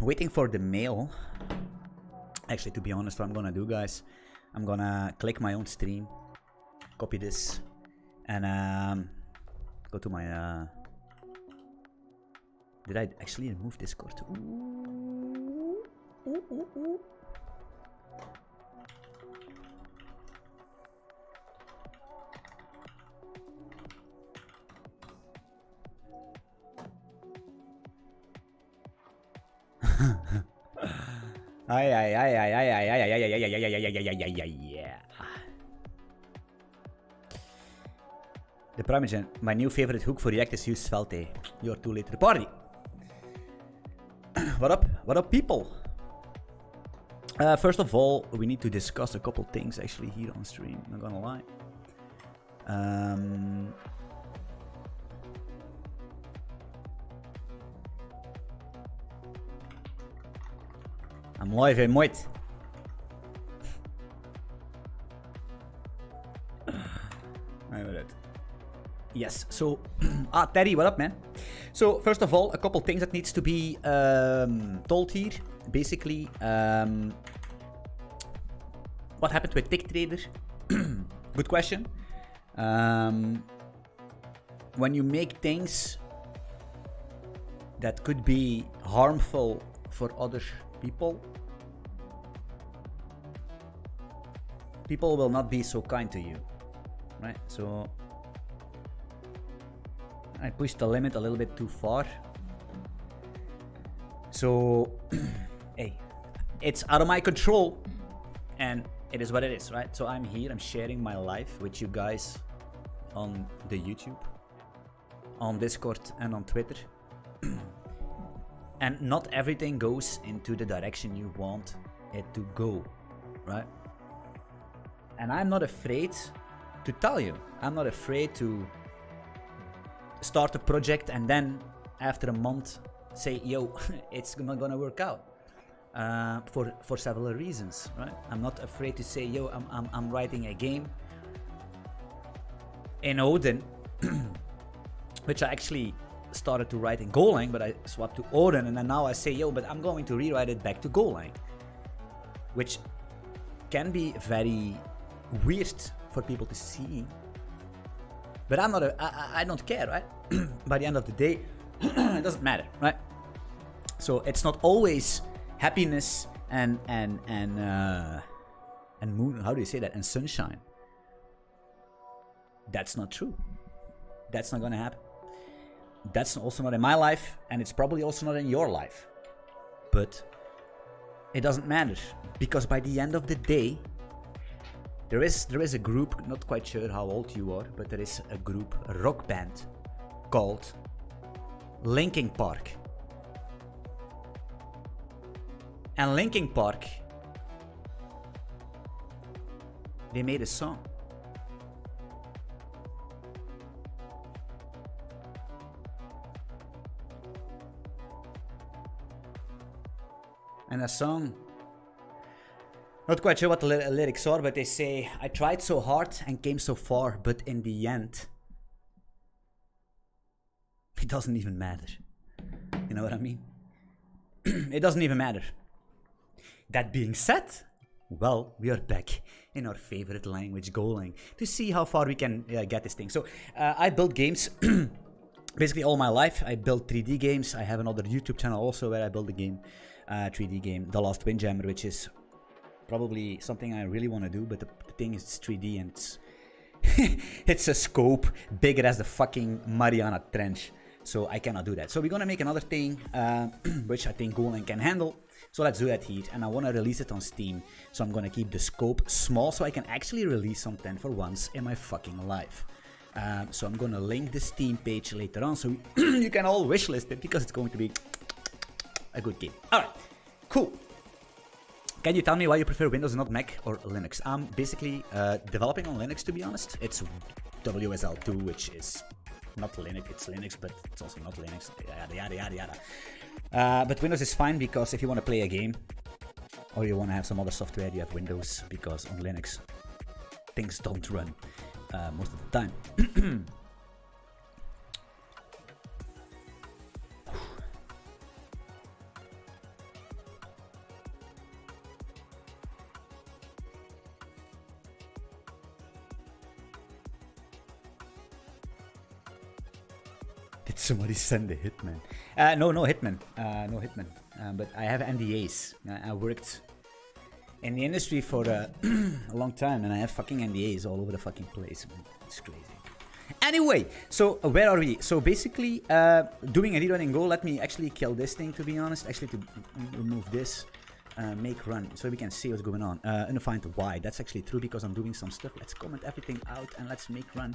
waiting for the mail. Actually, to be honest, what I'm gonna do, guys, I'm gonna click my own stream, copy this, and go to my. Did I actually remove Discord? Ooh. Ooh, ooh, ooh. The Parmesan, my new favorite hook for React is use Svelte. You're too late to the party. What up, people? First of all, we need to discuss a couple things actually here on stream. I'm not gonna lie. I'm live, mate. Yes, so Terry, what up, man? So first of all, a couple things that needs to be told here. Basically, what happened with TickTrader? Good question. When you make things that could be harmful for other people, people will not be so kind to you, right? So I pushed the limit a little bit too far. So, hey, it's out of my control and it is what it is, right? So I'm here, I'm sharing my life with you guys on the YouTube, on Discord and on Twitter. And not everything goes into the direction you want it to go, right? And I'm not afraid to tell you. I'm not afraid to start a project and then after a month say, yo, it's not gonna work out for several reasons, right? I'm not afraid to say, yo, I'm writing a game in Odin, which I actually started to write in Golang, but I swapped to Odin, and then now I say, yo, but I'm going to rewrite it back to Golang, which can be very weird for people to see. But I'm not I don't care, right? By the end of the day, it doesn't matter, right? So it's not always happiness and moon, how do you say that? And sunshine. That's not true. That's not gonna happen. That's also not in my life, and it's probably also not in your life. But it doesn't matter, because by the end of the day, there is a group, not quite sure how old you are, but there is a group, a rock band called Linkin Park. And Linkin Park, they made a song. And a song, not quite sure what the lyrics are, but they say, I tried so hard and came so far, but in the end, it doesn't even matter. You know what I mean? It doesn't even matter. That being said, well, we are back in our favorite language, Golang, to see how far we can get this thing. So I build games basically all my life. I build 3D games. I have another YouTube channel also where I build a game, 3D game, The Last Windjammer, which is probably something I really want to do, but the thing is it's 3D and it's, it's a scope bigger as the fucking Mariana Trench. So I cannot do that. So we're gonna make another thing, which I think Golang can handle. So let's do that here. And I want to release it on Steam. So I'm gonna keep the scope small so I can actually release something for once in my fucking life. So I'm gonna link the Steam page later on so you can all wishlist it, because it's going to be a good game. Alright, cool. Can you tell me why you prefer Windows and not Mac or Linux? I'm basically developing on Linux, to be honest. It's WSL2, which is not Linux, it's Linux, but it's also not Linux, yada yada yada yada. But Windows is fine, because if you want to play a game or you want to have some other software, you have Windows, because on Linux things don't run most of the time. Did somebody send a hitman? No hitman. No hitman. But I have NDAs. I worked in the industry for a long time, and I have fucking NDAs all over the fucking place. Man. It's crazy. Anyway, so where are we? So basically, doing a rerun in Go. Let me actually kill this thing, to be honest. Actually, to remove this. Make run, so we can see what's going on. Undefined why. That's actually true because I'm doing some stuff. Let's comment everything out and let's make run.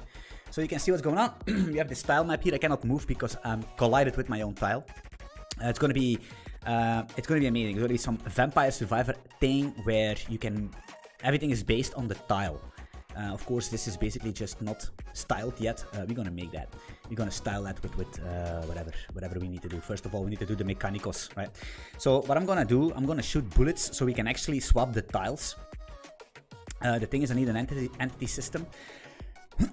So you can see what's going on. We have this tile map here. I cannot move because I'm collided with my own tile. It's gonna be amazing. It's gonna be some Vampire Survivor thing where you can. Everything is based on the tile. Of course, this is basically just not styled yet. We're gonna make that. We're gonna style that with whatever we need to do. First of all, we need to do the mechanicals, right? So what I'm gonna do, I'm gonna shoot bullets so we can actually swap the tiles. The thing is, I need an entity system. So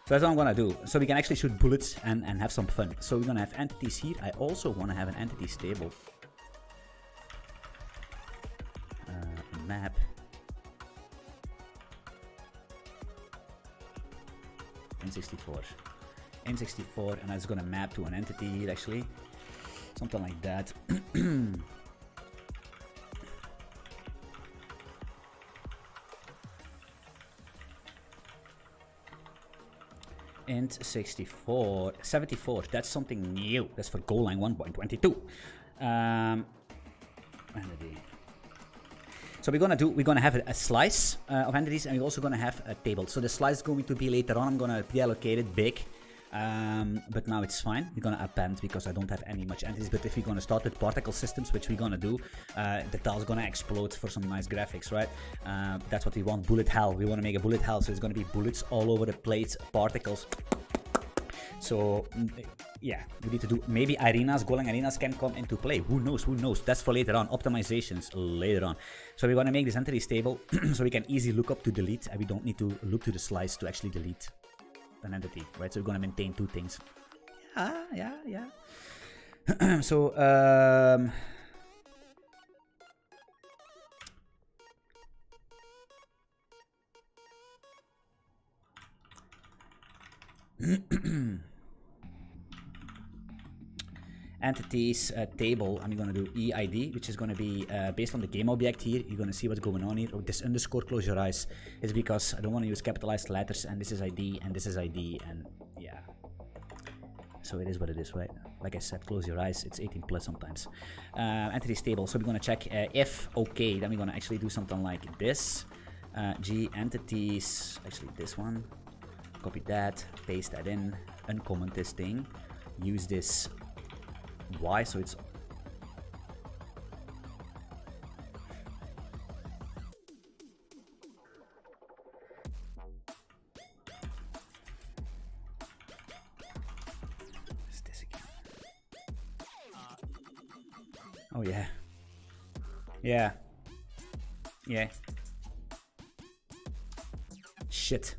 that's what I'm gonna do. So we can actually shoot bullets and have some fun. So we're gonna have entities here. I also wanna have an entity stable. Map. N64, and that's gonna map to an entity here, actually, something like that. Int 64, 74. That's something new. That's for Golang 1.22. Entity. So we're gonna have a slice of entities, and we're also gonna have a table. So the slice is going to be later on. I'm gonna pre-allocate it big, but now it's fine. We're gonna append because I don't have any much entities. But if we're gonna start with particle systems, which we're gonna do, the tile's gonna explode for some nice graphics, right? That's what we want. Bullet hell. We want to make a bullet hell, so it's gonna be bullets all over the place, particles. So yeah, we need to do maybe arenas. Golang arenas can come into play. Who knows? Who knows? That's for later on. Optimizations later on. So we're gonna make this entity stable so we can easily look up to delete, and we don't need to look to the slice to actually delete an entity, right? So we're gonna maintain two things. Yeah. So entities table, I'm going to do EID, which is going to be based on the game object here. You're going to see what's going on here. Oh, this underscore, close your eyes, is because I don't want to use capitalized letters, and this is ID, and this is ID, and yeah. So it is what it is, right? Like I said, close your eyes. It's 18 plus sometimes. Entities table. So we're going to check if okay. Then we're going to actually do something like this. G entities. Actually, this one. Copy that. Paste that in. Uncomment this thing. Use this Y. So it's oh yeah. Yeah. Shit.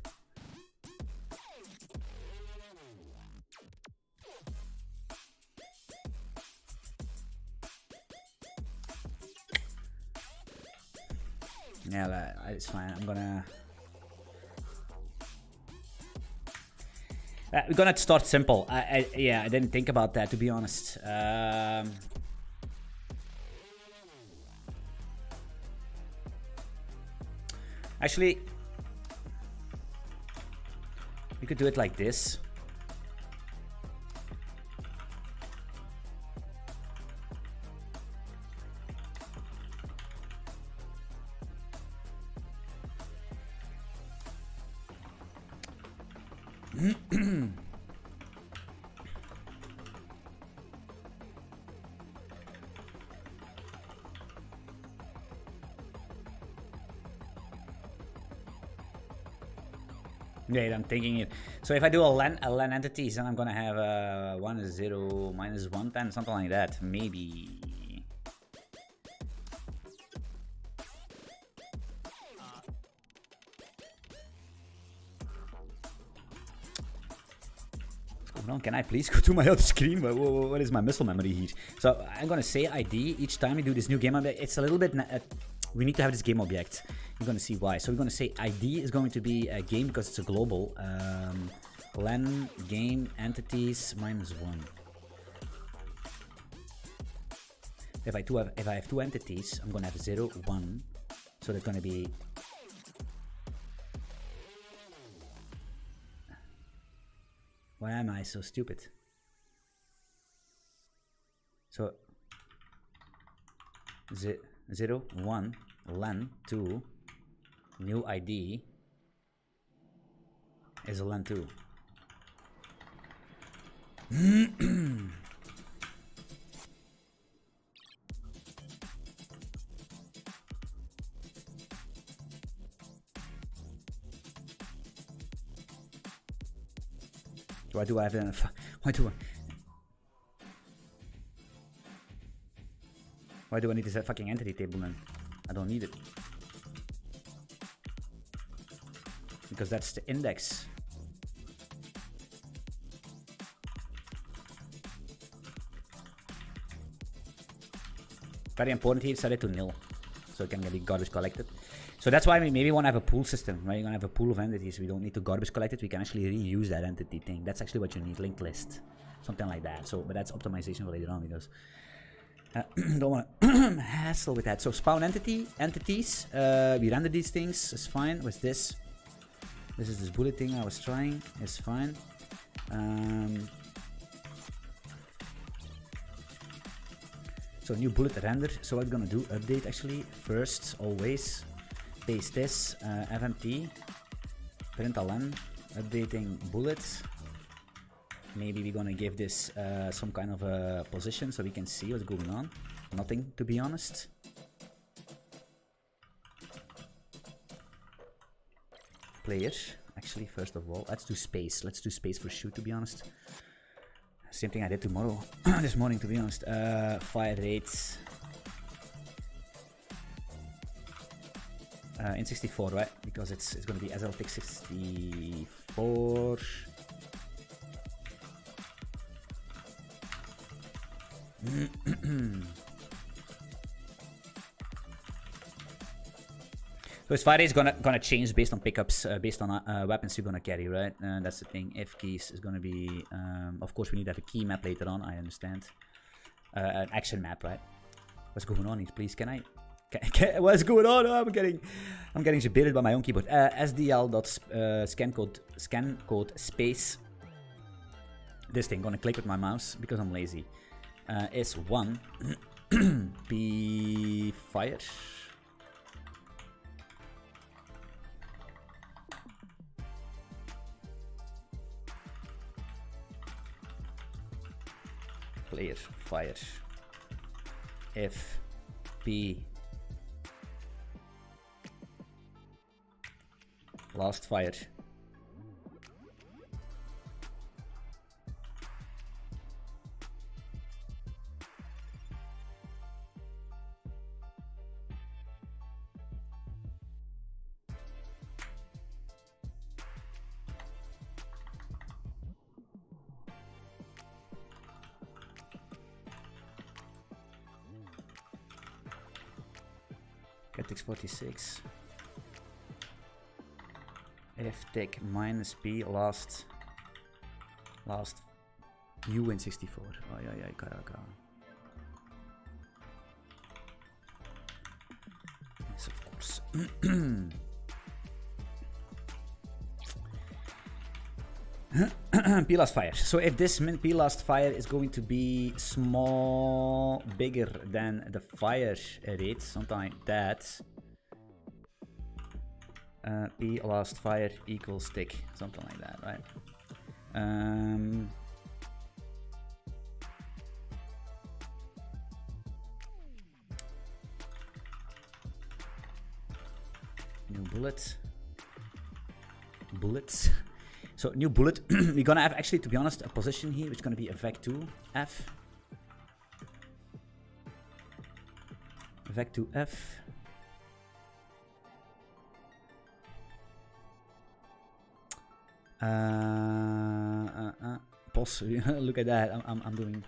Yeah, it's fine. I'm gonna... we're gonna start simple. Yeah, I didn't think about that, to be honest. Actually, we could do it like this. Wait, I'm thinking it. So if I do a len entities, then I'm gonna have 1 0 minus 1 10, something like that. Maybe. Can I please go to my other screen? What is my muscle memory here? So I'm gonna say ID each time we do this new game object. It's a little bit. We need to have this game object. You're gonna see why. So we're gonna say ID is going to be a game because it's a global. len game entities -1. If I have two entities, I'm gonna have 0, 1. So that's gonna be why am I so stupid? So 0, 1, len 2, new ID is a len 2. Why do I have a why do I need this fucking entity table then? I don't need it. Because that's the index. Very important here, set it to nil. So it can get garbage collected. So that's why we maybe want to have a pool system, right? You're going to have a pool of entities. We don't need to garbage collect it. We can actually reuse that entity thing. That's actually what you need, linked list. Something like that. So, but that's optimization for later on because don't want to hassle with that. So spawn entities. We render these things. It's fine with this. This is this bullet thing I was trying. It's fine. So new bullet render. So what we're gonna do, update actually first, always. Paste this, fmt, println, updating bullets. Maybe we're gonna give this some kind of a position so we can see what's going on. Nothing, to be honest. Players, actually, first of all, let's do space. Let's do space for shoot, to be honest. Same thing I did tomorrow, this morning, to be honest. Fire rates. In 64, right? Because it's going to be SLTIC 64. So his fire rate is gonna change based on pickups, based on weapons you're gonna carry, right? That's the thing. F keys is gonna be, of course, we need to have a key map later on. I understand. An action map, right? What's going on here? Please, can what's going on? Oh, I'm getting jibbered by my own keyboard. SDL.scan code space. This thing, gonna click with my mouse because I'm lazy. Is 1 be fire. Player fire. F P last fire. Ethics 46. F-Tech minus P last U in 64. Ay, caraca. Yes, of course. P last fire. So if this min P last fire is going to be bigger than the fire rate, something like that. P last fire equals tick, something like that, right? New bullets. So new bullet, we're gonna have actually, to be honest, a position here, which is gonna be a vec2 F. Vec2 F. Pos, look at that. I'm doing.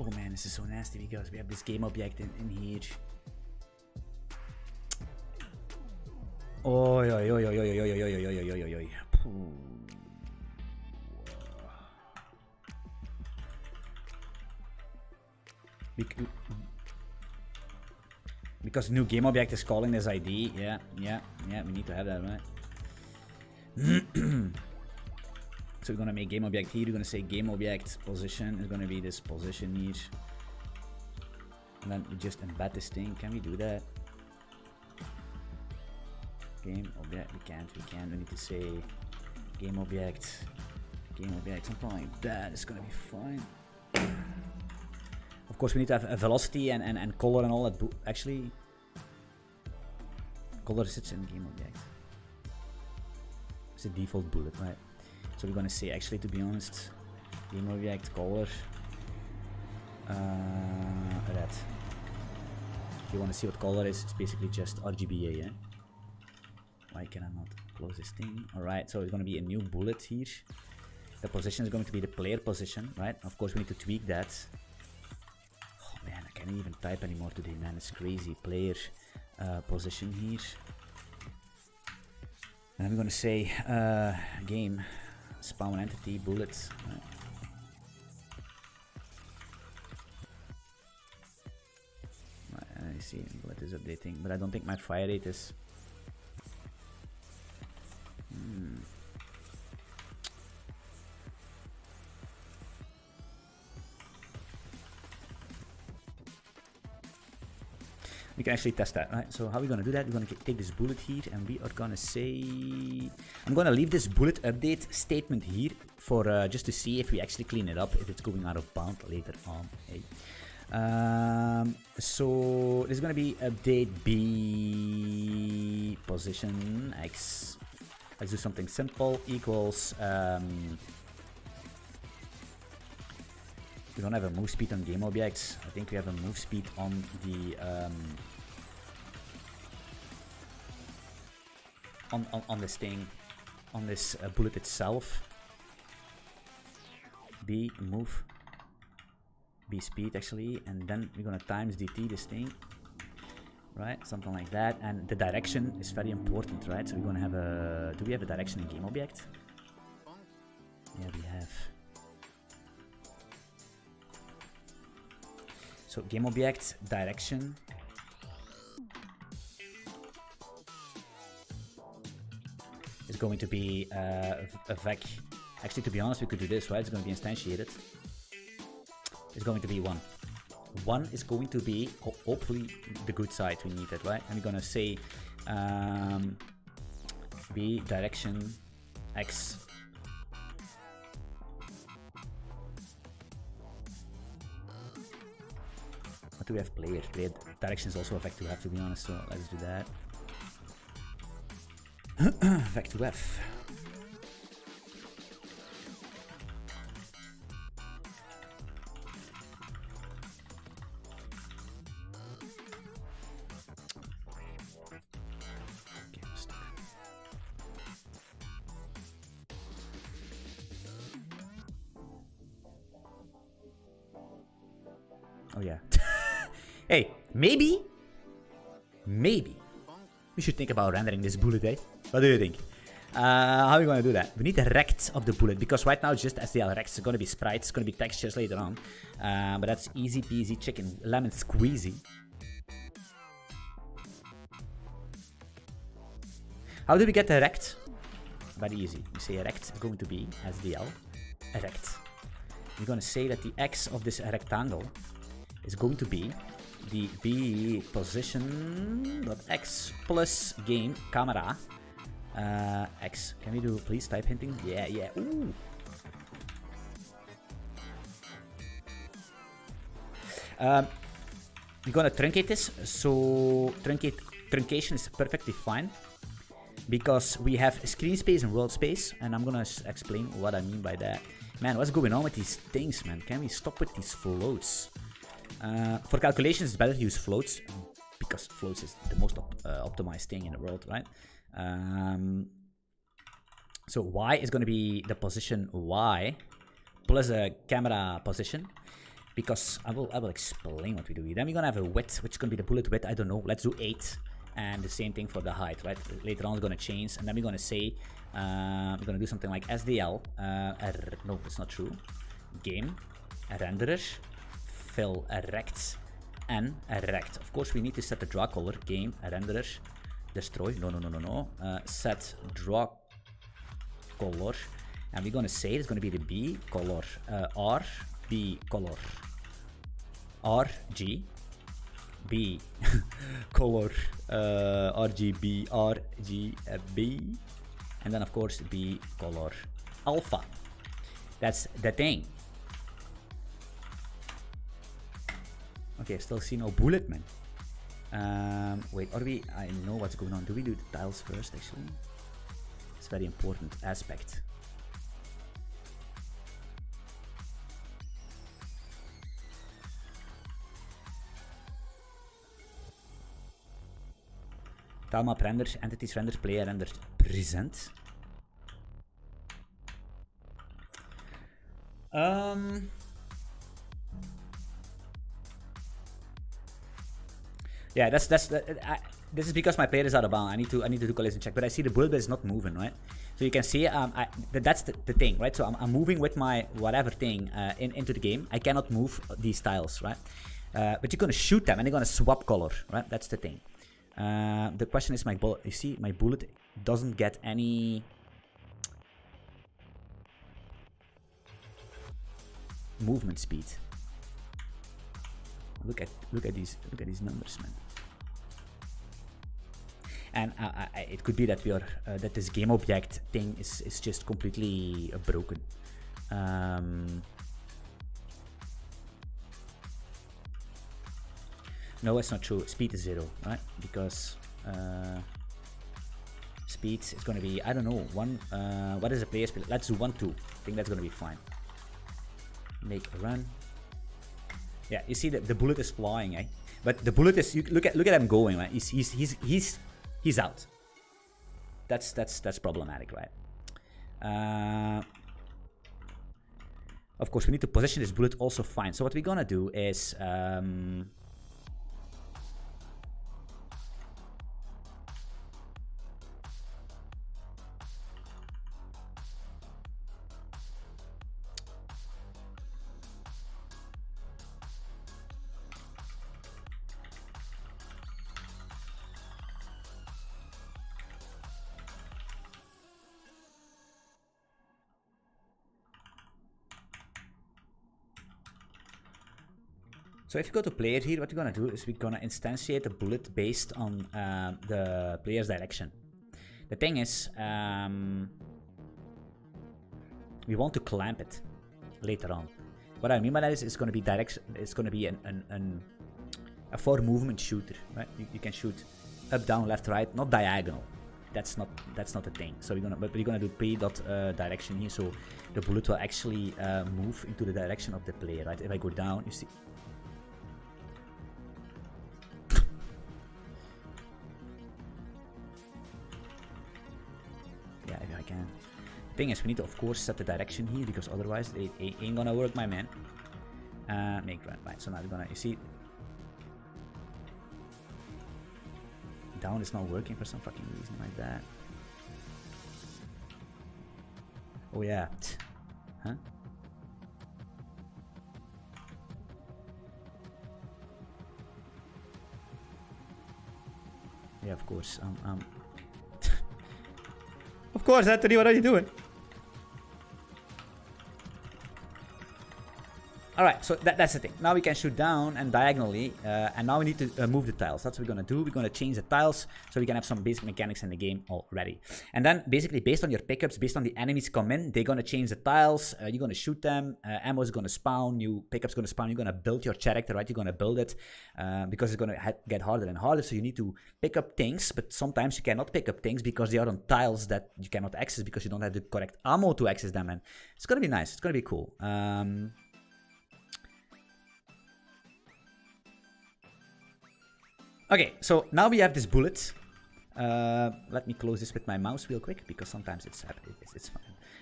Oh man, this is so nasty because we have this game object in here. Oi, oi, oi, oi, oi, oi, oi, oi, oi, oi, oi, oi, oi. Because new game object is calling this ID. Yeah, we need to have that, right? So we're gonna make game object here. We're gonna say game object position is gonna be this position here. And then we just embed this thing. Can we do that? Game object, we can't. We need to say game object, something like that. It's gonna be fine. Of course, we need to have a velocity and color and all that. Actually, color sits in game object. It's a default bullet, right? So we're gonna say, actually, to be honest, game object color red. If you want to see what color is, it's basically just RGBA, yeah? Why can I not close this thing? Alright, so it's gonna be a new bullet here. The position is going to be the player position, right? Of course, we need to tweak that. Oh man, I can't even type anymore today, man. It's crazy. Player position here. And I'm gonna say game spawn entity bullets. Right. I see bullet is updating, but I don't think my fire rate is. We can actually test that, right? So how are we gonna do that? We're gonna take this bullet here and we are gonna say, I'm gonna leave this bullet update statement here for just to see if we actually clean it up, if it's going out of bound later on. Hey. So this is gonna be update B position X. Let's do something simple. Equals we don't have a move speed on game objects. I think we have a move speed on the on this thing, on this bullet itself. B move, B speed actually, and then we're gonna times dt this thing, right? Something like that. And the direction is very important, right? So we're gonna have a. Do we have a direction in game object? Yeah, we have. So game object direction is going to be a vec. Actually, to be honest, we could do this, right? It's going to be instantiated. It's going to be 1. 1 is going to be hopefully the good side. We need it, right? And we're going to say b direction x. What do we have? Player. Player direction is also a vec to have, to be honest. So let's do that. Vec to f. Oh yeah. Hey, maybe we should think about rendering this bullet, eh? What do you think? How are we gonna do that? We need the rect of the bullet, because right now it's just SDL rect. It's gonna be sprites, it's gonna be textures later on. But that's easy peasy chicken lemon squeezy. How do we get the rect? Very easy. We say rect is going to be SDL rect. We're gonna say that the x of this rectangle is going to be the b position dot x plus game camera x. Can we do please type hinting? Yeah. Ooh. We're gonna truncate this. So truncation is perfectly fine because we have screen space and world space, and I'm gonna explain what I mean by that. Man, what's going on with these things, man? Can we stop with these floats? For calculations, it's better to use floats because floats is the most optimized thing in the world, right? So y is going to be the position y plus a camera position, because I will explain what we do here. Then we're going to have a width, which is going to be the bullet width. I don't know. Let's do 8. and the same thing for the height, right? Later on it's going to change, and then we're going to say, we're going to do something like SDL, no, it's not true, game, renderer, fill rect, and rect. Of course, we need to set the draw color, game, renderer, destroy, no, set draw color, and we're going to say it's going to be the B color, R, B color, RG, B color, RGB, RGB, and then of course B color alpha. That's the thing. Okay, still see no bullet, man. Wait, are we? I know what's going on. Do we do the tiles first? Actually, it's a very important aspect. Tile map render, entities render, player render, present. Yeah, this is because my player is out of bound. I need to do collision check, but I see the bullet is not moving, right? So you can see that's the thing, right? So I'm moving with my whatever thing into the game. I cannot move these tiles, right? But you're gonna shoot them and they're gonna swap color, right? That's the thing. The question is my bullet. You see, my bullet doesn't get any movement speed. Look at these numbers, man. And it could be that we are that this game object thing is just completely broken. No, it's not true. Speed is 0, right? Because speed is going to be, I don't know, 1. What is the player speed? Let's do 1, 2. I think that's going to be fine. Make a run. Yeah, you see the bullet is flying, eh? But the bullet is, look at him going, right? He's out. That's problematic, right? Of course, we need to position this bullet also fine. So what we're gonna do is so if you go to player here, what we're gonna do is we're gonna instantiate a bullet based on the player's direction. The thing is, we want to clamp it later on. What I mean by that is it's gonna be direction. It's gonna be a 4 movement shooter, right? You can shoot up, down, left, right, not diagonal. That's not a thing. So we're gonna do p dot direction here, so the bullet will actually move into the direction of the player, right? If I go down, you see. Yeah, if I can. The thing is, we need to of course set the direction here because otherwise it ain't gonna work, my man. Make run, right? So now we're gonna, you see, down is not working for some fucking reason like that. Oh yeah, huh? Yeah, of course. Of course, Anthony, what are you doing? Alright, so that's the thing. Now we can shoot down and diagonally, and now we need to move the tiles. That's what we're gonna do. We're gonna change the tiles so we can have some basic mechanics in the game already. And then basically based on your pickups, based on the enemies come in, they're gonna change the tiles, you're gonna shoot them, ammo is gonna spawn, new pickups gonna spawn, you're gonna build your character, right? You're gonna build it, because it's gonna get harder and harder, so you need to pick up things, but sometimes you cannot pick up things because they are on tiles that you cannot access because you don't have the correct ammo to access them, and it's gonna be nice, it's gonna be cool. Okay, so now we have this bullet. Let me close this with my mouse real quick because sometimes it's fine.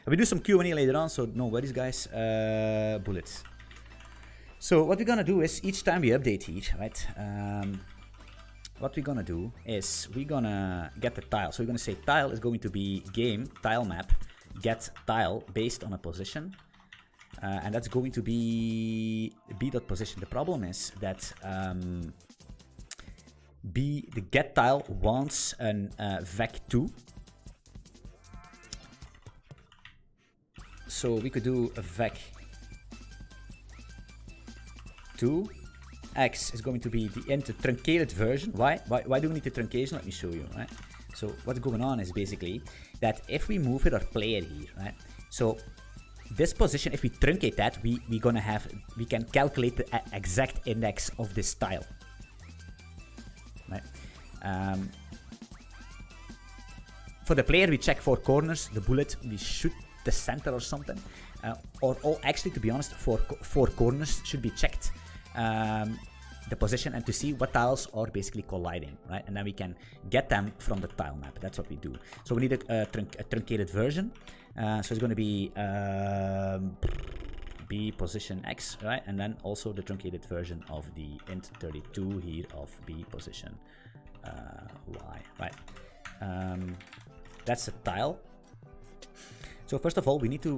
We do some Q&A later on, so no worries, guys. Bullets. So what we're gonna do is each time we update here, right? what we're gonna do is we're gonna get the tile. So we're gonna say tile is going to be game tile map get tile based on a position. And that's going to be b.position. The problem is that the get tile wants an vec2. So we could do a vec2. X is going to be the truncated version. Why do we need the truncation? Let me show you, right? So what's going on is basically that if we move with our player here, right? So this position, if we truncate that, we can calculate the exact index of this tile, right? For the player, we check 4 corners. The bullet, we shoot the center or something, actually, to be honest, 4 corners should be checked. The position and to see what tiles are basically colliding, right? And then we can get them from the tile map. That's what we do. So we need a truncated version. So it's going to be b position x, right? And then also the truncated version of the int32 here of b position y, right? That's a tile. So first of all, we need to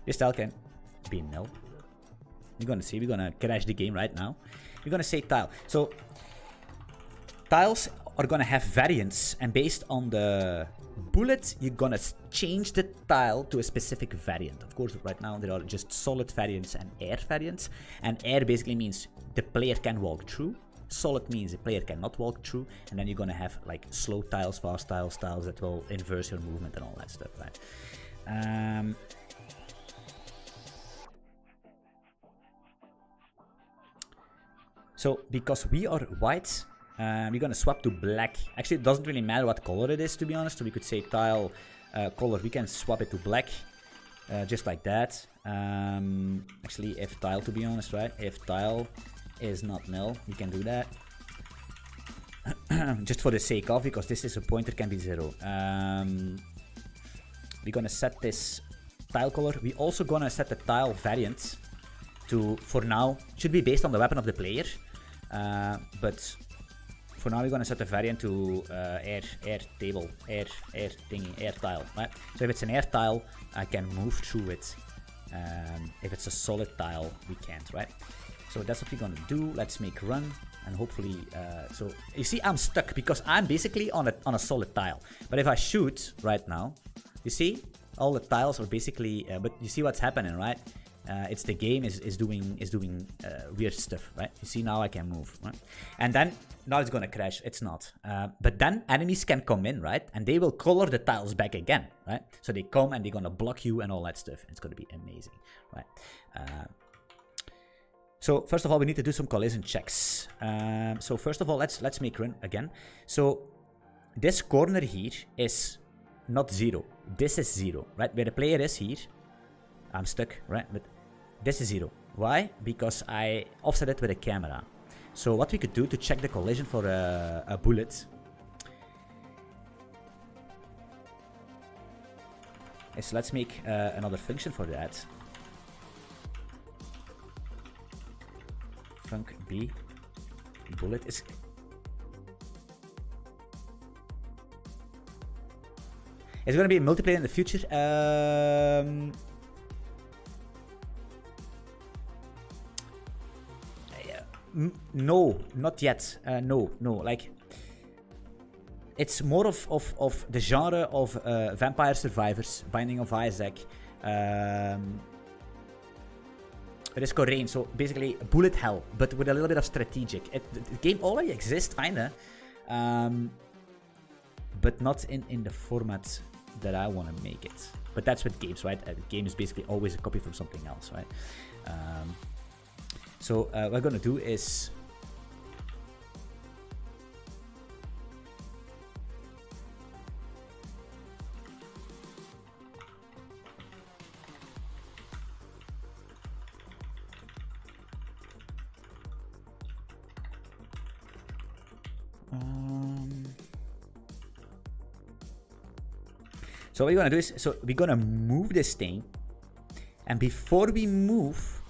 this tile can be nil. We're gonna see, we're gonna crash the game right now. We're gonna say tile. So tiles are gonna have variants, and based on the bullet, you're gonna change the tile to a specific variant. Of course, right now there are just solid variants and air variants. And air basically means the player can walk through. Solid means the player cannot walk through. And then you're gonna have like slow tiles, fast tiles, tiles that will inverse your movement and all that stuff, right? So, because we are white, we're gonna swap to black. Actually, it doesn't really matter what color it is, to be honest. So we could say tile color, we can swap it to black, just like that. Actually, if tile, to be honest, right? If tile is not nil, we can do that. Just for the sake of, because this is a pointer, can be 0. We're gonna set this tile color. We also gonna set the tile variant to, for now, should be based on the weapon of the player. But for now, we're gonna set the variant to air table, air thingy, air tile, right? So if it's an air tile, I can move through it. If it's a solid tile, we can't, right? So that's what we're gonna do. Let's make run, and hopefully, so you see, I'm stuck because I'm basically on a solid tile. But if I shoot right now, you see, all the tiles are basically. But you see what's happening, right? It's the game is doing weird stuff, right? You see, now I can move, right? And then now it's gonna crash. It's not. But then enemies can come in, right? And they will color the tiles back again, right? So they come and they're gonna block you and all that stuff. It's gonna be amazing, right? So first of all, we need to do some collision checks. So first of all, let's make run again. So this corner here is not 0. This is 0, right? Where the player is here, I'm stuck, right? But this is 0. Why? Because I offset it with a camera. So what we could do to check the collision for a bullet is, let's make another function for that. Func b bullet is. It's going to be a multiplayer in the future. No, not yet. No. Like, it's more of the genre of Vampire Survivors, Binding of Isaac, Risco Rain. So basically, bullet hell, but with a little bit of strategic. The game already exists, kinda, but not in the format that I want to make it. But that's with games, right? A game is basically always a copy from something else, right? So what we're gonna do is so what we're gonna do is, so we're gonna move this thing And before we move,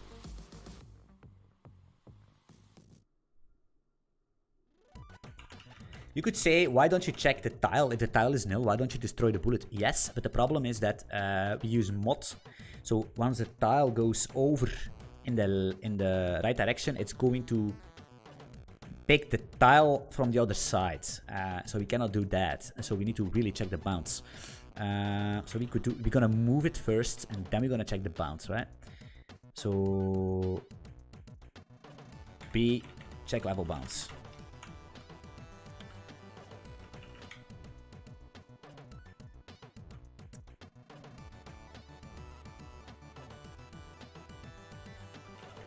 you could say, why don't you check the tile? If the tile is nil, why don't you destroy the bullet? Yes, but the problem is that we use mod. So once the tile goes over in the right direction, it's going to pick the tile from the other side. So we cannot do that. So we need to really check the bounce. So we're gonna move it first, and then we're gonna check the bounce, right? So B, check level bounce.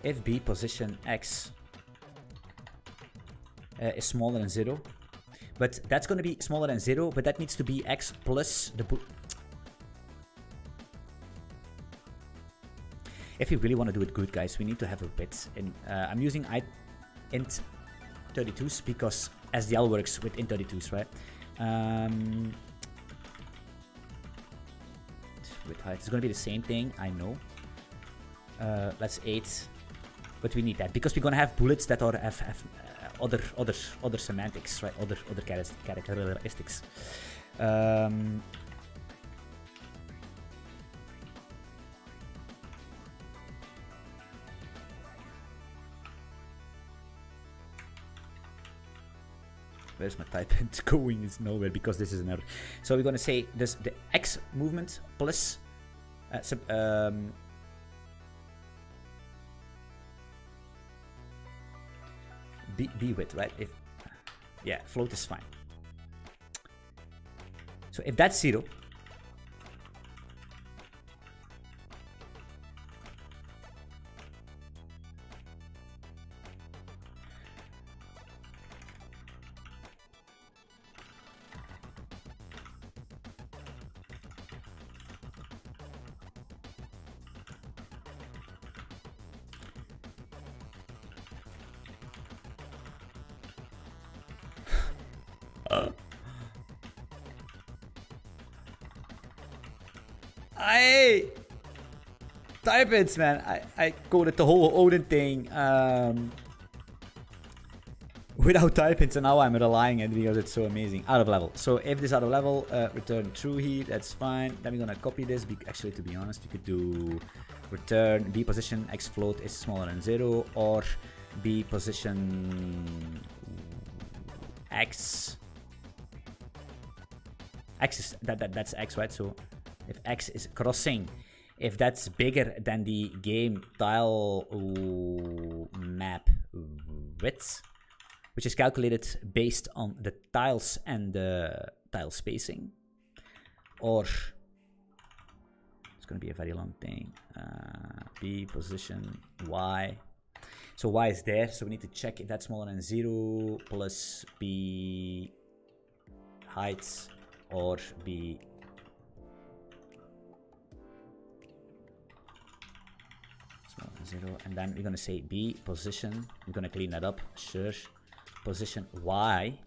If B position X is smaller than 0, but that's going to be smaller than 0, but that needs to be X plus the If you really want to do it good, guys, we need to have a bit. I'm using int 32s because SDL works with int 32s, right? With height, it's going to be the same thing, I know. Let's 8. But we need that because we're gonna have bullets that are have other semantics, right? Other characteristics. Where's my type? It's going, it's nowhere because this is an error. So we're gonna say this the X movement plus B width, right? Yeah, float is fine. So if that's 0, type it, man. I coded the whole Odin thing without type it, so now I'm relying on it because it's so amazing. Out of level. So if this is out of level, return true here. That's fine. Then we're gonna copy this. Actually, to be honest, we could do return B position X float is smaller than 0, or B position X. X is that's X, right? So if X is crossing, if that's bigger than the game tile map width, which is calculated based on the tiles and the tile spacing, or it's going to be a very long thing. B position Y. So Y is there, so we need to check if that's smaller than 0 plus B height or B 0, and then we're gonna say B position. We're gonna clean that up. Sure. Position Y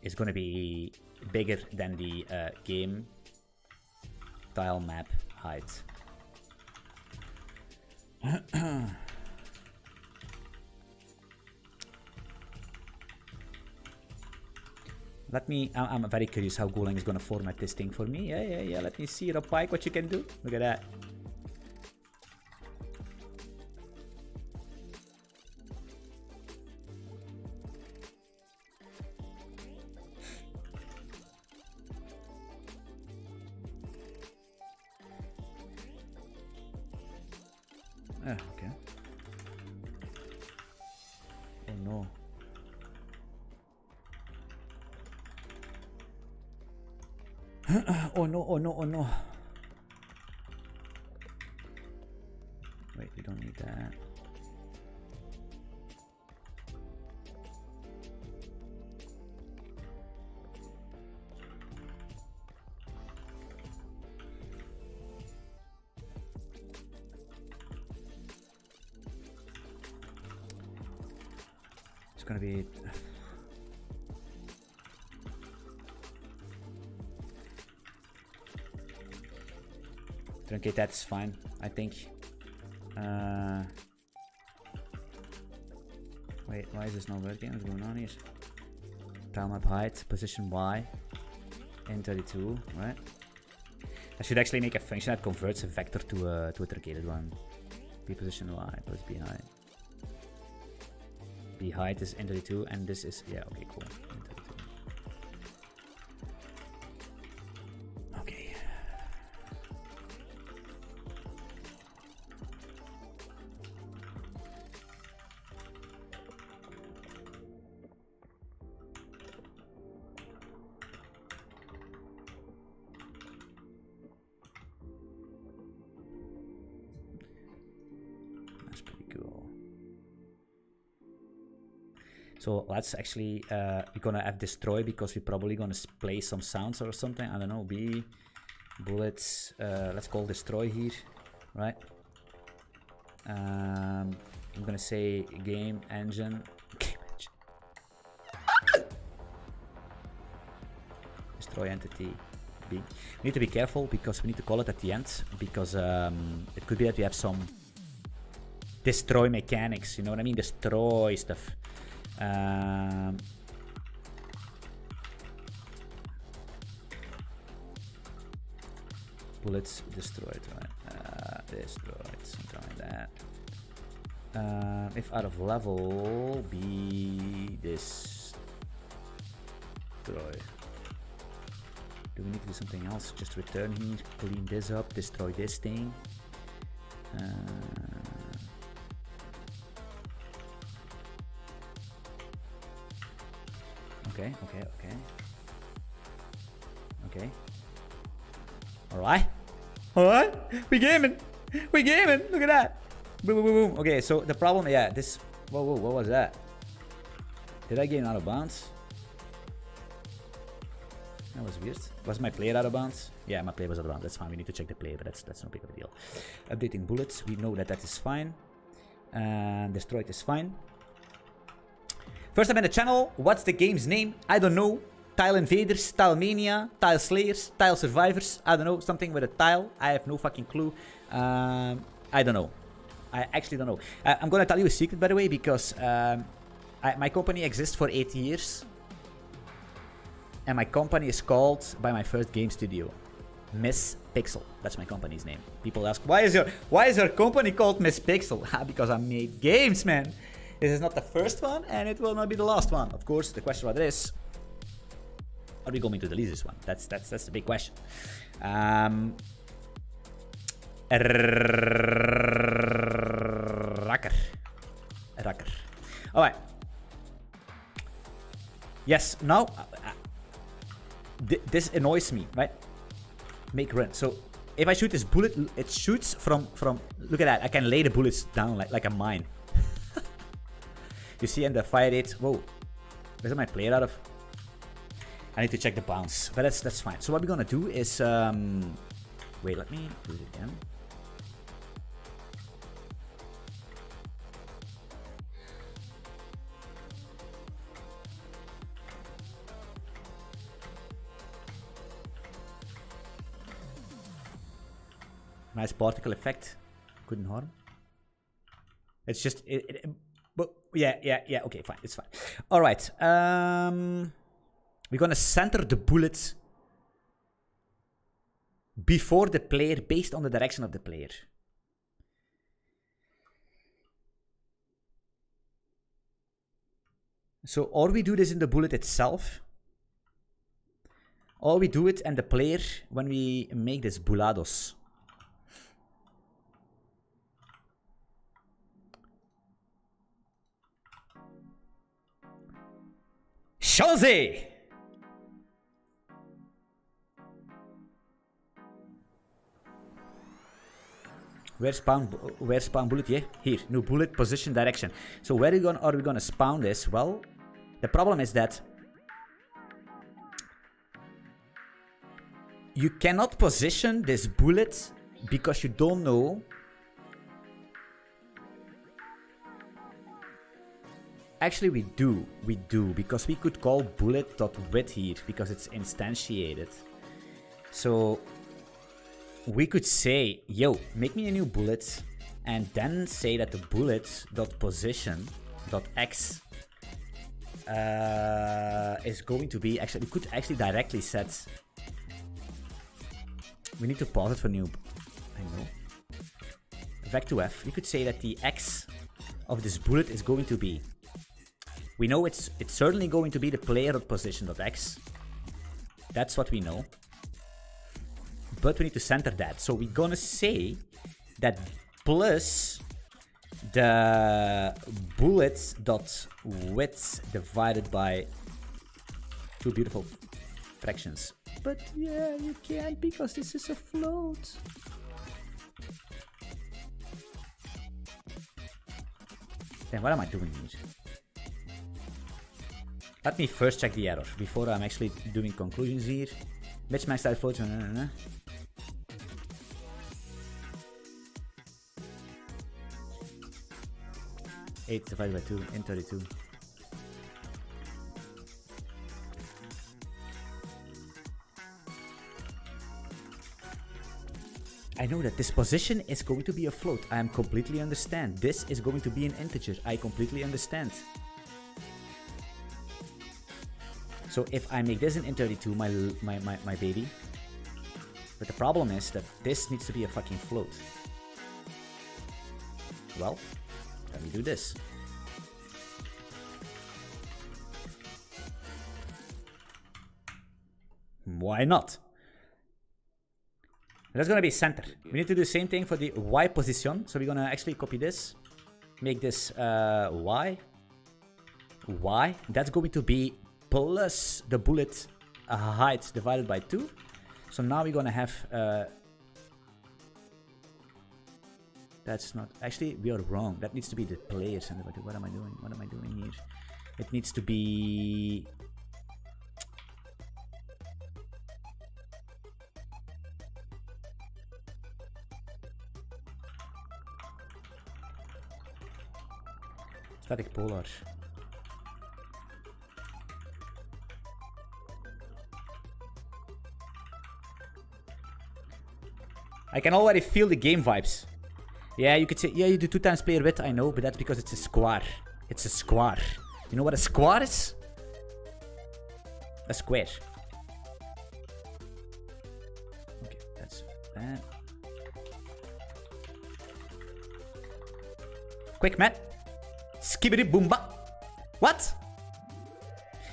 is gonna be bigger than the game tile map height. I'm very curious how Golang is gonna format this thing for me. Yeah. Let me see, Rapike, what you can do. Look at that. Okay. Oh no. Oh no. Wait, we don't need that. It's gonna be... Truncate that is fine, I think. Wait, why is this not working? What's going on here? Tile map height, position Y, in32, right? I should actually make a function that converts a vector to a truncated one. B position Y plus B height. B height is in32, and this is, yeah, okay, cool. Okay. That's pretty cool. So let's actually, we're gonna have destroy because we're probably gonna play some sounds or something. I don't know, B, bullets, let's call destroy here, right? I'm gonna say game engine. Destroy entity B. We need to be careful because we need to call it at the end because it could be that we have some destroy mechanics, you know what I mean? Destroy stuff. Bullets destroyed, right? Destroyed, something like that. If out of level, be destroy. Do we need to do something else? Just return here, clean this up, destroy this thing. Okay. Alright. We gaming. Look at that. Boom, boom, boom, boom. Okay, so the problem, yeah, this. Whoa, what was that? Did I game out of bounds? That was weird. Was my player out of bounds? Yeah, my player was out of bounds. That's fine. We need to check the player, but that's no big of a deal. Updating bullets. We know that is fine. Destroyed is fine. First time in the channel. What's the game's name? I don't know. Tile Invaders, Tile Mania, Tile Slayers, Tile Survivors. I don't know. Something with a tile. I have no fucking clue. I don't know. I actually don't know. I'm gonna tell you a secret, by the way, because my company exists for 8 years. And my company is called by my first game studio, Miss Pixel. That's my company's name. People ask, why is your company called Miss Pixel? Because I made games, man. This is not the first one, and it will not be the last one. Of course, the question what it is, are we going to delete this one? That's the big question. Rakker. All right. Yes. Now, this annoys me, right? Make run. So if I shoot this bullet, it shoots from. Look at that. I can lay the bullets down like a mine. You see, and the fire rate. Whoa, where's my player out of? I need to check the bounce, but that's fine. So what we're gonna do is wait. Let me do it again. Nice particle effect. Couldn't harm. It's just but yeah. Okay, fine. It's fine. All right. We're gonna center the bullet before the player, based on the direction of the player. So, or we do this in the bullet itself, or we do it and the player when we make this bulados. Chance! Where spawn bullet? Yeah, here. New bullet position direction. So where are we gonna spawn this? Well, the problem is that you cannot position this bullet because you don't know. Actually, we do, because we could call bullet.width here because it's instantiated. So we could say, yo, make me a new bullet, and then say that the bullet.position.x is going to be, actually, we could actually directly set, we need to pause it for new, I know, vec2f, we could say that the x of this bullet is going to be, we know it's certainly going to be the player.position.x, that's what we know, but we need to center that, so we're gonna say that plus the bullet.width divided by two beautiful fractions. But yeah, you can't because this is a float. Then what am I doing here? Let me first check the error before I'm actually doing conclusions here. Bitch max style floats. 8 divided by 2 in 32. I know that this position is going to be a float. I completely understand. This is going to be an integer. I completely understand. So if I make this an int 32, my baby. But the problem is that this needs to be a fucking float. Well, let me do this. Why not? That's gonna be center. We need to do the same thing for the y position. So we're gonna actually copy this, make this y. That's going to be plus the bullet height divided by 2. So now we're gonna have that's not, actually we are wrong. That needs to be the players. What am I doing? What am I doing here? It needs to be static polar. I can already feel the game vibes. Yeah, you could say, yeah, you do 2 times player width, I know, but that's because it's a square. It's a square. You know what a square is? A square. Okay, that's that. Quick, man. Skibbity boomba. What?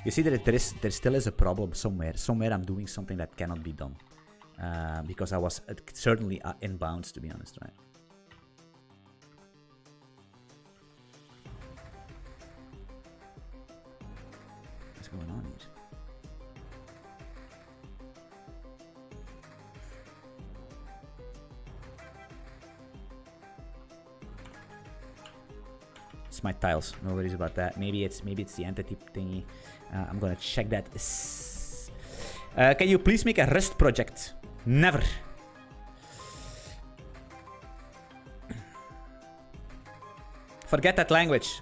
You see that there still is a problem somewhere. Somewhere I'm doing something that cannot be done. Because I was certainly in bounds, to be honest, right? What's going on here? It's my tiles. No worries about that. Maybe it's the entity thingy. I'm gonna check that. Can you please make a Rust project? Never. Forget that language.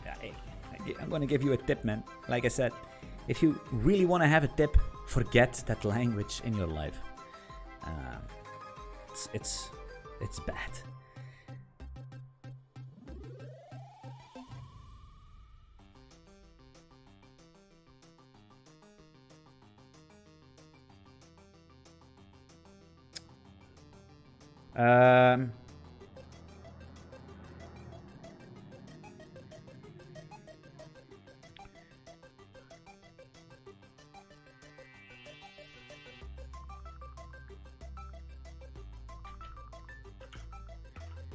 I'm gonna give you a tip, man. Like I said, if you really want to have a tip, forget that language in your life. It's bad.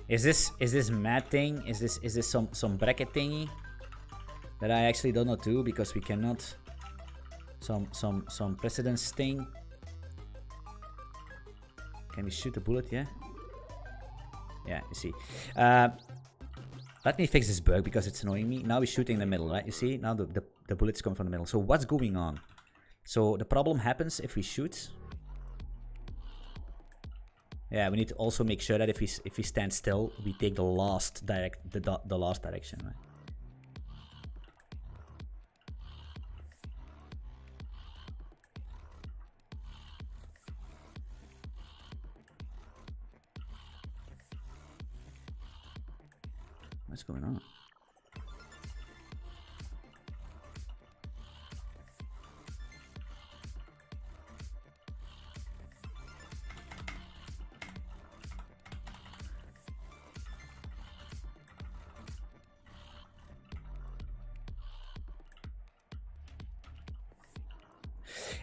Is this mad thing? Is this some bracket thingy that I actually don't know do because we cannot some precedence thing? Can we shoot a bullet? Yeah. Yeah, you see. Let me fix this bug because it's annoying me. Now we're shooting in the middle, right? You see? Now the bullets come from the middle. So what's going on? So the problem happens if we shoot. Yeah, we need to also make sure that if we stand still, we take the last last direction, right? What's going on?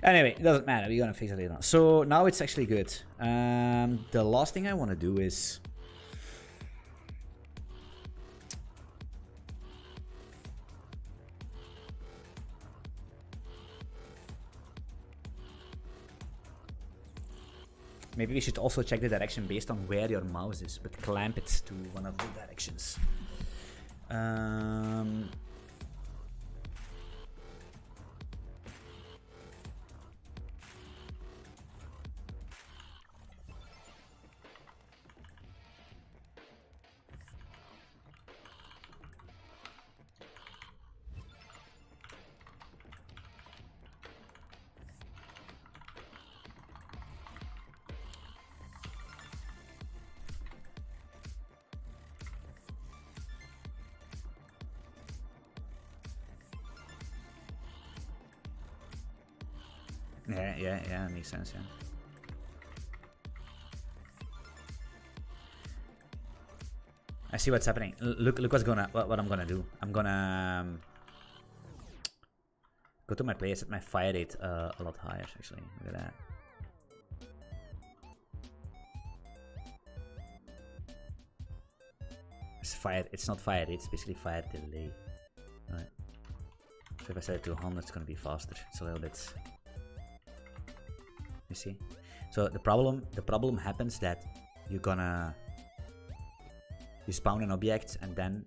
Anyway, it doesn't matter. We're gonna fix it later on. So now it's actually good. The last thing I want to do is maybe we should also check the direction based on where your mouse is, but clamp it to one of the directions. Yeah, that makes sense, yeah. I see what's happening. Look what I'm gonna do. I'm gonna go to my place, set my fire rate a lot higher, actually. Look at that. It's not fire rate, it's basically fire delay. Right. So if I set it to 100, it's gonna be faster. It's a little bit. You see? So the problem happens that you spawn an object and then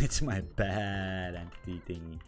it's my bad entity thingy.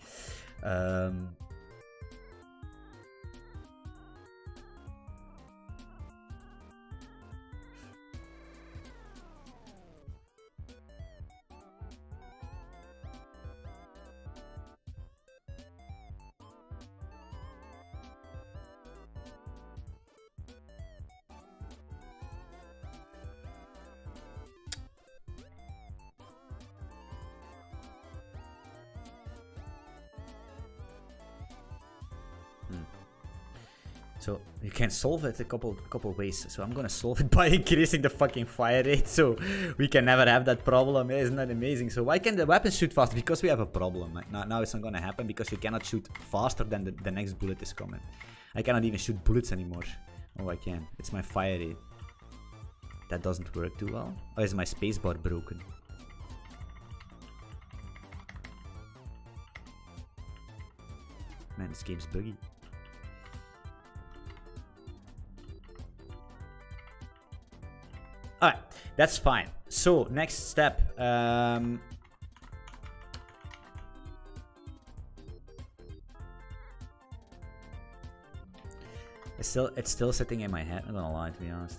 So you can solve it a couple ways. So I'm gonna solve it by increasing the fucking fire rate, so we can never have that problem. Isn't that amazing? So why can the weapons shoot fast? Because we have a problem. Like now it's not gonna happen because you cannot shoot faster than the next bullet is coming. I cannot even shoot bullets anymore. Oh, I can. It's my fire rate. That doesn't work too well. Oh, is my spacebar broken? Man, this game's buggy. Alright, that's fine. So, next step. It's still sitting in my head, I'm not gonna lie, to be honest.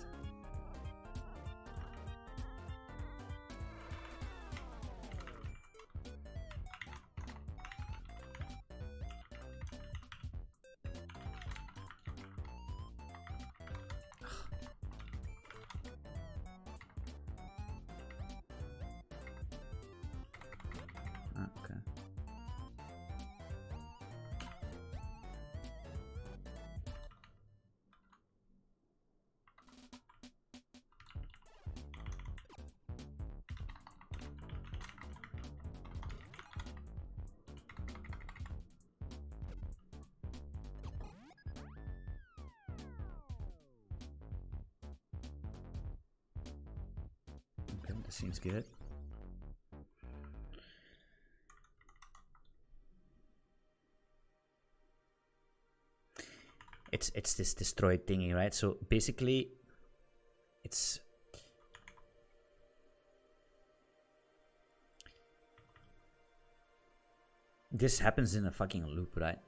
That seems good. It's this destroyed thingy, right? So basically, this happens in a fucking loop, right?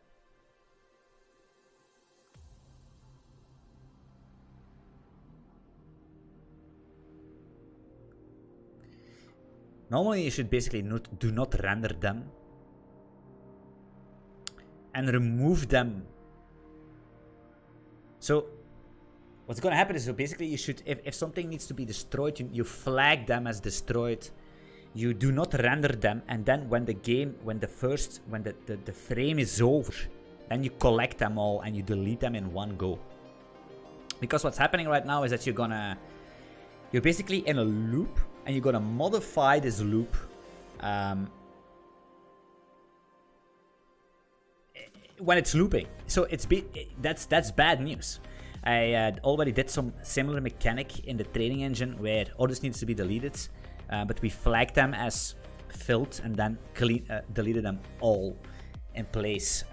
Normally you should basically do not render them and remove them. So what's gonna happen is, so basically you should, if something needs to be destroyed, you flag them as destroyed. You do not render them, and then when the frame is over, then you collect them all and you delete them in one go. Because what's happening right now is that you're basically in a loop, and you're gonna modify this loop when it's looping. So that's bad news. I already did some similar mechanic in the training engine where all this needs to be deleted, but we flagged them as filled and then deleted them all in place.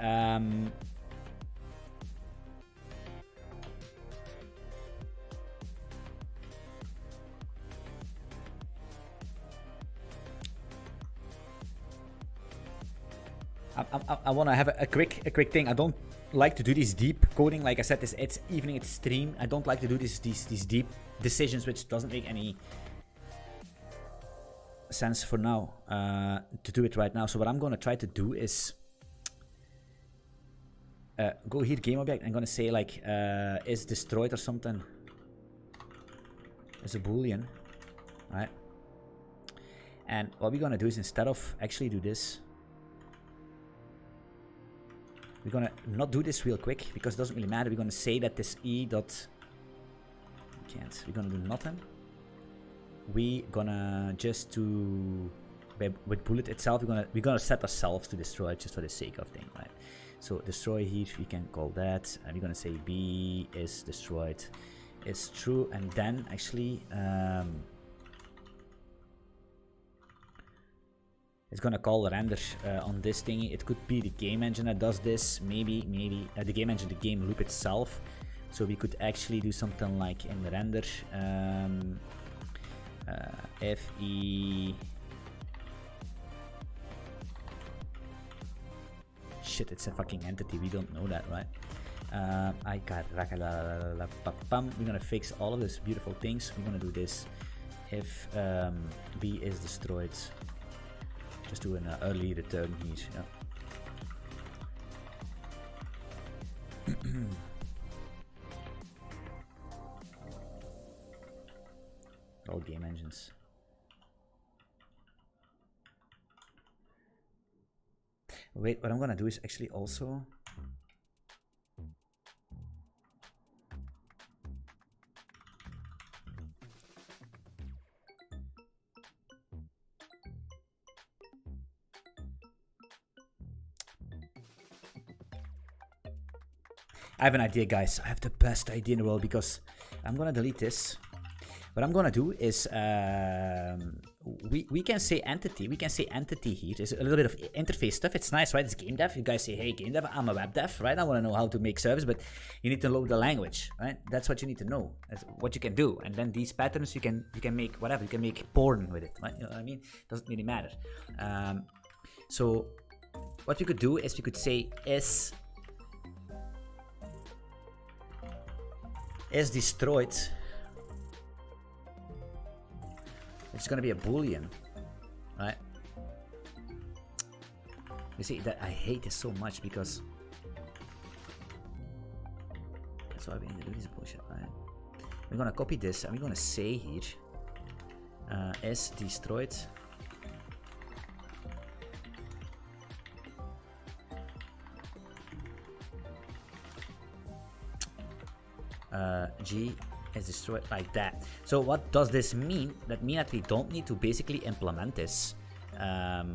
I want to have a quick thing. I don't like to do this deep coding. Like I said, it's evening, it's stream. I don't like to do these deep decisions, which doesn't make any sense for now to do it right now. So what I'm going to try to do is go here, game object. I'm going to say like is destroyed or something. As a boolean, right? And what we're going to do is, instead of actually do this, we're gonna not do this real quick because it doesn't really matter. We're gonna say that this e dot can't. We're gonna do nothing. We're gonna just do with bullet itself. We're gonna set ourselves to destroy it just for the sake of thing, right? So destroy here. We can call that. And we're gonna say b is destroyed is true, and then actually it's gonna call render on this thingy. It could be the game engine that does this. Maybe the game engine, the game loop itself. So we could actually do something like in the render fe. Shit, it's a fucking entity. We don't know that, right? We're gonna fix all of these beautiful things. We're gonna do this. If b is destroyed. Just do an early return here. Yeah. All game engines. Wait, what I'm gonna do is actually also I have an idea, guys. I have the best idea in the world, because I'm gonna delete this. What I'm gonna do is we can say entity. We can say entity here. There's a little bit of interface stuff. It's nice, right? It's game dev. You guys say, hey, game dev, I'm a web dev, right? I want to know how to make service, but you need to know the language, right? That's what you need to know. That's what you can do. And then these patterns, you can make whatever. You can make porn with it, right? You know what I mean? Doesn't really matter. So what we could do is we could say is destroyed. It's gonna be a boolean, right? You see that I hate this so much, because that's why we need to do this bullshit, right? We're gonna copy this and we're gonna say here is destroyed G is destroyed, like that. So what does this mean? That means that we don't need to basically implement this. That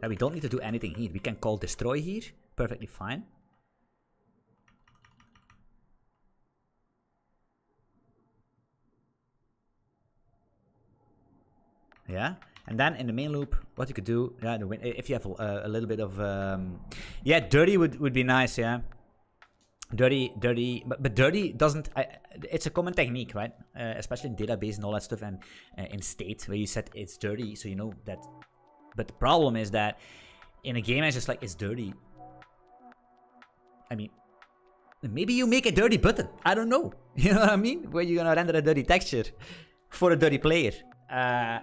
we don't need to do anything here. We can call destroy here, perfectly fine. Yeah. And then in the main loop, what you could do, yeah, if you have a little bit of, yeah, dirty would be nice, yeah. Dirty, but dirty doesn't, it's a common technique, right? Especially in database and all that stuff, and in state, where you set it's dirty, so you know that. But the problem is that in a game, it's just like, it's dirty. I mean, maybe you make a dirty button. I don't know. You know what I mean? Where you're gonna render a dirty texture for a dirty player. I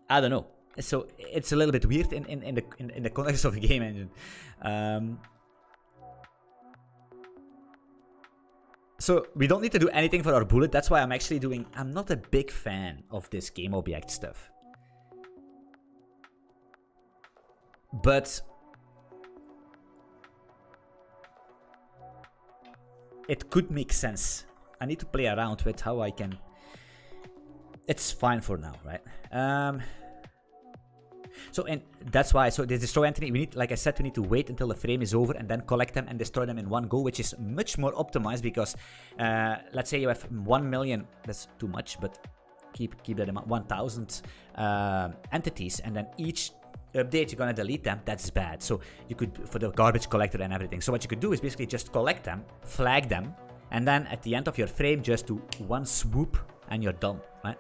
don't know. So it's a little bit weird in the context of a game engine. So we don't need to do anything for our bullet. That's why I'm not a big fan of this game object stuff. But it could make sense. I need to play around with how I can. It's fine for now, right? And that's why. So the destroy entity, we need, like I said, we need to wait until the frame is over and then collect them and destroy them in one go, which is much more optimized because, let's say you have 1 million. That's too much, but keep that in mind. 1,000 entities, and then each update you're gonna delete them. That's bad. So you could, for the garbage collector and everything. So what you could do is basically just collect them, flag them, and then at the end of your frame, just do one swoop and you're done, right?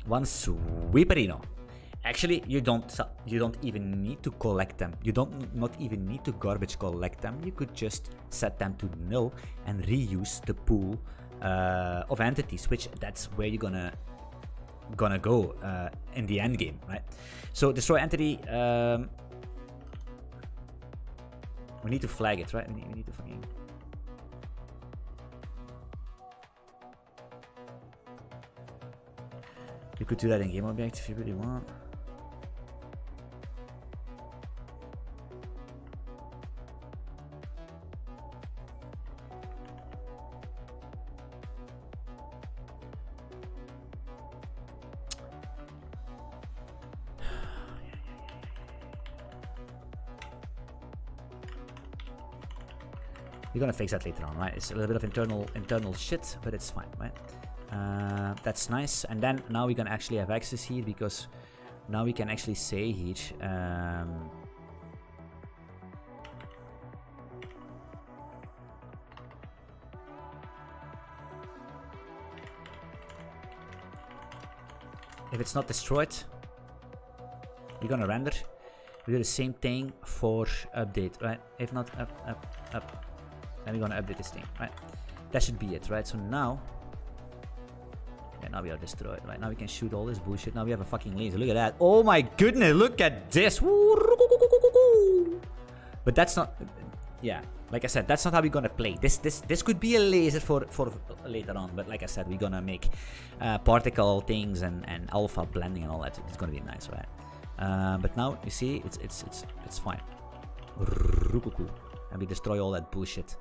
One sweeperino. Actually, you don't even need to collect them. You not even need to garbage collect them. You could just set them to nil and reuse the pool of entities, which that's where you're gonna go in the end game, right? So destroy entity. We need to flag it, right? We need to fucking. You could do that in game object if you really want. You're gonna fix that later on, right? It's a little bit of internal shit, but it's fine, right? That's nice. And then now we can actually have access here because now we can actually say here. If it's not destroyed, we're gonna render. We do the same thing for update, right? If not up. Then we're gonna update this thing, right? That should be it, right? So now, yeah, now we are destroyed, right? Now we can shoot all this bullshit. Now we have a fucking laser. Look at that. Oh my goodness, look at this. But that's not, yeah, like I said, that's not how we're gonna play. This could be a laser for later on, but like I said, we're gonna make particle things and alpha blending and all that. It's gonna be nice, right? But now you see, it's fine. And we destroy all that bullshit.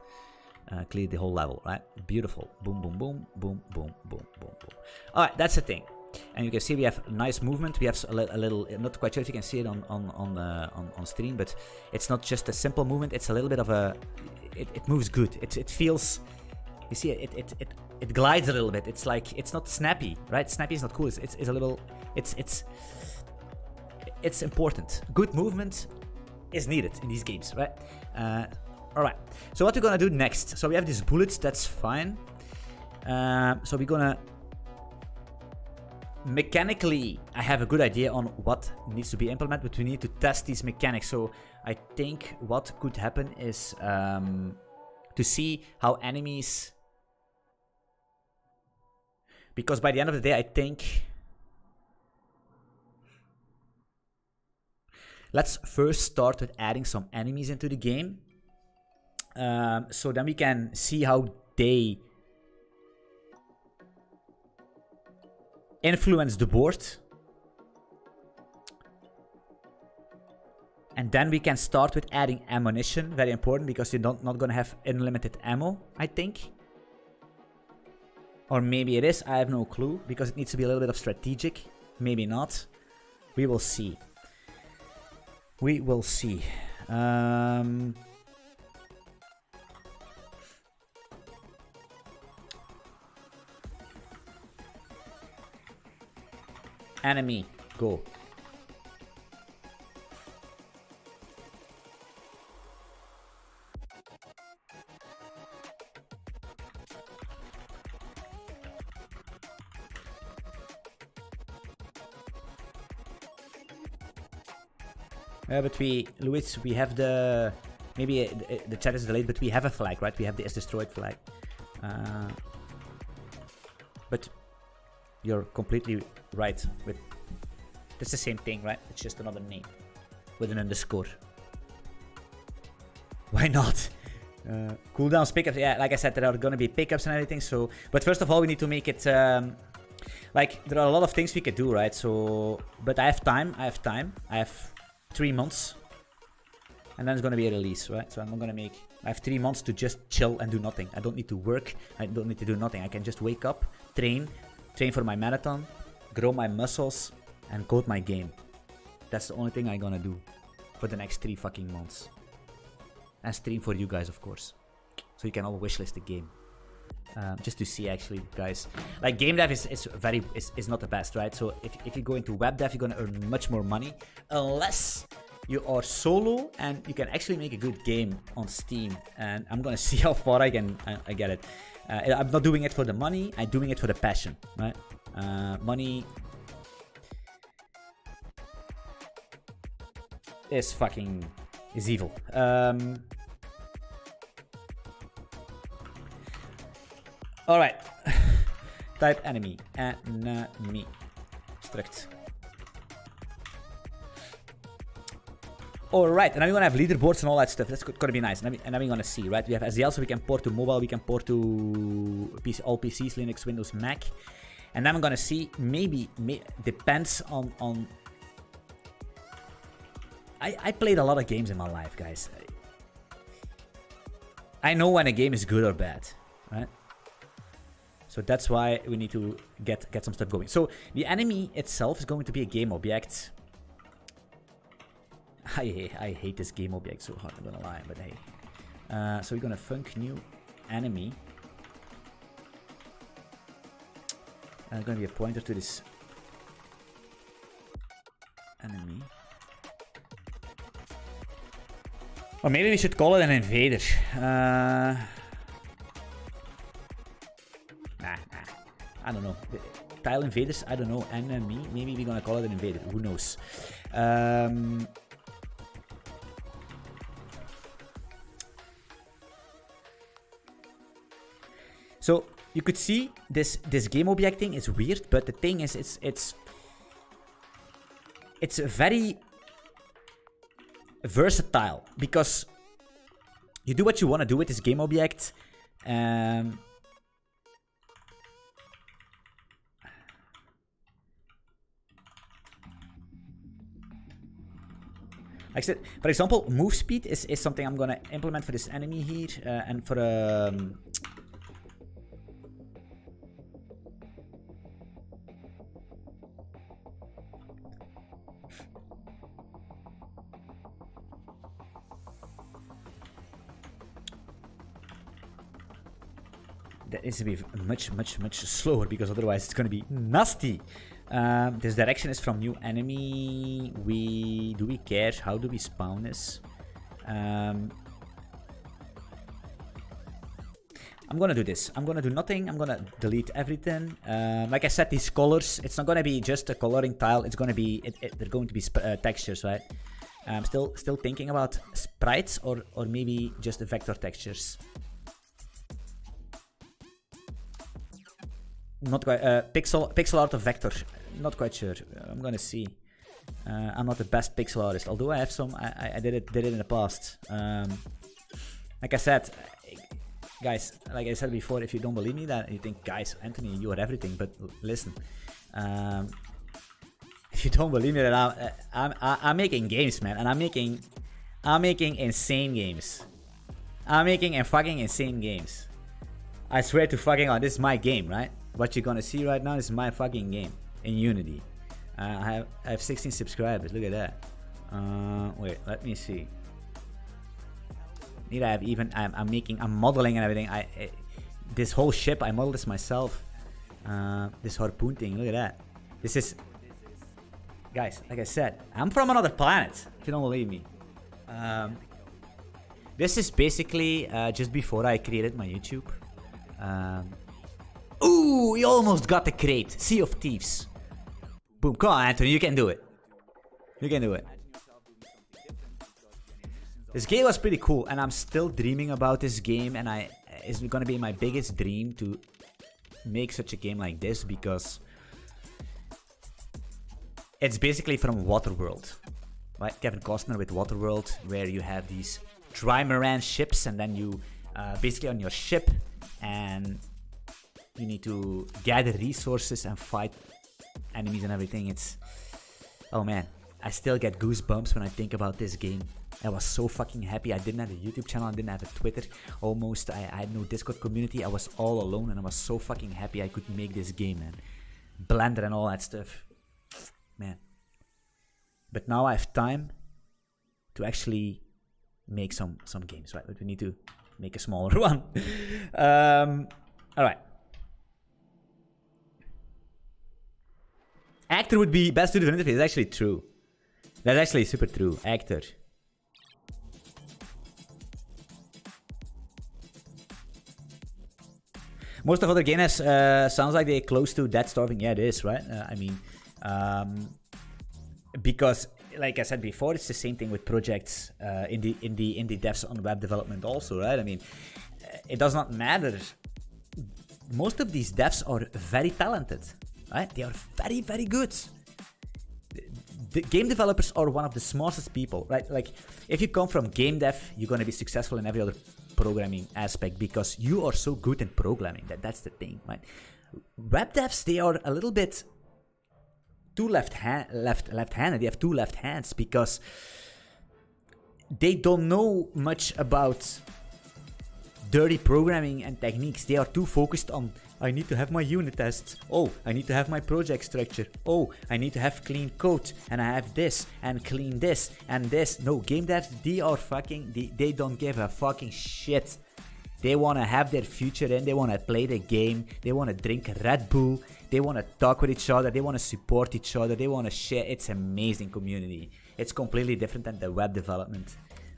Clear the whole level, right? Beautiful. Boom, boom, boom, boom, boom, boom, boom, boom. All right, that's the thing. And you can see we have nice movement. We have a little. Not quite sure if you can see it on stream, but it's not just a simple movement. It's a little bit of a. It moves good. It feels. You see, it glides a little bit. It's like it's not snappy, right? Snappy is not cool. It's a little. It's important. Good movement is needed in these games, right? Alright, so what we're gonna do next? So we have these bullets, that's fine. So we're gonna mechanically, I have a good idea on what needs to be implemented, but we need to test these mechanics. So I think what could happen is to see how enemies, because by the end of the day, I think let's first start with adding some enemies into the game. So then we can see how they influence the board. And then we can start with adding ammunition. Very important because you're not going to have unlimited ammo, I think. Or maybe it is, I have no clue. Because it needs to be a little bit of strategic. Maybe not. We will see. We will see. Enemy, go. But Luis, we have the, maybe the chat is delayed, but we have a flag, right? We have the is destroyed flag. But you're completely right with That's the same thing, right? It's just another name with an underscore. Why not? Cooldowns, pickups. Yeah, like I said, there are gonna be pickups and everything. So, but first of all, we need to make it like there are a lot of things we could do, right? So, but I have time. I have 3 months, and then it's gonna be a release, right? So I'm gonna make. I have 3 months to just chill and do nothing. I don't need to work. I don't need to do nothing. I can just wake up, train for my marathon, grow my muscles, and code my game. That's the only thing I'm gonna do for the next 3 fucking months. And stream for you guys, of course. So you can all wishlist the game. Just to see, actually, guys. Like, game dev is not the best, right? So if you go into web dev, you're gonna earn much more money. Unless you are solo and you can actually make a good game on Steam. And I'm gonna see how far I get it. I'm not doing it for the money. I'm doing it for the passion, right? Money is evil. Alright. Type enemy. Enemy. Strict. Alright, and now we're gonna have leaderboards and all that stuff. That's gonna be nice. And then we're gonna see, right? We have SDL, so we can port to mobile, we can port to all PCs, Linux, Windows, Mac. And then I'm gonna see, maybe depends on I played a lot of games in my life, guys. I know when a game is good or bad, right? So that's why we need to get some stuff going. So the enemy itself is going to be a game object. I hate this game object so hard, I'm gonna lie, but hey. So we're gonna func new enemy. And there's gonna be a pointer to this enemy. Or maybe we should call it an invader. Nah. I don't know. Tile invaders, I don't know. Enemy, maybe we're gonna call it an invader. Who knows? So you could see this game object thing is weird, but the thing is, it's very versatile because you do what you want to do with this game object. Like I said, for example, move speed is something I'm gonna implement for this enemy here, and for that needs to be much slower because otherwise it's gonna be nasty. This direction is from new enemy. Do we care? How do we spawn this? I'm gonna do this. I'm gonna do nothing. I'm gonna delete everything. Like I said, these colors, it's not gonna be just a coloring tile. It's gonna be they're going to be textures, right? I'm still thinking about sprites or maybe just the vector textures. Not quite. Pixel art of vector. Not quite sure. I'm gonna see. I'm not the best pixel artist, although I have some. I did it in the past. Like I said, guys. Like I said before, if you don't believe me, that you think, guys, Anthony, you are everything. But listen, if you don't believe me, that I'm making games, man, and I'm making insane games. I'm making fucking insane games. I swear to fucking God, this is my game, right? What you're gonna see right now is my fucking game in Unity. I have 16 subscribers. Look at that. Wait, let me see. Need I have even? I'm modeling and everything. This whole ship, I modeled this myself. This harpoon thing. Look at that. This is, guys. Like I said, I'm from another planet. If you don't believe me. This is basically just before I created my YouTube. Ooh, we almost got the crate. Sea of Thieves. Boom. Come on, Anthony. You can do it. You can do it. This game was pretty cool, and I'm still dreaming about this game, and it's gonna be my biggest dream to make such a game like this, because It's basically from Waterworld, right? Kevin Costner with Waterworld, where you have these trimaran ships, and then you basically on your ship, and you need to gather resources and fight enemies and everything. It's, oh man, I still get goosebumps when I think about this game. I was so fucking happy. I didn't have a YouTube channel, I didn't have a Twitter, almost. I had no Discord community. I was all alone, and I was so fucking happy I could make this game, man. Blender and all that stuff, man. But now I have time to actually make some games, right? But we need to make a smaller one. All right. Actor would be best suited for interface. It's actually true. That's actually super true. Actor. Most of other games sounds like they're close to dead starving. Yeah, it is, right? I mean, because like I said before, it's the same thing with projects in the devs on web development also, right? I mean, it does not matter. Most of these devs are very talented, right? They are very, very good. The game developers are one of the smartest people, right? Like, if you come from game dev, you're going to be successful in every other programming aspect because you are so good in programming. That's the thing, right? Web devs, they are a little bit too left-handed. They have two left hands because they don't know much about dirty programming and techniques. They are too focused on, I need to have my unit tests. Oh, I need to have my project structure. Oh, I need to have clean code. And I have this and clean this and this. No, game devs, they are fucking, they don't give a fucking shit. They want to have their future in. They want to play the game. They want to drink Red Bull. They want to talk with each other. They want to support each other. They want to share. It's an amazing community. It's completely different than the web development,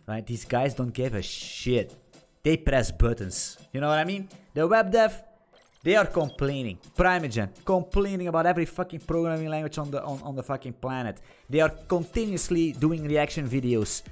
right? These guys don't give a shit. They press buttons. You know what I mean? The web dev, they are complaining. Primogen, complaining about every fucking programming language on the fucking planet. They are continuously doing reaction videos.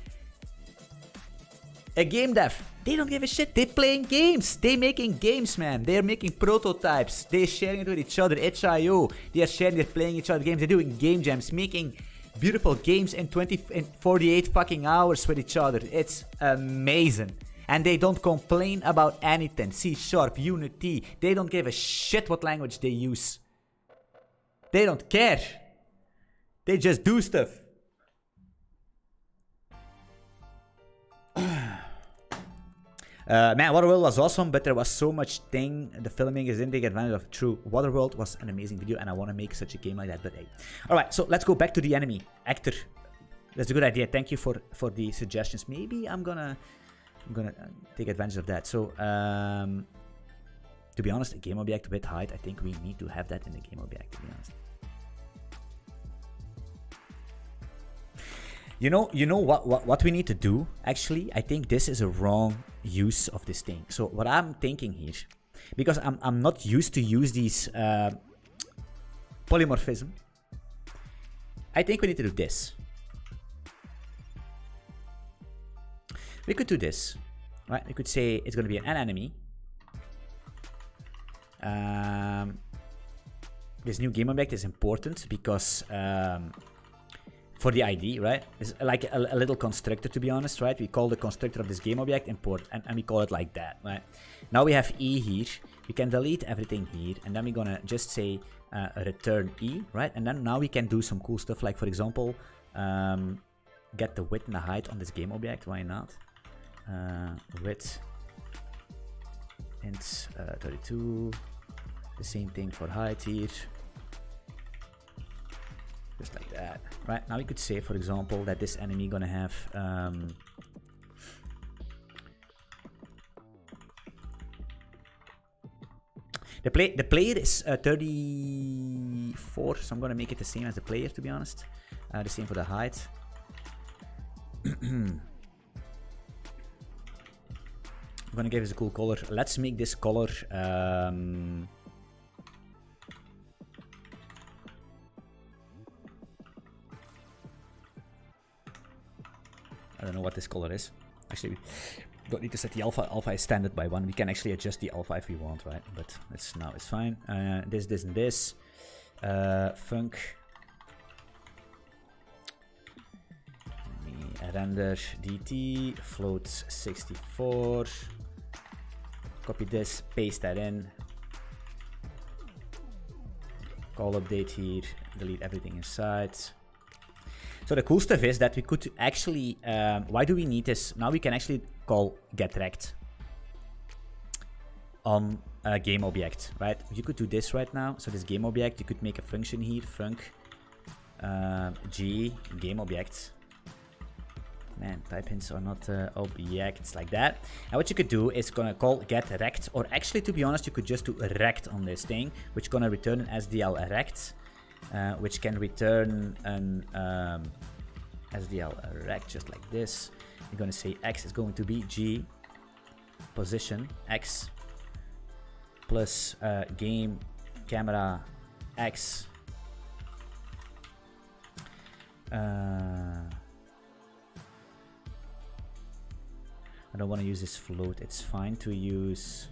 A game dev, they don't give a shit. They playing games. They making games, man. They're making prototypes. They're sharing it with each other. itch.io. They are sharing, they're playing each other games. They're doing game jams, making beautiful games in 48 fucking hours with each other. It's amazing. And they don't complain about anything. C#, Unity. They don't give a shit what language they use. They don't care. They just do stuff. Man, Waterworld was awesome, but there was so much thing. The filming is didn't take advantage of. True, Waterworld was an amazing video, and I want to make such a game like that. But hey, all right. So let's go back to the enemy actor. That's a good idea. Thank you for the suggestions. Maybe I'm gonna take advantage of that. So to be honest, a game object with height. I think we need to have that in the game object. To be honest. You know what we need to do, actually? I think this is a wrong use of this thing. So what I'm thinking here, because I'm not used to use these polymorphism, I think we need to do this. We could do this, right? We could say it's going to be an enemy. This new game object is important because for the ID, right? It's like a little constructor, to be honest, right? We call the constructor of this game object import, and we call it like that, right? Now we have E here. We can delete everything here, and then we're gonna just say return E, right? And then now we can do some cool stuff, like for example, get the width and the height on this game object. Why not? Width and 32. The same thing for height here. Just like that, right? Now we could say, for example, that this enemy gonna have the player is 34, so I'm gonna make it the same as the player, to be honest. The same for the height. I'm gonna give this a cool color. Let's make this color I don't know what this color is. Actually, we don't need to set the alpha. Alpha is standard by 1. We can actually adjust the alpha if we want, right? But it's fine. This, and this. Func. render dt float 64. Copy this, paste that in. Call update here, delete everything inside. So the cool stuff is that we could actually, why do we need this? Now we can actually call getRect on a game object, right? You could do this right now. So this game object, you could make a function here, func g game object. Man, type hints are not objects like that. And what you could do is gonna call getRect, or actually, to be honest, you could just do rect on this thing, which gonna return an SDL rect, which can return an SDL rect just like this. You're gonna say x is going to be g position x plus game camera x. I don't want to use this float. It's fine to use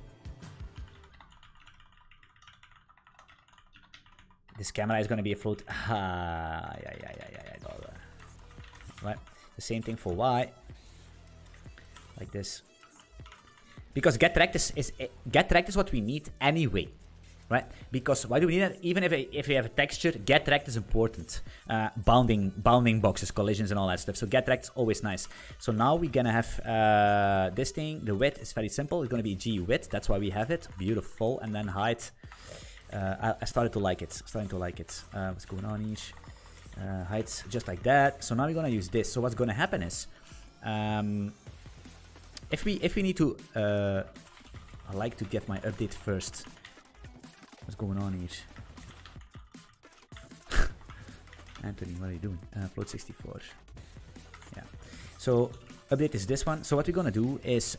this camera is going to be a float. Right. The same thing for y, like this. Because getRect is what we need anyway, right? Because why do we need it? Even if we have a texture, getRect is important. Bounding boxes, collisions, and all that stuff. So getRect is always nice. So now we're gonna have this thing. The width is very simple. It's gonna be g width. That's why we have it. Beautiful. And then height. I started to like it. What's going on here? Heights just like that. So now we're gonna use this. So what's gonna happen is, if we need to, I like to get my update first. What's going on here? Anthony, what are you doing? Float 64. Yeah. So update is this one. So what we're gonna do is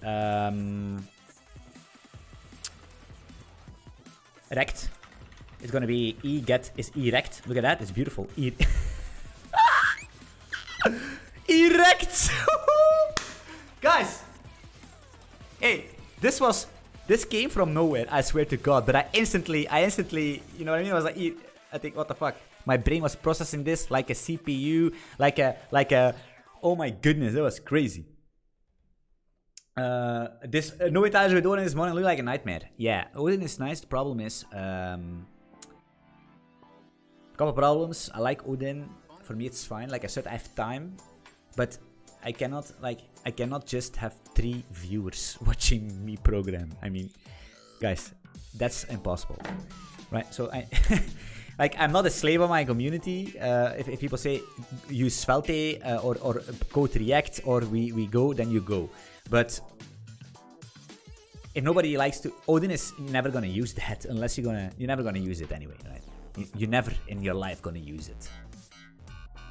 rect. It's gonna be get is erect. Look at that. It's beautiful. Erect. Guys. Hey, this came from nowhere, I swear to God, but I instantly, you know what I mean? I was like, I think, what the fuck? My brain was processing this like a CPU, like a, oh my goodness, that was crazy. This, no etage with Odin this morning look like a nightmare. Yeah, Odin is nice, the problem is, couple problems. I like Odin, for me it's fine, like I said, I have time, but I cannot just have 3 viewers watching me program. I mean, guys, that's impossible, right? So I'm not a slave of my community. If people say use Svelte or code React or we go, then you go. But if nobody likes to, Odin is never gonna use that unless you're never gonna use it anyway, right? You're never in your life gonna use it.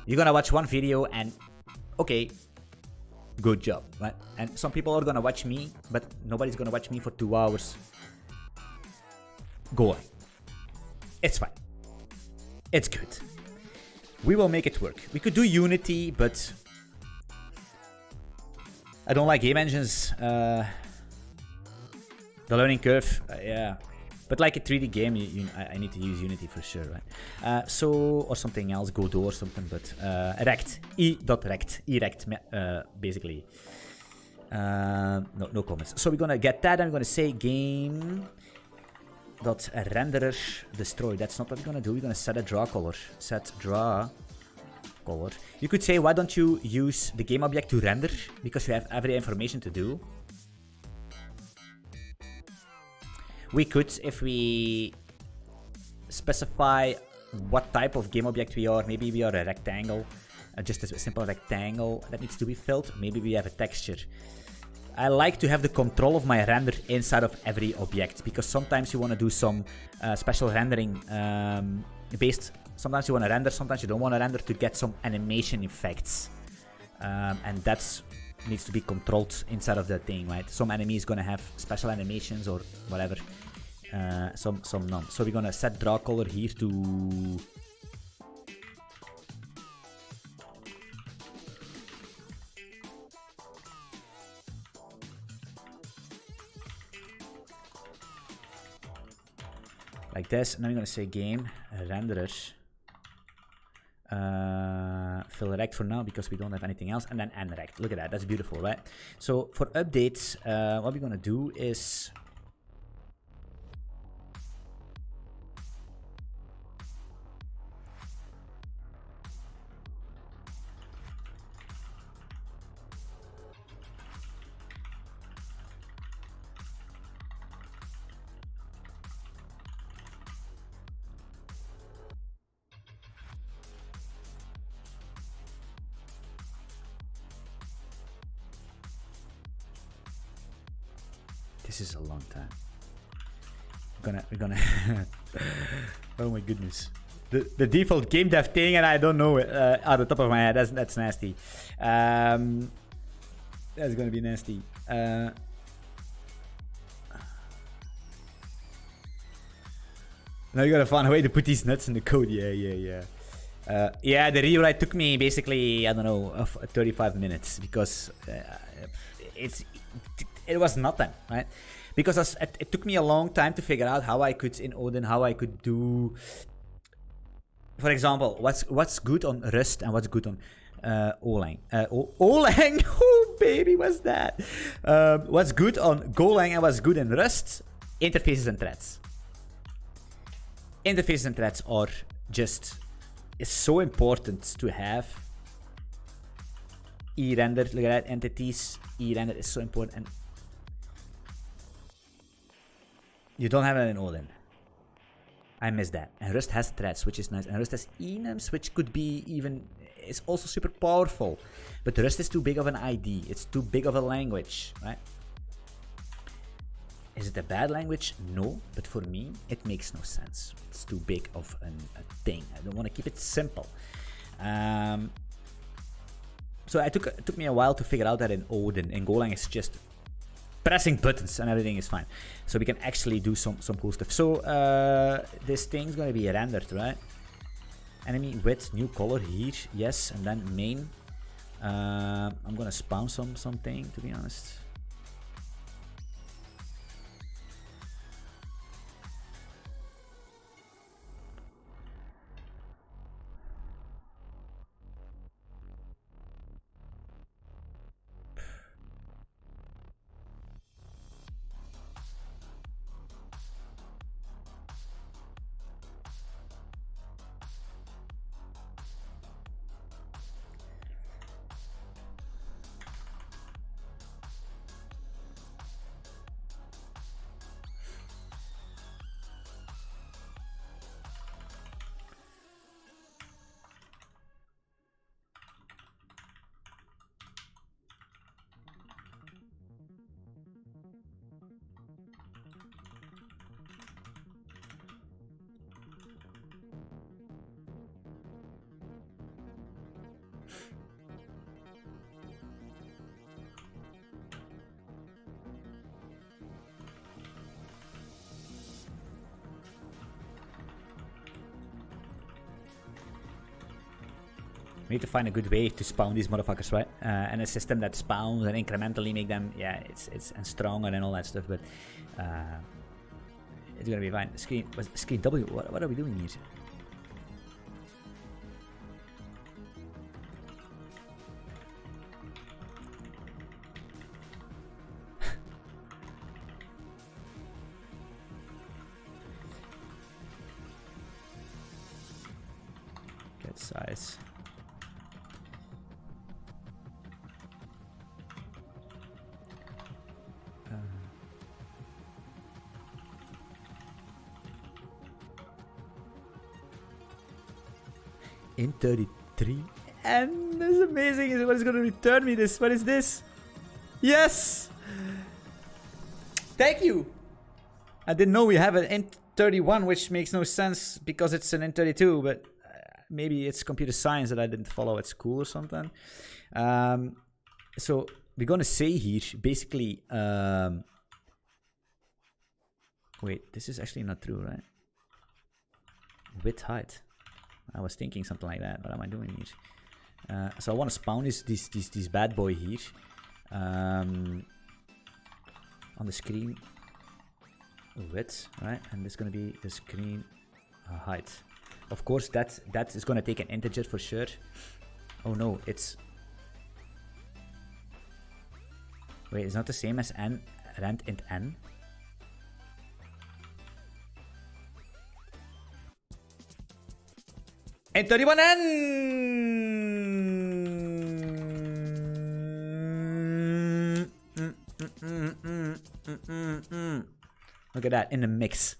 You're gonna watch one video and okay. Good job, right? And some people are gonna watch me, but nobody's gonna watch me for 2 hours. Go on. It's fine. It's good. We will make it work. We could do Unity, but I don't like game engines. The learning curve, yeah. But like a 3D game, I need to use Unity for sure, right? So, or something else, Godot or something, but rect, erect, basically. No comments. So we're gonna get that, and we're gonna say game dot renderer destroy. That's not what we're gonna do. We're gonna set a draw color. Set draw color. You could say, why don't you use the game object to render? Because you have every information to do. We could, if we specify what type of game object we are, maybe we are a rectangle, just a simple rectangle that needs to be filled. Maybe we have a texture. I like to have the control of my render inside of every object, because sometimes you want to do some special rendering based. Sometimes you want to render, sometimes you don't want to render to get some animation effects, and that's needs to be controlled inside of the thing, right? Some enemy is gonna have special animations or whatever, some none. So we're gonna set draw color here to like this, and then we're gonna say game renderer fill rect for now because we don't have anything else, and then end rect. Look at that, that's beautiful, right? So for updates, what we're gonna do is this is a long time. We're gonna oh my goodness. The default game dev thing, and I don't know it out the top of my head. That's nasty. That's gonna be nasty. Now you gotta find a way to put these nuts in the code. Yeah. Yeah, the rewrite took me basically, I don't know, 35 minutes because it was nothing, right? Because it took me a long time to figure out how I could in Odin, how I could do, for example, what's good on Rust and what's good on Golang. Golang, oh baby, what's that? What's good on Golang and what's good in Rust? Interfaces and threads. Interfaces and threads are just, it's so important to have. E-render, look at that, entities, E-render is so important, and you don't have it in Odin. I miss that. And Rust has threads, which is nice, and Rust has enums, which could be even, it's also super powerful. But Rust is too big of an ID, it's too big of a language, right? Is it a bad language? No, but for me, it makes no sense. It's too big of a thing. I don't want to keep it simple. So it took me a while to figure out that in Odin. In Golang, it's just pressing buttons and everything is fine. So we can actually do some cool stuff. So this thing's going to be rendered, right? Enemy with new color here, yes, and then main. I'm going to spawn something, to be honest. We need to find a good way to spawn these motherfuckers, right? And a system that spawns and incrementally make them, yeah, it's and stronger and all that stuff. But it's gonna be fine. Screen W. What are we doing here? Get size. In 33, and this is amazing. What is going to return me this? What is this? Yes! Thank you! I didn't know we have an int 31, which makes no sense because it's an int 32, but maybe it's computer science that I didn't follow at school or something. So we're going to say here, basically, wait, this is actually not true, right? Width height. I was thinking something like that. What am I doing here? So I want to spawn this bad boy here on the screen width, right? And this is going to be the screen height. Of course, that is going to take an integer for sure. Oh no, it's... Wait, it's not the same as n, rent int n? And 31n! Look at that, in the mix.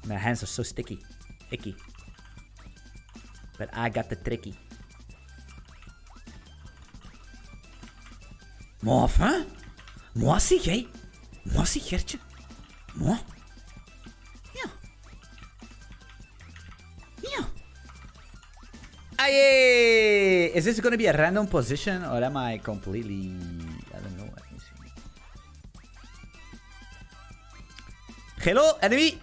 My hands are so sticky, icky. But I got the tricky. Maar enfin? Moi zie jij? Moi zie Gertje? Moi? Ja. Ja. Aye! Is this gonna be a random position or am I completely... I don't know. Let me see. Hello, enemy!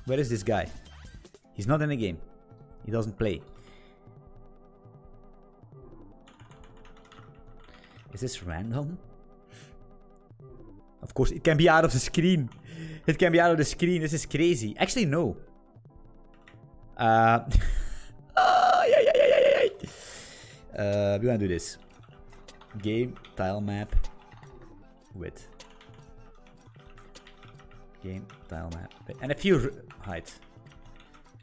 Where is this guy? He's not in the game. He doesn't play. Is this random? Of course, it can be out of the screen. It can be out of the screen. This is crazy. Actually, no. We're gonna do this. Game tile map width. Game tile map. And if you height.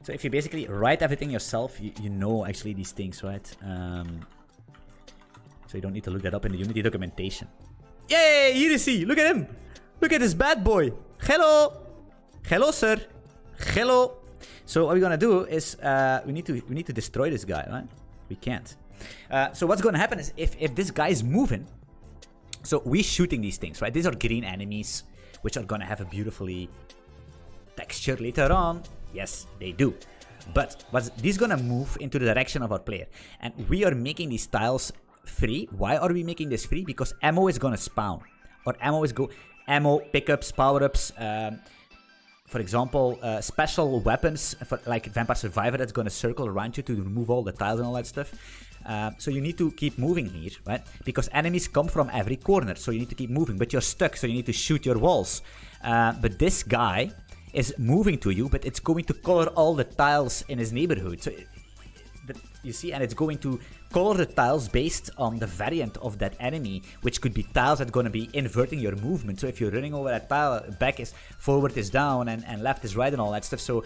So if you basically write everything yourself, you know actually these things, right? So you don't need to look that up in the Unity documentation. Yay! Here is he! Look at him! Look at this bad boy! Hello! Hello, sir! Hello! So what we're gonna do is we need to destroy this guy, right? We can't. So what's gonna happen is if this guy is moving, so we're shooting these things, right? These are green enemies, which are gonna have a beautifully texture later on. Yes, they do. But these gonna move into the direction of our player, and we are making these tiles free. Why are we making this free? Because ammo is gonna spawn, or ammo pickups, power-ups. For example, special weapons for like Vampire Survivor that's gonna circle around you to remove all the tiles and all that stuff. So you need to keep moving here, right? Because enemies come from every corner, so you need to keep moving. But you're stuck, so you need to shoot your walls. But this guy is moving to you, but it's going to color all the tiles in his neighborhood. So you see, and it's going to color the tiles based on the variant of that enemy, which could be tiles that are going to be inverting your movement. So if you're running over a tile, back is forward is down and left is right and all that stuff. So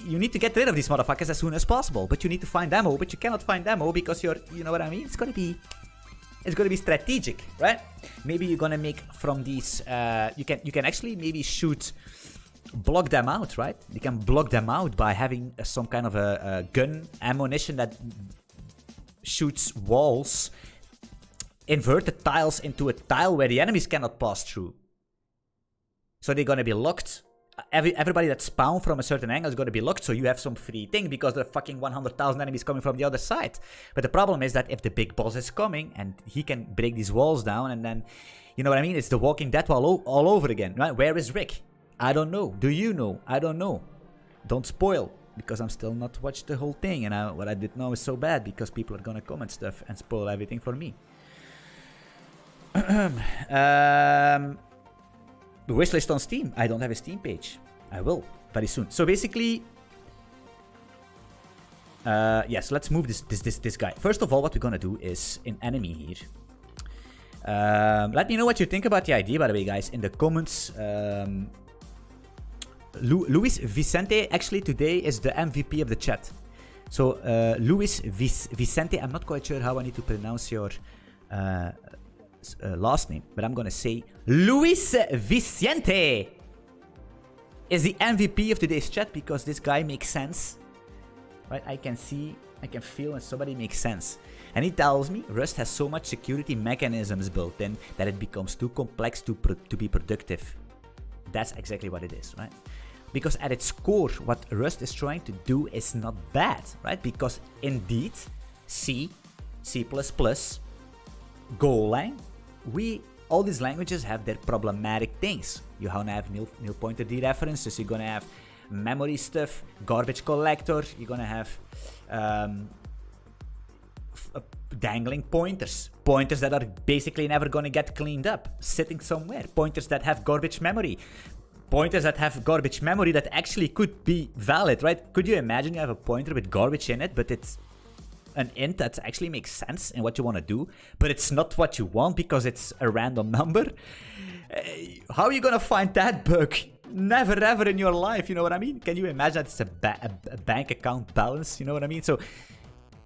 you need to get rid of these motherfuckers as soon as possible. But you need to find ammo, but you cannot find ammo because you know what I mean? It's going to be strategic, right? Maybe you're going to make from these, you can actually maybe block them out, right? You can block them out by having some kind of a gun ammunition that shoots walls, invert the tiles into a tile where the enemies cannot pass through. So they're gonna be locked. Everybody that spawned from a certain angle is gonna be locked, so you have some free thing because there are fucking 100,000 enemies coming from the other side. But the problem is that if the big boss is coming and he can break these walls down, and then, you know what I mean? It's the Walking Dead all over again, right? Where is Rick? I don't know. Do you know? I don't know. Don't spoil, because I'm still not watched the whole thing, and what I did know is so bad because people are gonna comment stuff and spoil everything for me. The wishlist on Steam. I don't have a Steam page. I will very soon. So basically, yes. Let's move this guy. First of all, what we're gonna do is in enemy here. Let me know what you think about the idea, by the way, guys, in the comments. Luis Vicente actually today is the MVP of the chat. So Luis Vicente, I'm not quite sure how I need to pronounce your last name, but I'm gonna say Luis Vicente is the MVP of today's chat because this guy makes sense, right? I can see, I can feel when somebody makes sense. And he tells me Rust has so much security mechanisms built in that it becomes too complex to be productive. That's exactly what it is, right? Because at its core, what Rust is trying to do is not bad, right? Because indeed, C, C++, Golang, all these languages have their problematic things. You're gonna have nil pointer dereferences, you're gonna have memory stuff, garbage collector, you're gonna have dangling pointers. Pointers that are basically never going to get cleaned up, sitting somewhere. Pointers that have garbage memory. Pointers that have garbage memory that actually could be valid, right? Could you imagine you have a pointer with garbage in it, but it's an int that actually makes sense in what you want to do, but it's not what you want because it's a random number? How are you going to find that bug? Never ever in your life, you know what I mean? Can you imagine that it's a bank account balance, you know what I mean? So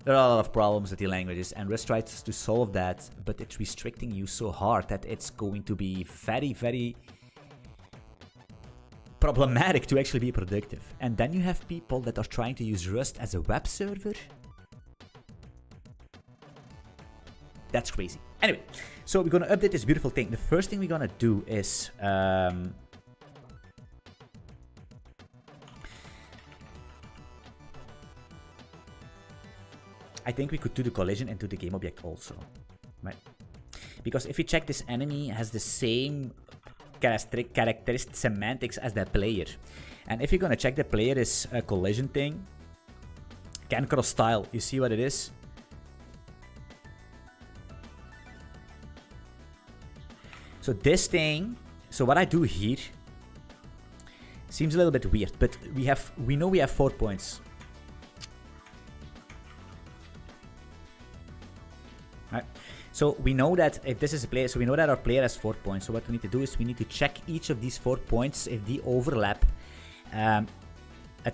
there are a lot of problems with the languages, and Rust tries to solve that, but it's restricting you so hard that it's going to be very, very problematic to actually be productive. And then you have people that are trying to use Rust as a web server. That's crazy. Anyway, so we're going to update this beautiful thing. The first thing we're going to do is I think we could do the collision into the game object also, right? Because if you check, this enemy has the same characteristic semantics as the player. And if you're gonna check the player is a collision thing, can cross tile, you see what it is? So this thing, so what I do here seems a little bit weird, but we know we have 4 points. Right. So we know that if this is a player, so we know that our player has 4 points. So what we need to do is we need to check each of these 4 points if they overlap a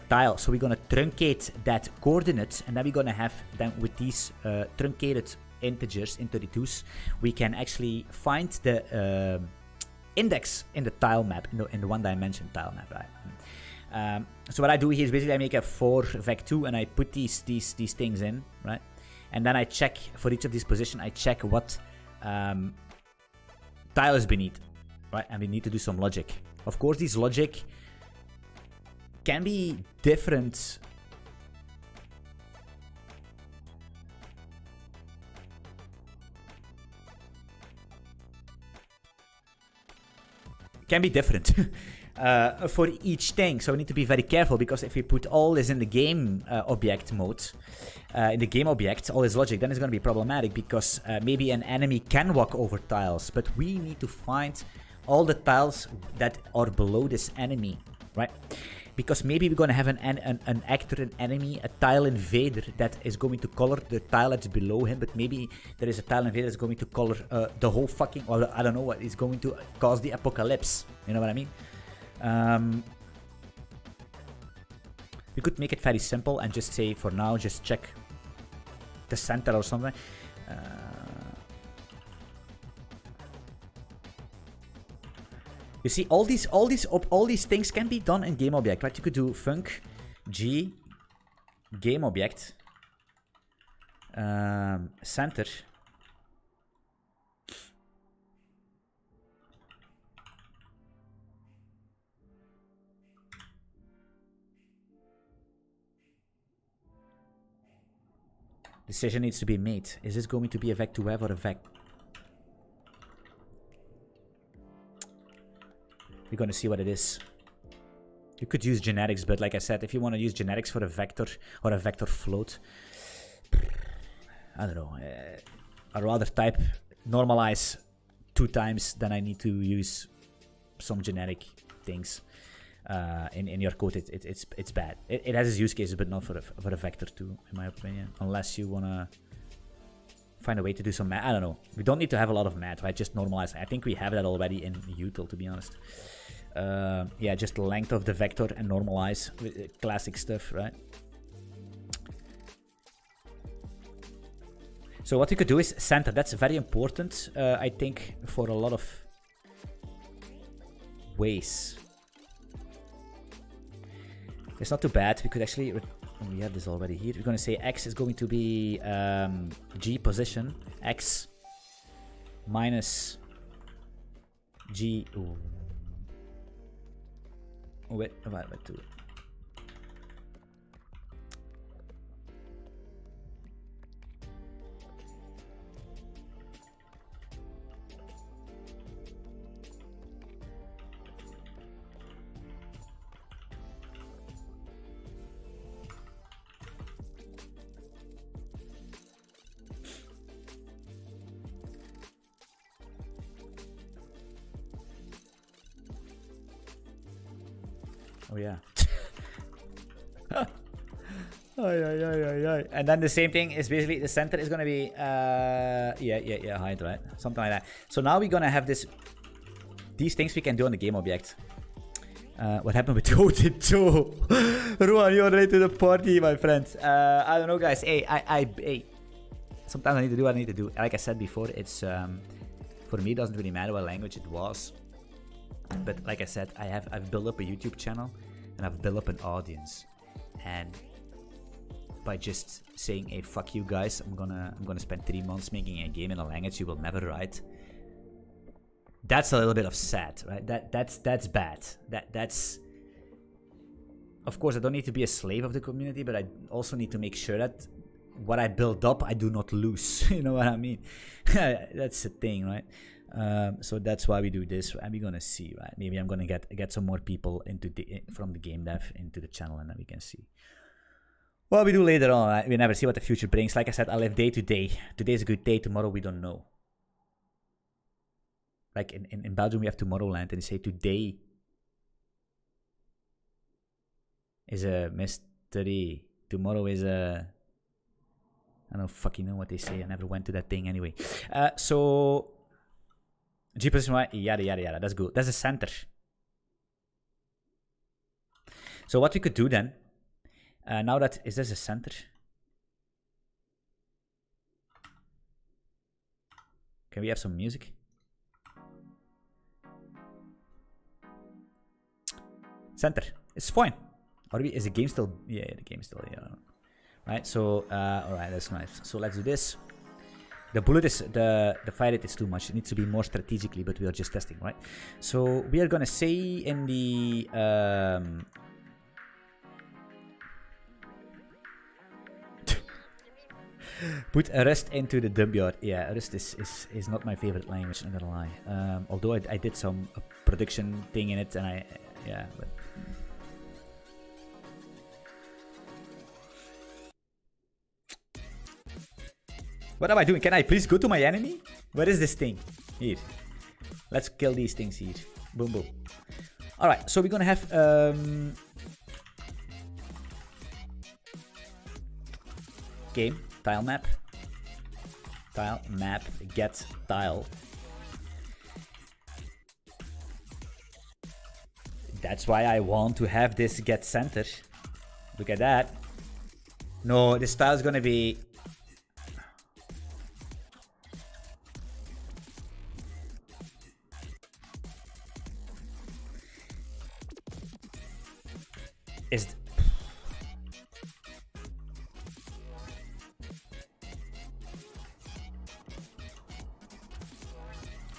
tile. So we're gonna truncate that coordinate, and then we're gonna have then with these truncated integers in 32s, we can actually find the index in the tile map, in the one-dimension tile map, right? So what I do here is basically I make a 4vec2 and I put these things in, right? And then I check for each of these positions, I check what tile is beneath, right? And we need to do some logic. Of course, these logic can be different. For each thing, so we need to be very careful, because if we put all this in the game object mode, in the game object, all this logic, then it's going to be problematic, because maybe an enemy can walk over tiles, but we need to find all the tiles that are below this enemy, right? Because maybe we're going to have an actor, an enemy, a tile invader that is going to color the tile that's below him, but maybe there is a tile invader that's going to color the whole fucking, or I don't know what, is going to cause the apocalypse. You know what I mean? We could make it very simple and just say, for now, just check the center or something. You see, all these things can be done in game object, right? You could do func g game object center. Decision needs to be made. Is this going to be a vec2ev or a vec? We're going to see what it is. You could use genetics, but like I said, if you want to use genetics for a vector or a vector float, I don't know. I'd rather type normalize 2 times than I need to use some genetic things in your code. It's bad. It has its use cases, but not for a vector too, in my opinion. Unless you want to find a way to do some math. I don't know. We don't need to have a lot of math, right? Just normalize. I think we have that already in util, to be honest. Yeah, just the length of the vector and normalize. Classic stuff, right? So what we could do is center. That's very important, I think, for a lot of ways. It's not too bad. We could actually... we have this already here. We're going to say x is going to be g position. X minus g... Ooh. Oh, wait, divided by 2. Oh yeah. And then the same thing is basically the center is gonna be height, right? Something like that. So now we're gonna have these things we can do on the game object. What happened with Odin 2? Ruan, you're late to the party, my friends. I don't know, guys. Hey, sometimes I need to do what I need to do. Like I said before, it's for me it doesn't really matter what language it was. But like I said, I've built up a YouTube channel and I've built up an audience. And by just saying, hey, fuck you guys, I'm gonna spend 3 months making a game in a language you will never write. That's a little bit of sad, right? That's bad. That's of course I don't need to be a slave of the community, but I also need to make sure that what I build up I do not lose. You know what I mean? That's the thing, right? So that's why we do this, and we're gonna see, right? Maybe I'm gonna get some more people from the game dev into the channel, and then we can see what we do later on. Right? We never see what the future brings. Like I said, I live day to day. Today's a good day. Tomorrow we don't know. Like in Belgium we have Tomorrowland, and they say today is a mystery. Tomorrow is a... I don't fucking know what they say. I never went to that thing anyway. So... G++, yada yada yada. That's good. That's the center. So what we could do then... now that... Is this a center? Can we have some music? Center. It's fine. Is the game still... Yeah, the game is still... Yeah. Right, so... alright, that's nice. So let's do this. The bullet is... The fire rate is too much. It needs to be more strategically, but we are just testing, right? So we are gonna say in the... put Rust into the dump yard. Yeah, Rust is not my favorite language, I'm not gonna lie. Although I did some production thing in it, and yeah, but... What am I doing? Can I please go to my enemy? Where is this thing? Here. Let's kill these things here. Boom, boom. Alright, so we're gonna have... game. Tile map. Tile map. Get tile. That's why I want to have this get center. Look at that. No, this tile is gonna be...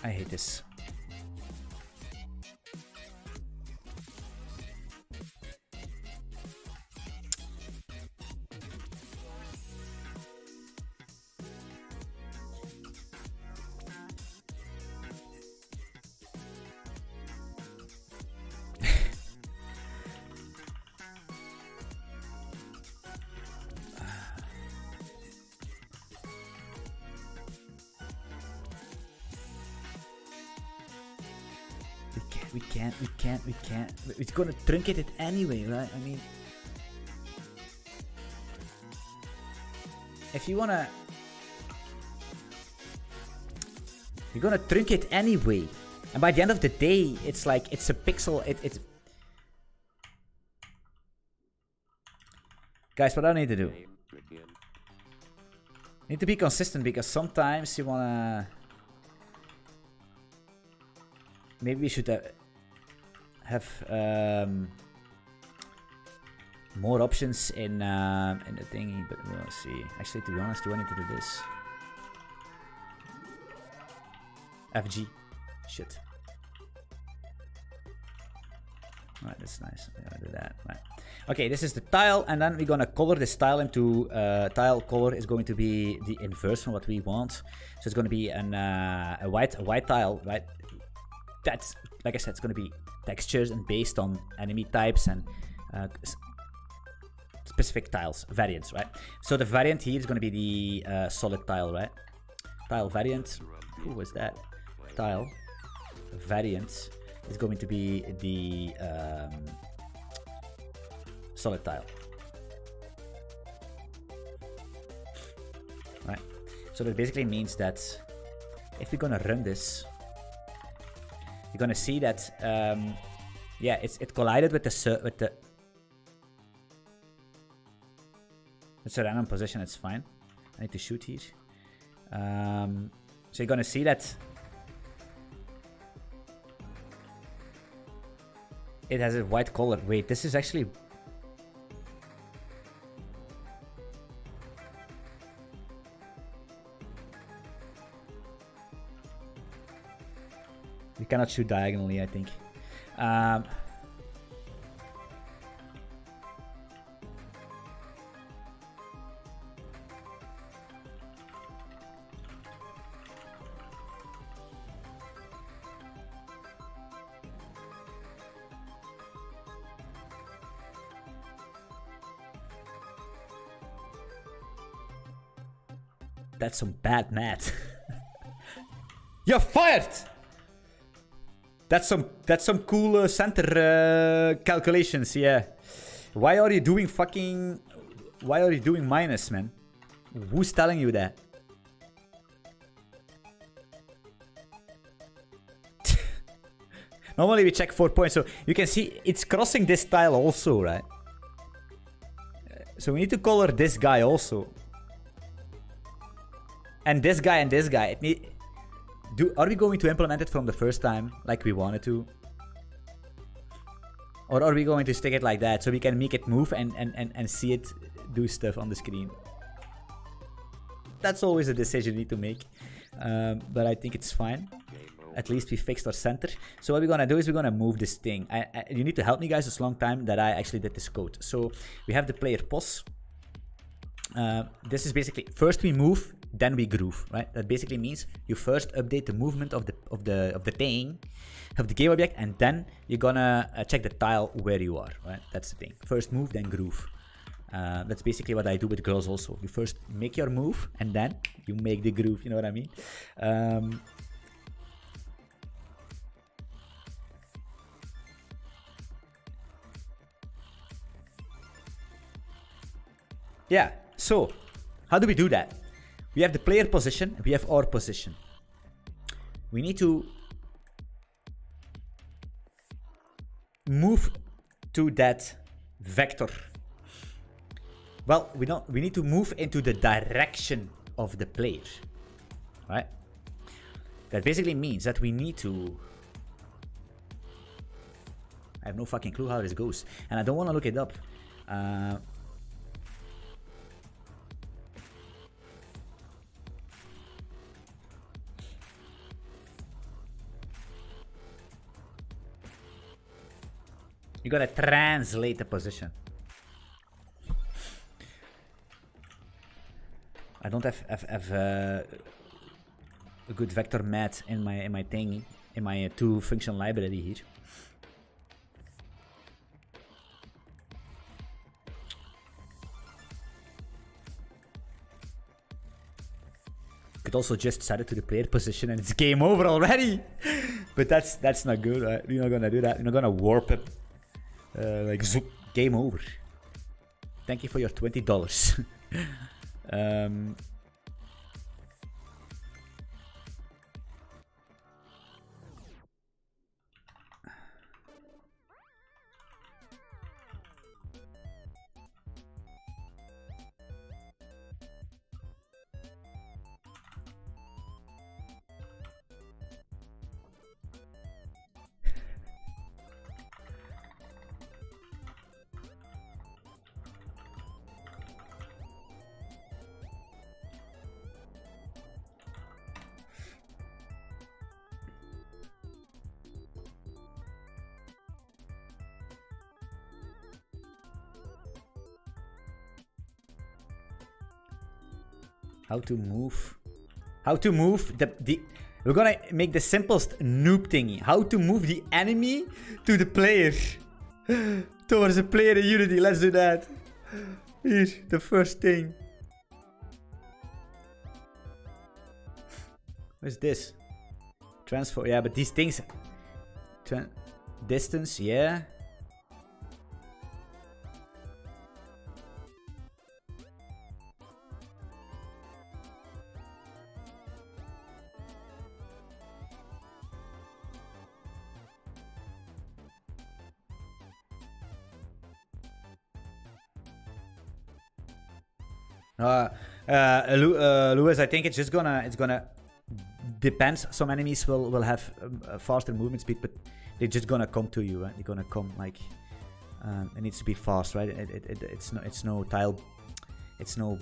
I hate this. We can't. It's gonna truncate it anyway, right? I mean, if you wanna... You're gonna truncate anyway. And by the end of the day, it's like, it's a pixel, it's... Guys, what I need to do? Need to be consistent, because sometimes you wanna... Maybe we should have more options in the thingy, but we'll see. Actually, to be honest, do I need to do this? FG. Shit. Alright, that's nice. I'm gonna do that. Right. Okay, this is the tile, and then we're gonna color this tile into tile color is going to be the inverse from what we want. So it's gonna be a white tile, right? That's, like I said, it's gonna be textures and based on enemy types and specific tiles, variants, right? So the variant here is gonna be the solid tile, right? Tile variant. Who was that? Tile variant is going to be the solid tile. Right. So that basically means that if we're gonna run this, you're gonna see that yeah, it collided with the it's a random position. It's fine. I need to shoot here. So you're gonna see that it has a white color. Wait, this is actually. You cannot shoot diagonally, I think. That's some bad math. You're fired! That's some cool center calculations, yeah. Why are you doing minus, man? Who's telling you that? Normally we check 4 points, so you can see it's crossing this tile also, right? So we need to color this guy also. And this guy and this guy. Are we going to implement it from the first time like we wanted to? Or are we going to stick it like that so we can make it move and see it do stuff on the screen? That's always a decision you need to make. But I think it's fine. At least we fixed our center. So what we're gonna do is we're gonna move this thing. You need to help me, guys. It's a long time that I actually did this code. So we have the player pos. This is basically first we move, then we groove, right? That basically means you first update the movement of the thing, of the game object, and then you're gonna check the tile where you are, right? That's the thing. First move, then groove. That's basically what I do with girls also. You first make your move, and then you make the groove. You know what I mean? Yeah. So, how do we do that? We have the player position, we have our position. We need to move to that vector. Well, we need to move into the direction of the player, right? That basically means that we need to... I have no fucking clue how this goes, and I don't want to look it up. You gotta translate the position. I don't have a good vector math in my thingy, in my two function library here. Could also just set it to the player position and it's game over already. But that's not good, right? We're not gonna do that. We're not gonna warp it. Like zoop, game over. Thank you for your $20. How to move the we're gonna make the simplest noob thingy. How to move the enemy to the player. Towards the player in Unity. Let's do that. Here, the first thing. What's this? Transfer, yeah, but these things. Distance, yeah. Lewis, I think it's gonna depends. Some enemies will have a faster movement speed, but they're just gonna come to you, right? They're gonna come like it needs to be fast, right? It's no tile, it's no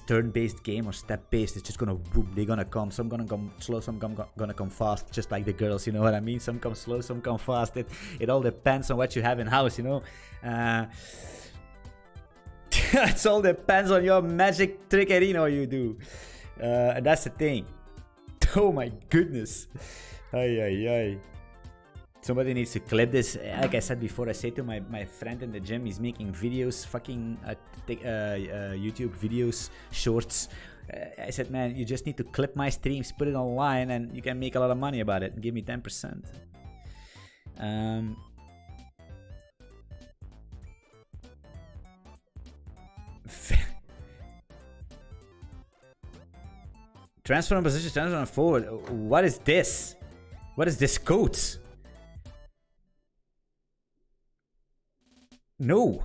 turn-based game or step-based. It's just gonna boom. They're gonna come. Some gonna come slow, some gonna come fast, just like the girls. You know what I mean? Some come slow, some come fast. It all depends on what you have in house, you know. It all depends on your magic trickerino you do, and that's the thing. Oh my goodness. Ay, ay, ay. Somebody needs to clip this. Like I said before, I say to my friend in the gym, he's making videos, fucking YouTube videos, shorts. I said, man, you just need to clip my streams, put it online, and you can make a lot of money about it. Give me 10%. Transfer on position, transfer on forward. What is this? What is this code? No.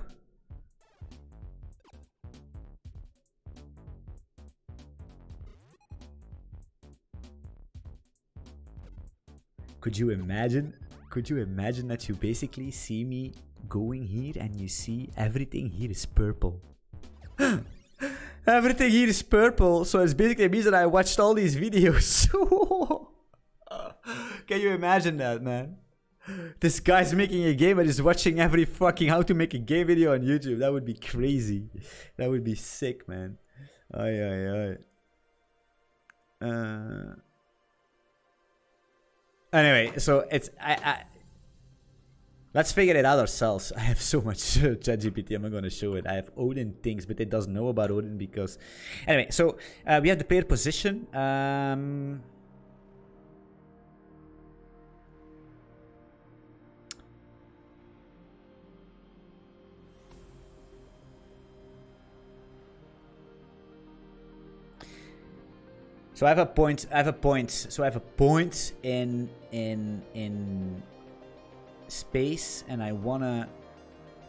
Could you imagine? Could you imagine that you basically see me going here and you see everything here is purple? Everything here is purple, so it basically means that I watched all these videos. Can you imagine that, man? This guy's making a game and is watching every fucking how to make a game video on YouTube. That would be crazy. That would be sick, man. Ay, ay, ay. Anyway, so it's let's figure it out ourselves. I have so much ChatGPT, I'm not going to show it. I have Odin things, but it doesn't know about Odin because... Anyway, so we have the player position. So I have a point. So I have a point in space, and I wanna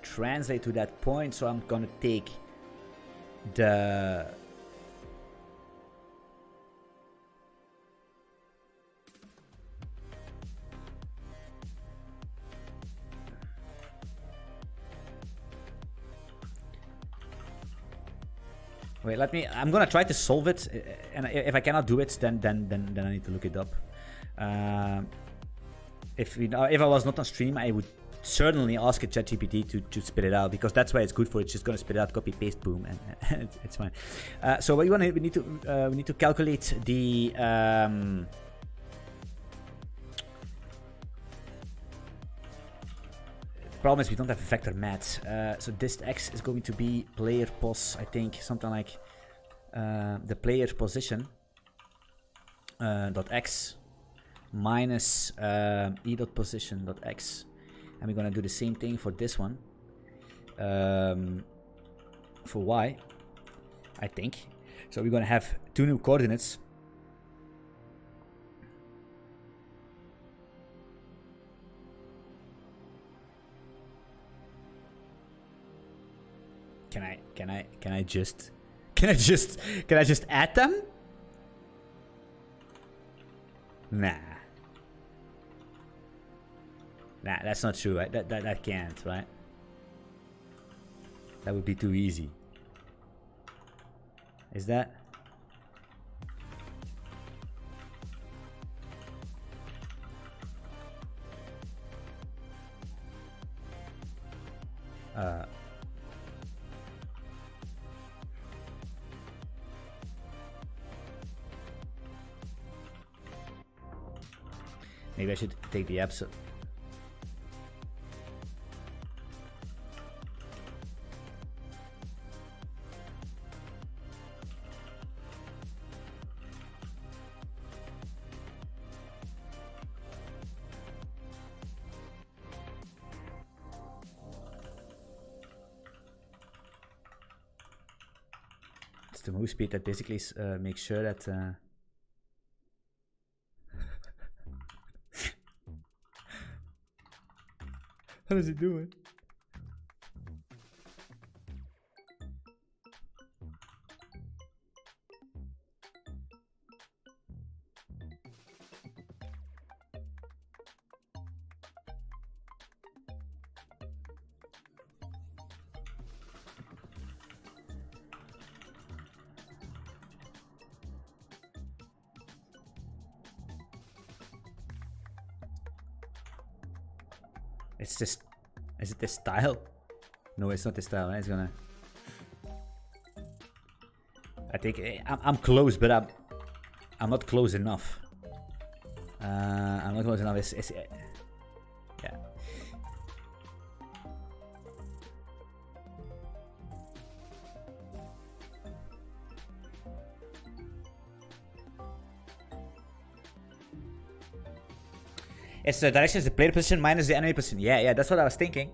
translate to that point. So I'm gonna take the wait. Let me. I'm gonna try to solve it, and if I cannot do it, then I need to look it up. If I was not on stream, I would certainly ask a ChatGPT to spit it out, because that's why it's good for. It's just gonna spit it out, copy paste, boom, and it's fine. So what we need to calculate the problem is we don't have a vector mat. So this x is going to be player pos, I think, something like the player position dot x minus e dot position dot x, and we're gonna do the same thing for this one for y, I think. So we're gonna have two new coordinates. Can I just add them? Nah, that's not true. Right? That can't, right? That would be too easy. Is that? Maybe I should take the episode. It's the move speed that basically makes sure that how does it do it? It's just... Is it this style? No, it's not this style, right? It's gonna... I think I'm close, but I'm not close enough. I'm not close enough. Yeah. It's the direction is the player position minus the enemy position. Yeah, that's what I was thinking.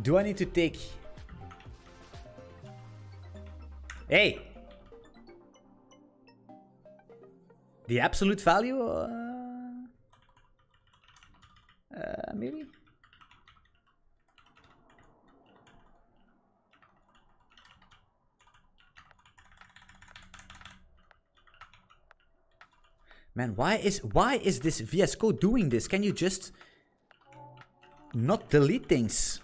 Do I need to take... Hey! The absolute value? Maybe? Man, why is this VS Code doing this? Can you just not delete things?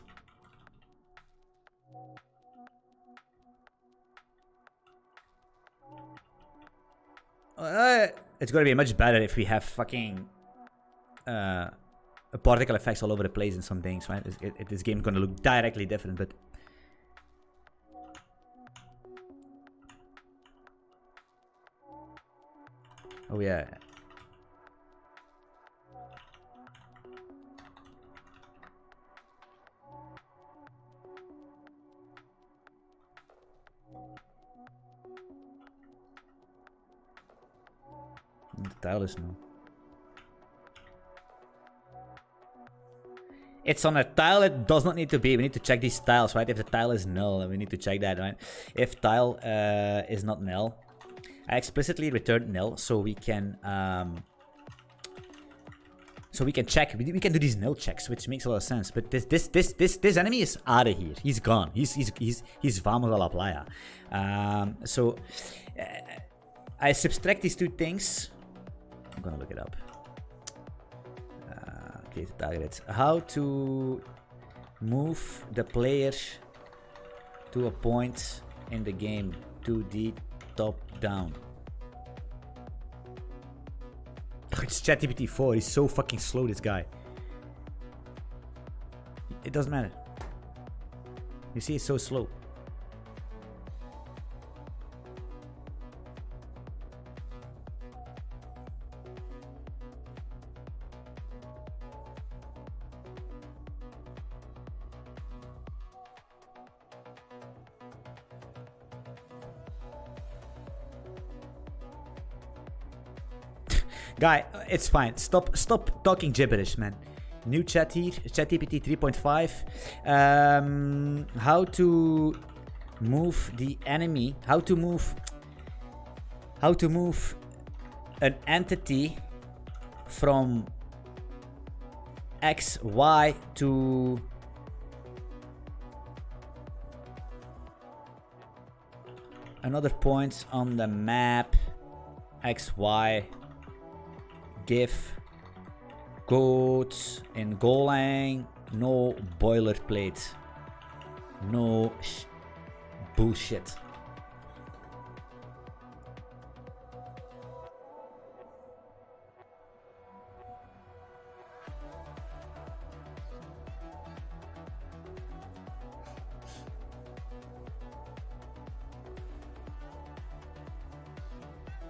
It's gonna be much better if we have fucking particle effects all over the place and some things, right? This game's gonna look directly different, but... Oh yeah. The tile is no. It's on a tile, it does not need to be. We need to check these tiles, right? If the tile is null, we need to check that, right? If tile is not null, I explicitly returned null, so we can check. We can do these null checks, which makes a lot of sense. But this enemy is out of here. He's gone. He's vamos a la playa. So I subtract these two things. I'm gonna look it up. Create a target. How to move the player to a point in the game. 2D top down. It's ChatGPT 4. He's so fucking slow, this guy. It doesn't matter. You see, it's so slow. Guy, it's fine. Stop talking gibberish, man. New chat here. ChatGPT 3.5. How to move the enemy. How to move an entity from X, Y to another point on the map. X, Y. GIF codes in Golang, no boilerplate, no bullshit.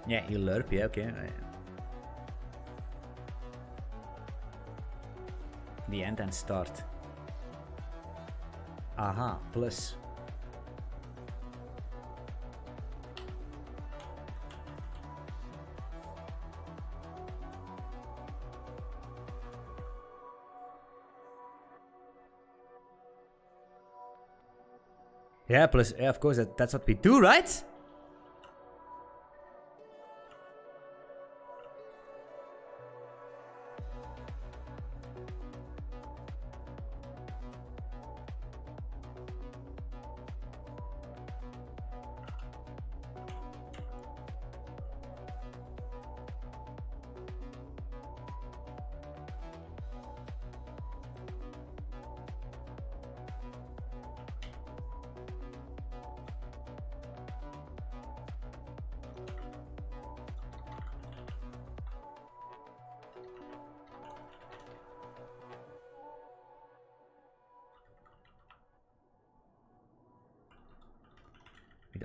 Yeah, you lerp, yeah, okay. The end and start. Aha, plus. Yeah, plus, yeah, of course, that's what we do, right?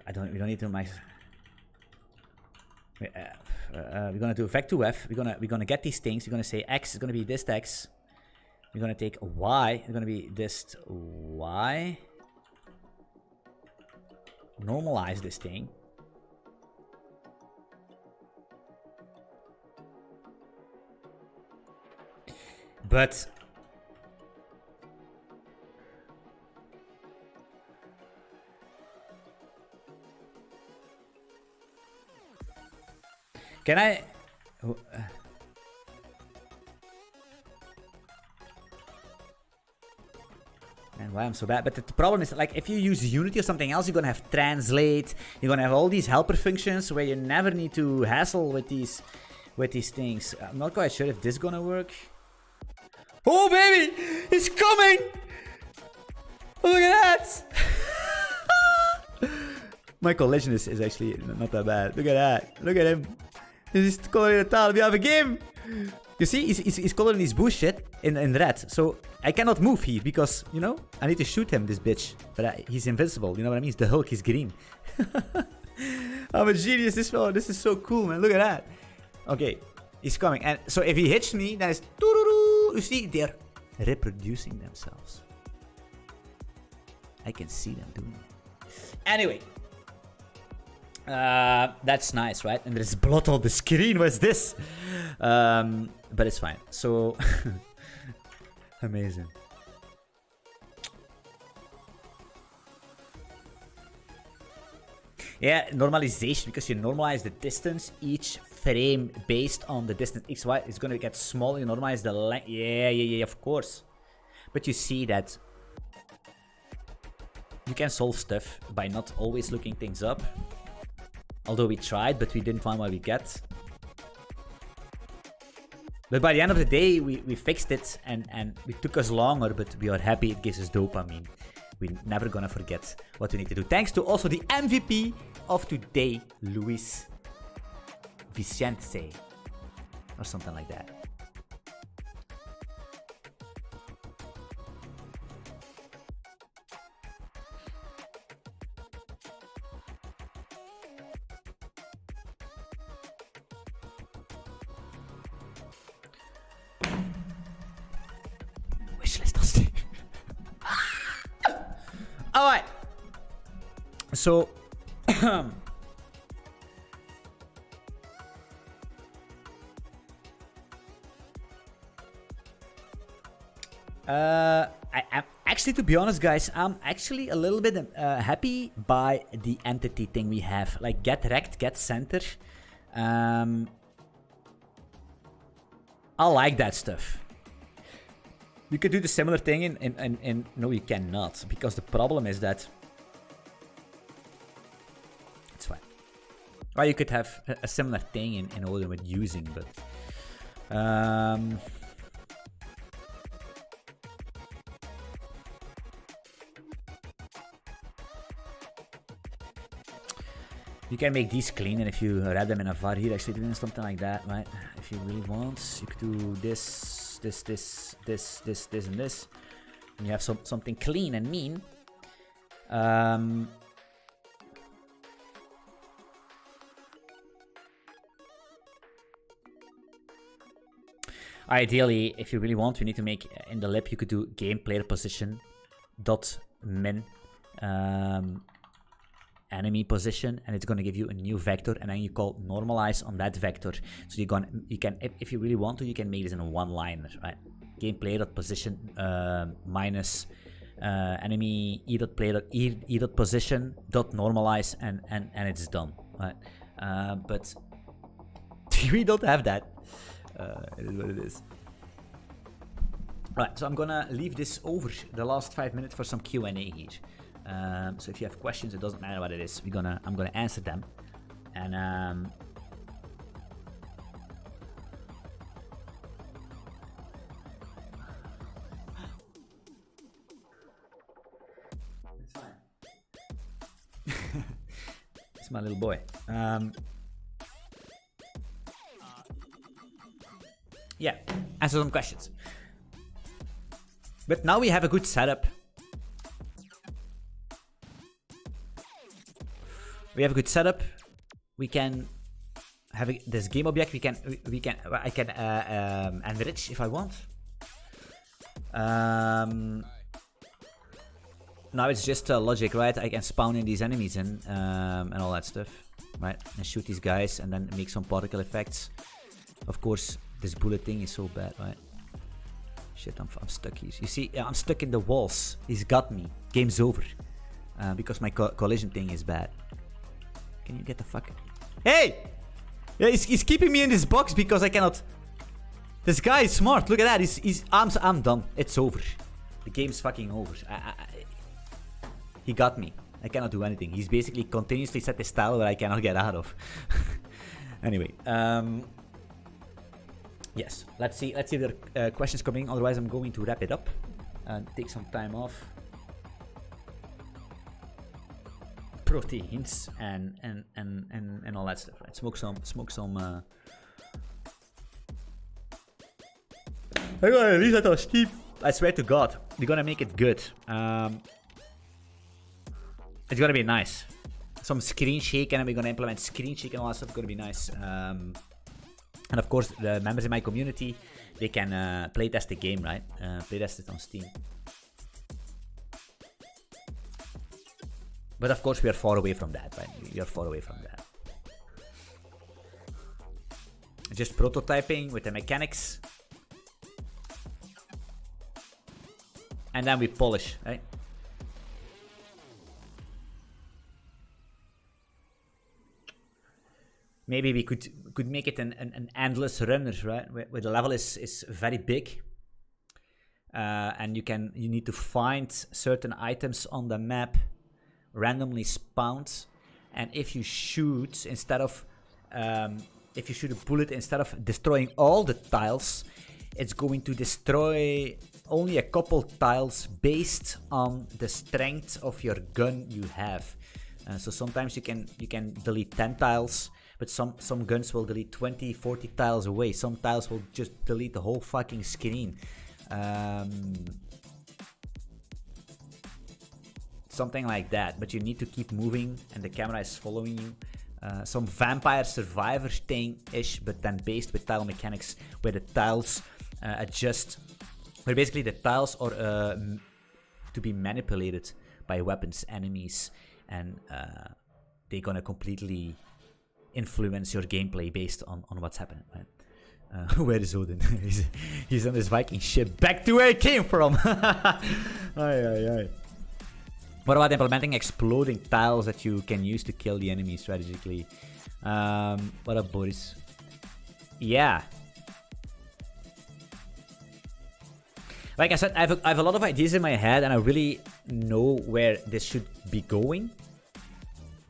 We don't need to max. We're gonna do vec2f. We're gonna get these things. We're gonna say x is gonna be dist x. We're gonna take y. It's gonna be dist y. Normalize this thing. But can I? Man, why I'm so bad? But the problem is, like, if you use Unity or something else, you're gonna have translate. You're gonna have all these helper functions where you never need to hassle with these things. I'm not quite sure if this is gonna work. Oh baby, he's coming! Look at that! My collision is actually not that bad. Look at that. Look at him. He's coloring the tile. We have a game. You see, he's coloring his bullshit in red. So I cannot move here because, you know, I need to shoot him, this bitch. But he's invincible. You know what I mean? The Hulk is green. I'm a genius. This is so cool, man. Look at that. Okay, he's coming. And so if he hits me, then it's... You see, they're reproducing themselves. I can see them doing it. Anyway. That's nice, right? And there's blood on the screen. What's this? But it's fine. So amazing. Yeah, normalization, because you normalize the distance each frame based on the distance xy is gonna get smaller. You normalize the length. Yeah, of course. But you see that you can solve stuff by not always looking things up. Although we tried, but we didn't find what we get. But by the end of the day, we fixed it, and it took us longer, but we are happy. It gives us dopamine. We're never gonna forget what we need to do. Thanks to also the MVP of today, Luis Vicente, or something like that. Alright. So I'm actually, to be honest, guys, I'm actually a little bit happy by the entity thing we have, like get rect, get center. I like that stuff. You could do the similar thing in no, you cannot, because the problem is that it's fine. Or you could have a similar thing in order with using, but you can make these clean, and if you read them in a var here, actually doing something like that, right? If you really want, you could do this, and this, and you have something clean and mean. Ideally, if you really want, you need to make in the lib. You could do game player position dot min enemy position, and it's going to give you a new vector, and then you call normalize on that vector. So you can, if you really want to, you can make this in a one-liner, right? Game player dot position minus enemy e dot player e dot position dot normalize, and it's done, right? But we don't have that. It is what it is. Right, so I'm gonna leave this over the last 5 minutes for some Q&A here. So if you have questions, it doesn't matter what it is. I'm gonna answer them, and it's fine. It's my little boy. Yeah, answer some questions. But now we have a good setup. We have a good setup. We can have this game object. I can enrich if I want. Now it's just logic, right? I can spawn in these enemies in and all that stuff, right? And shoot these guys and then make some particle effects. Of course, this bullet thing is so bad, right? Shit, I'm stuck here. You see, I'm stuck in the walls. He's got me. Game's over. Because my collision thing is bad. Can you get the fuck... Hey! Yeah, he's keeping me in this box because I cannot... This guy is smart. Look at that. I'm done. It's over. The game's fucking over. He got me. I cannot do anything. He's basically continuously set this style that I cannot get out of. Anyway, yes. Let's see if there are questions coming. Otherwise, I'm going to wrap it up and take some time off. Proteins and all that stuff. Right? Smoke some. I'm gonna release that on Steam. I swear to God, we're gonna make it good. It's gonna be nice. Some screen shake, and we're gonna implement screen shake and all that stuff. It's gonna be nice. And of course, the members in my community, they can playtest the game, right? Playtest it on Steam. But of course, we are far away from that, right? We are far away from that. Just prototyping with the mechanics. And then we polish, right? Maybe we could make it an endless runner, right? Where the level is very big, and you need to find certain items on the map, randomly spawned, and if you shoot a bullet instead of destroying all the tiles, it's going to destroy only a couple tiles based on the strength of your gun you have. So sometimes you can delete 10 tiles. But some guns will delete 20, 40 tiles away. Some tiles will just delete the whole fucking screen. Something like that. But you need to keep moving and the camera is following you. Some Vampire Survivor thing-ish, but then based with tile mechanics where the tiles adjust. Where basically the tiles are to be manipulated by weapons, enemies, and they're gonna completely influence your gameplay based on what's happening, right? Where is Odin? he's on this Viking ship back to where he came from. Aye. What about implementing exploding tiles that you can use to kill the enemy strategically? What up, Boris? Yeah. Like I said, I have a lot of ideas in my head and I really know where this should be going.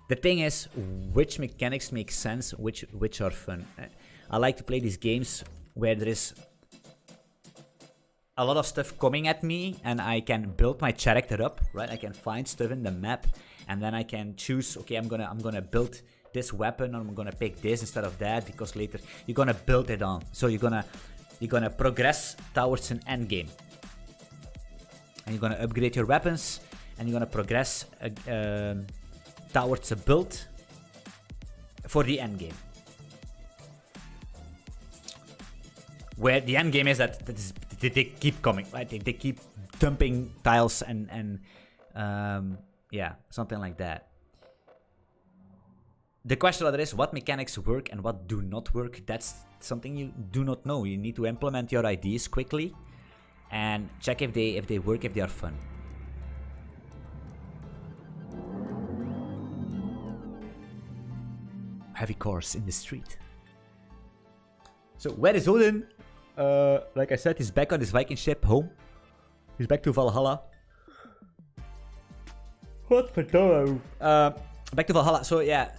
The thing is, which mechanics make sense, which are fun. I like to play these games where there is a lot of stuff coming at me and I can build my character up, right? I can find stuff in the map and then I can choose, okay, I'm gonna build this weapon or I'm gonna pick this instead of that because later you're gonna build it on. So you're gonna progress towards an end game. And you're gonna upgrade your weapons and you're gonna progress towards a build for the end game. Where the end game is that they keep coming, right? They keep dumping tiles and yeah, something like that. The question is what mechanics work and what do not work. That's something you do not know. You need to implement your ideas quickly and check if they work, if they are fun. Heavy cars in the street. So where is Odin? Like I said, he's back on his Viking ship home. He's back to Valhalla. What for tomorrow? Back to Valhalla. So yeah,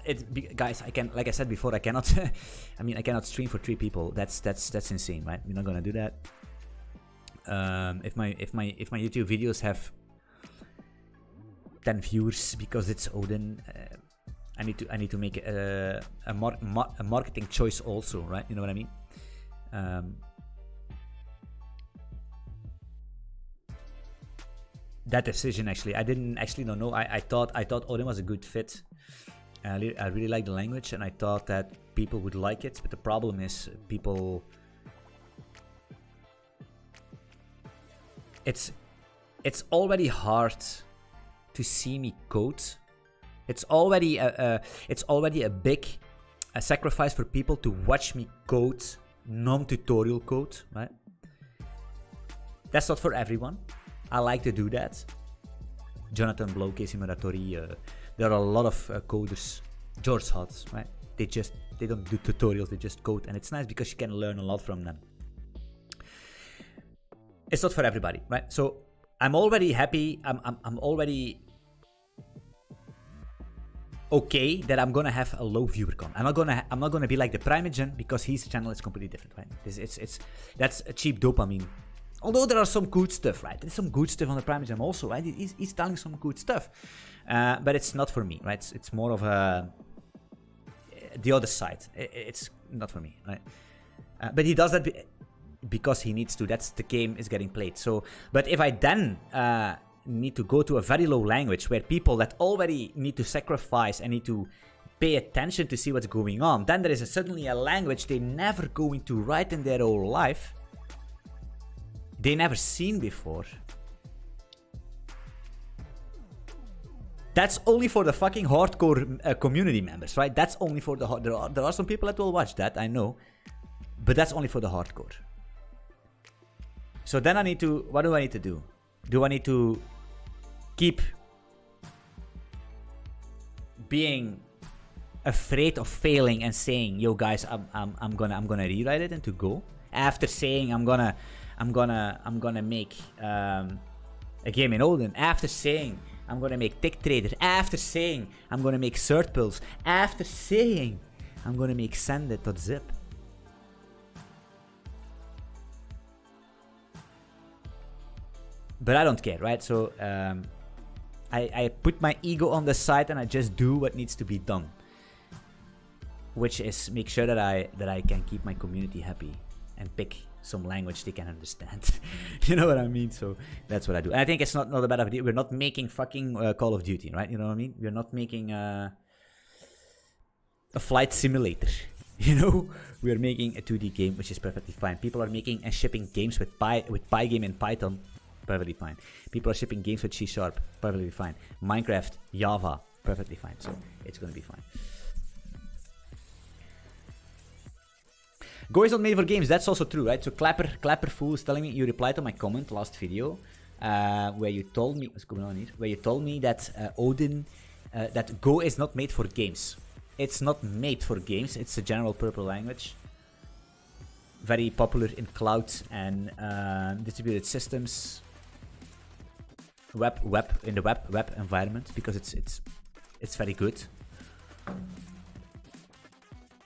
guys, like I said before, I cannot. I cannot stream for 3 people. That's insane, right? We're not gonna do that. If my YouTube videos have 10 viewers because it's Odin. I need to make a marketing choice also, right? You know what I mean? That decision actually, I didn't actually don't know. I thought Odin was a good fit, I really like the language, and I thought that people would like it. But the problem is, people. It's already hard to see me code. It's already a big sacrifice for people to watch me code non-tutorial code, right? That's not for everyone. I like to do that. Jonathan Blow, Casey Muratori, there are a lot of coders. George Hotz, right? They don't do tutorials, they just code, and it's nice because you can learn a lot from them. It's not for everybody, right? So I'm already happy. I'm already okay that I'm gonna have a low viewer count. I'm not gonna be like the Primogen because his channel is completely different, right? That's a cheap dopamine. Although there are some good stuff, right? There's some good stuff on the Primogen also, right? He's telling some good stuff, but it's not for me, right? It's more of the other side. It's not for me, right? But he does that because he needs to. That's the game is getting played. So, but if I then need to go to a very low language where people that already need to sacrifice and need to pay attention to see what's going on, then there is suddenly a language they never going to write in their whole life. They never seen before. That's only for the fucking hardcore community members, right? That's only for the there are some people that will watch that, I know, but that's only for the hardcore. So then what do I need to do? Do I need to keep being afraid of failing and saying, "Yo guys, I'm gonna rewrite it into Go"? After saying I'm gonna make a game in Odin. After saying I'm gonna make Tick Trader. After saying I'm gonna make Third Pulse. After saying I'm gonna make Send.zip. But I don't care, right? So I put my ego on the side and I just do what needs to be done, which is make sure that I can keep my community happy and pick some language they can understand. You know what I mean? So that's what I do. And I think it's not a bad idea. We're not making fucking Call of Duty, right? You know what I mean? We're not making a flight simulator. You know, we're making a 2D game, which is perfectly fine. People are making and shipping games with Pygame and Python. Perfectly fine. People are shipping games with C#, perfectly fine. Minecraft, Java, perfectly fine. So it's gonna be fine. Go is not made for games. That's also true, right? So Clapper Fool is telling me you replied to my comment last video, where you told me what's going on here. Where you told me that Odin, that Go is not made for games. It's not made for games. It's a general purpose language. Very popular in cloud and distributed systems. Web environment because it's very good.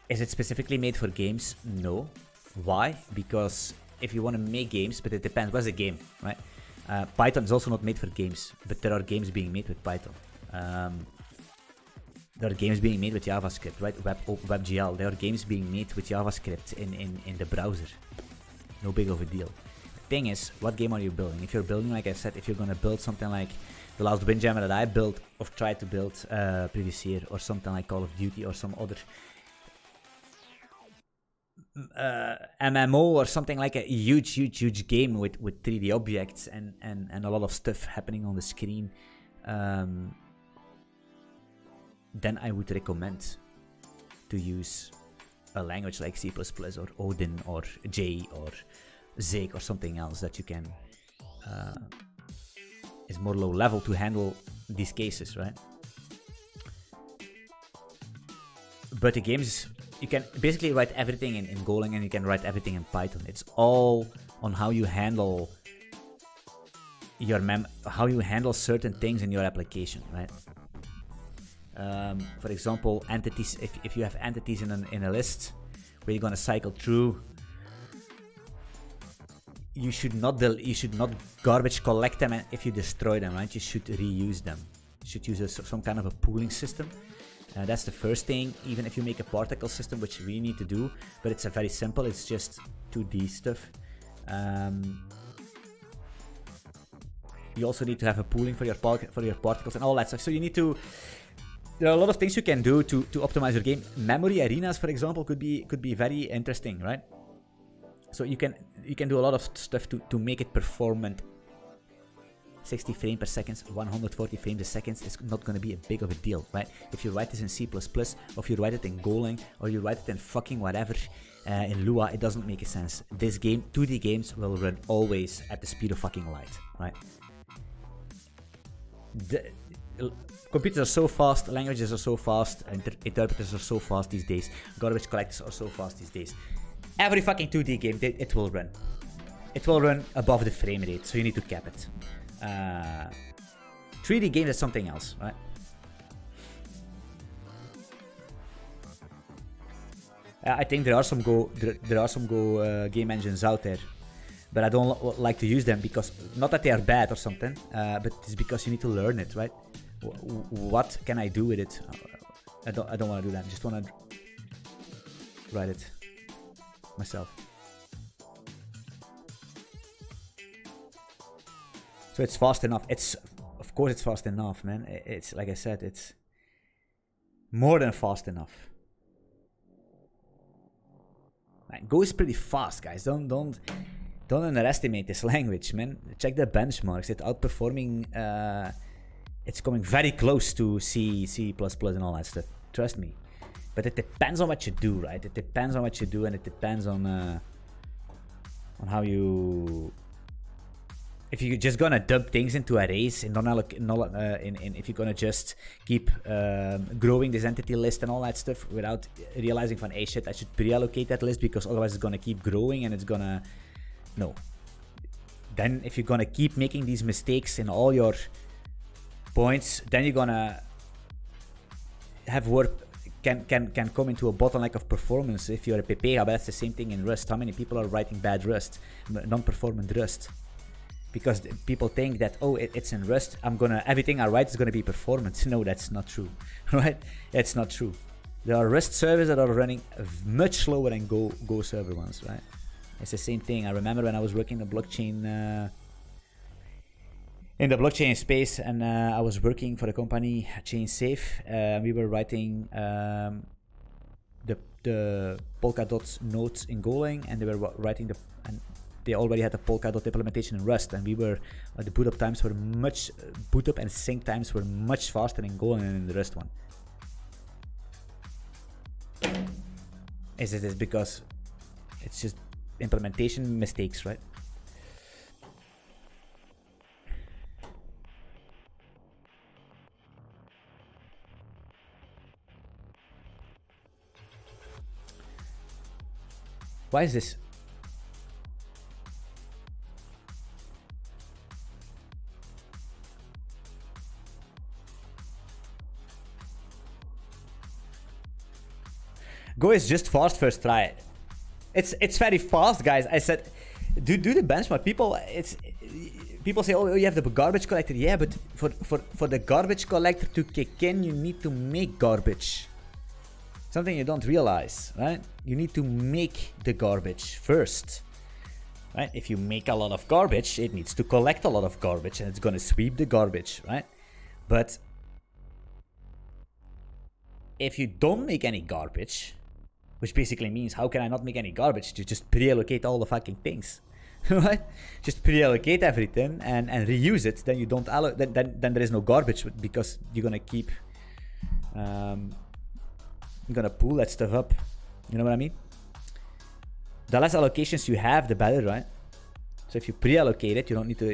Is it specifically made for games? No. Why? Because if you want to make games, but it depends. What's a game, right? Python is also not made for games, but there are games being made with Python. There are games being made with JavaScript, right? WebGL. There are games being made with JavaScript in the browser. No big of a deal. The thing is, what game are you building? If you're building, like I said, if you're gonna build something like the last Windjammer that I built or tried to build previous year, or something like Call of Duty or some other MMO or something like a huge game with 3D objects and a lot of stuff happening on the screen, then I would recommend to use a language like C++ or Odin or J or Zig or something else that you can is more low level to handle these cases, right? But the games, you can basically write everything in Golang and you can write everything in Python. It's all on how you handle your how you handle certain things in your application, right? For example, entities. If you have entities in a list where you're gonna cycle through, you should not garbage collect them if you destroy them, right? You should reuse them. You should use some kind of a pooling system. That's the first thing, even if you make a particle system, which we need to do, but it's a very simple, it's just 2D stuff. You also need to have a pooling for your particles and all that stuff. So you need to there are a lot of things you can do to optimize your game. Memory arenas, for example, could be very interesting, right? So you can do a lot of stuff to make it performant. 60 frames per second, 140 frames a second is not going to be a big of a deal, right? If you write this in C++, or if you write it in Golang, or you write it in fucking whatever, in Lua, it doesn't make a sense. This game, 2D games, will run always at the speed of fucking light, right? Computers are so fast, languages are so fast, interpreters are so fast these days, garbage collectors are so fast these days. Every fucking 2D game, it will run. It will run above the frame rate, so you need to cap it. 3D games is something else, right? I think there are some Go game engines out there, but I don't like to use them because not that they are bad or something, but it's because you need to learn it, right? What can I do with it? I don't want to do that. I just want to write it myself. So it's fast enough. Of course it's fast enough, man. It's like I said, it's more than fast enough. Man, Go is pretty fast, guys. Don't underestimate this language, man. Check the benchmarks. It's outperforming. It's coming very close to C, C++, and all that stuff. Trust me. But it depends on what you do, right? It depends on what you do, and it depends on how you. If you're just gonna dump things into arrays and if you're gonna just keep growing this entity list and all that stuff without realizing from, hey shit, I should pre-allocate that list because otherwise it's gonna keep growing and it's gonna... No. Then if you're gonna keep making these mistakes in all your points, then you're gonna have work can come into a bottleneck of performance. If you're a PPA, but that's the same thing in Rust. How many people are writing bad Rust, non-performant Rust? Because people think that, oh, it's in Rust, everything I write is gonna be performant. No, that's not true, right? It's not true. There are Rust servers that are running much slower than Go server ones, right? It's the same thing. I remember when I was working in the blockchain space, and I was working for the company ChainSafe. We were writing the Polkadot nodes in Golang, and they were writing they already had the Polkadot implementation in Rust, and we were the boot up and sync times were much faster in Golang than in the Rust one. Is it because it's just implementation mistakes, right? Why is this? Go is just fast first try. It's very fast, guys. I said, do the benchmark. People say, oh, you have the garbage collector. Yeah, but for the garbage collector to kick in, you need to make garbage. Something you don't realize, right? You need to make the garbage first, right? If you make a lot of garbage, it needs to collect a lot of garbage, and it's gonna sweep the garbage, right? But if you don't make any garbage, which basically means, how can I not make any garbage? To just pre-allocate all the fucking things, right? Just pre-allocate everything and reuse it. Then you don't allocate. Then there is no garbage because you're gonna keep. You're gonna pull that stuff up. You know what I mean? The less allocations you have, the better, right? So if you pre-allocate it, you don't need to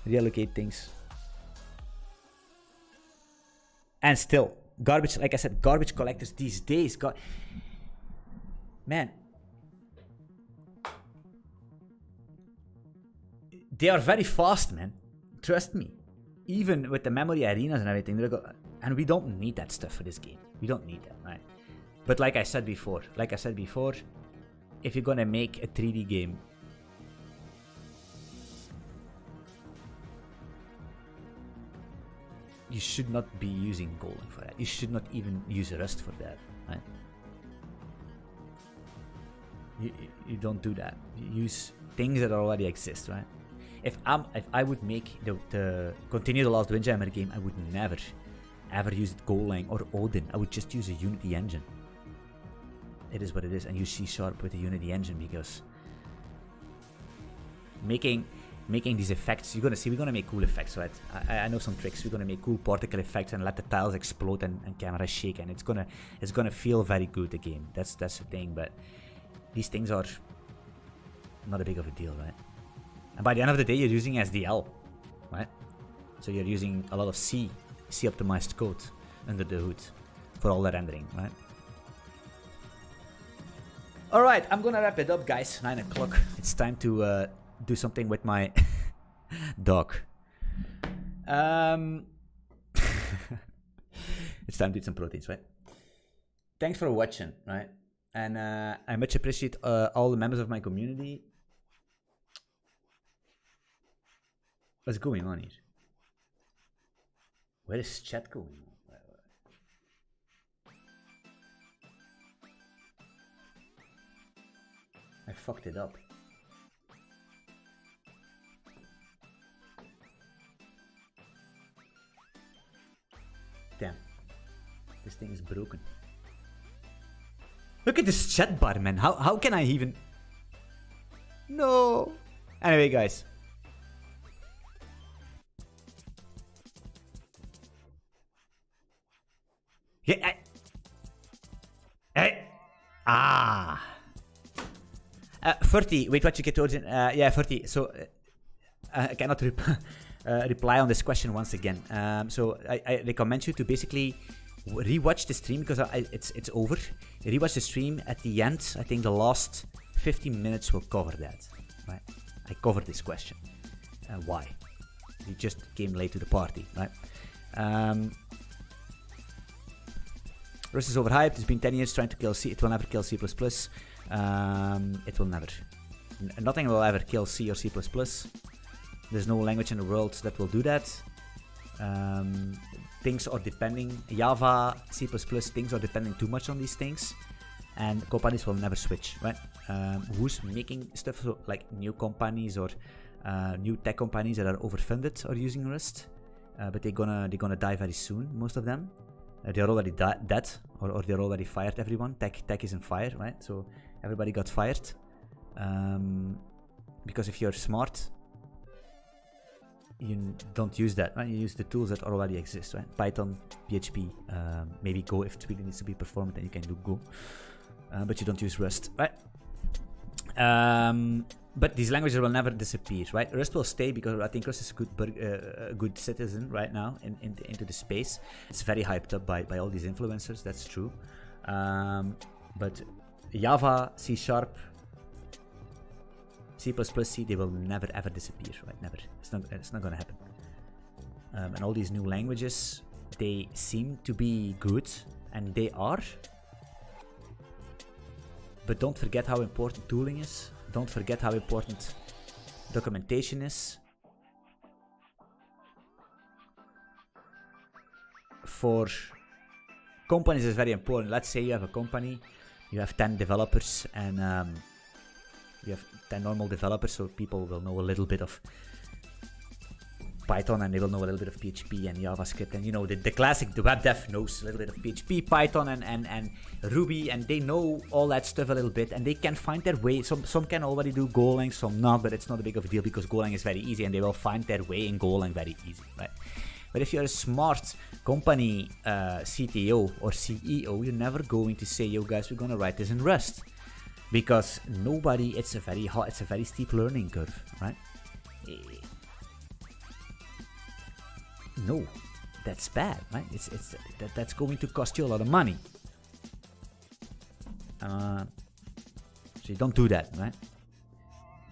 reallocate things. And still, garbage, like I said, garbage collectors these days, man, they are very fast, man. Trust me. Even with the memory arenas and everything, and we don't need that stuff for this game. We don't need that, right? But like I said before, if you're gonna make a 3D game, you should not be using Golang for that. You should not even use Rust for that, right? You don't do that. You use things that already exist, right? If I would make the Continue the Last Windjammer game, I would never ever used Golang or Odin, I would just use a Unity engine. It is what it is, and use C# with a Unity engine, because making these effects, you're gonna see, we're gonna make cool effects, right? I know some tricks. We're gonna make cool particle effects and let the tiles explode and camera shake, and it's gonna feel very good, the game. That's the thing, but these things are not a big of a deal, right? And by the end of the day, you're using SDL, right? So you're using a lot of C optimized code under the hood for all the rendering, right? All right, I'm gonna wrap it up, guys. 9 o'clock. It's time to do something with my dog. It's time to eat some proteins, right? Thanks for watching, right? And I much appreciate all the members of my community. What's going on here? Where is chat going on? I fucked it up. Damn. This thing is broken. Look at this chat bar, man. How can I even... No. Anyway, guys. Yeah, Ah. 30. Wait, what you get towards it? Yeah, 30. So I cannot reply on this question once again. So I recommend you to basically rewatch the stream, because it's over. Rewatch the stream at the end. I think the last 15 minutes will cover that. Right? I covered this question. Why? You just came late to the party, right? Rust is overhyped. It's been 10 years trying to kill C. It will never kill C++. It will never. Nothing will ever kill C or C++. There's no language in the world that will do that. Things are depending. Java, C++, things are depending too much on these things. And companies will never switch, right? Who's making stuff? So, like new companies or new tech companies that are overfunded are using Rust. But they're gonna die very soon, most of them. They're already dead, or they're already fired. Everyone, tech is on fire, right? So everybody got fired. Because if you're smart, you don't use that, right? You use the tools that already exist, right? Python, PHP, maybe Go if it really needs to be performant, then you can do Go. But you don't use Rust, right? But these languages will never disappear, right? Rust will stay, because I think Rust is a good citizen right now into the space. It's very hyped up by all these influencers, that's true. But Java, C#, C++, C, they will never ever disappear, right? Never. It's not gonna happen. And all these new languages, they seem to be good, and they are. But don't forget how important tooling is. Don't forget how important documentation is. For companies, it's very important. Let's say you have a company, you have 10 developers, and you have 10 normal developers, so people will know a little bit of Python, and they will know a little bit of PHP and JavaScript, and you know, the classic, the web dev knows a little bit of PHP, Python, and Ruby, and they know all that stuff a little bit, and they can find their way. Some can already do Golang, some not, but it's not a big of a deal, because Golang is very easy, and they will find their way in Golang very easy, right? But if you're a smart company CTO or CEO, you're never going to say, yo guys, we're gonna write this in Rust, because nobody, it's a very steep learning curve, right? No, that's bad, right? That's going to cost you a lot of money. So you don't do that, right?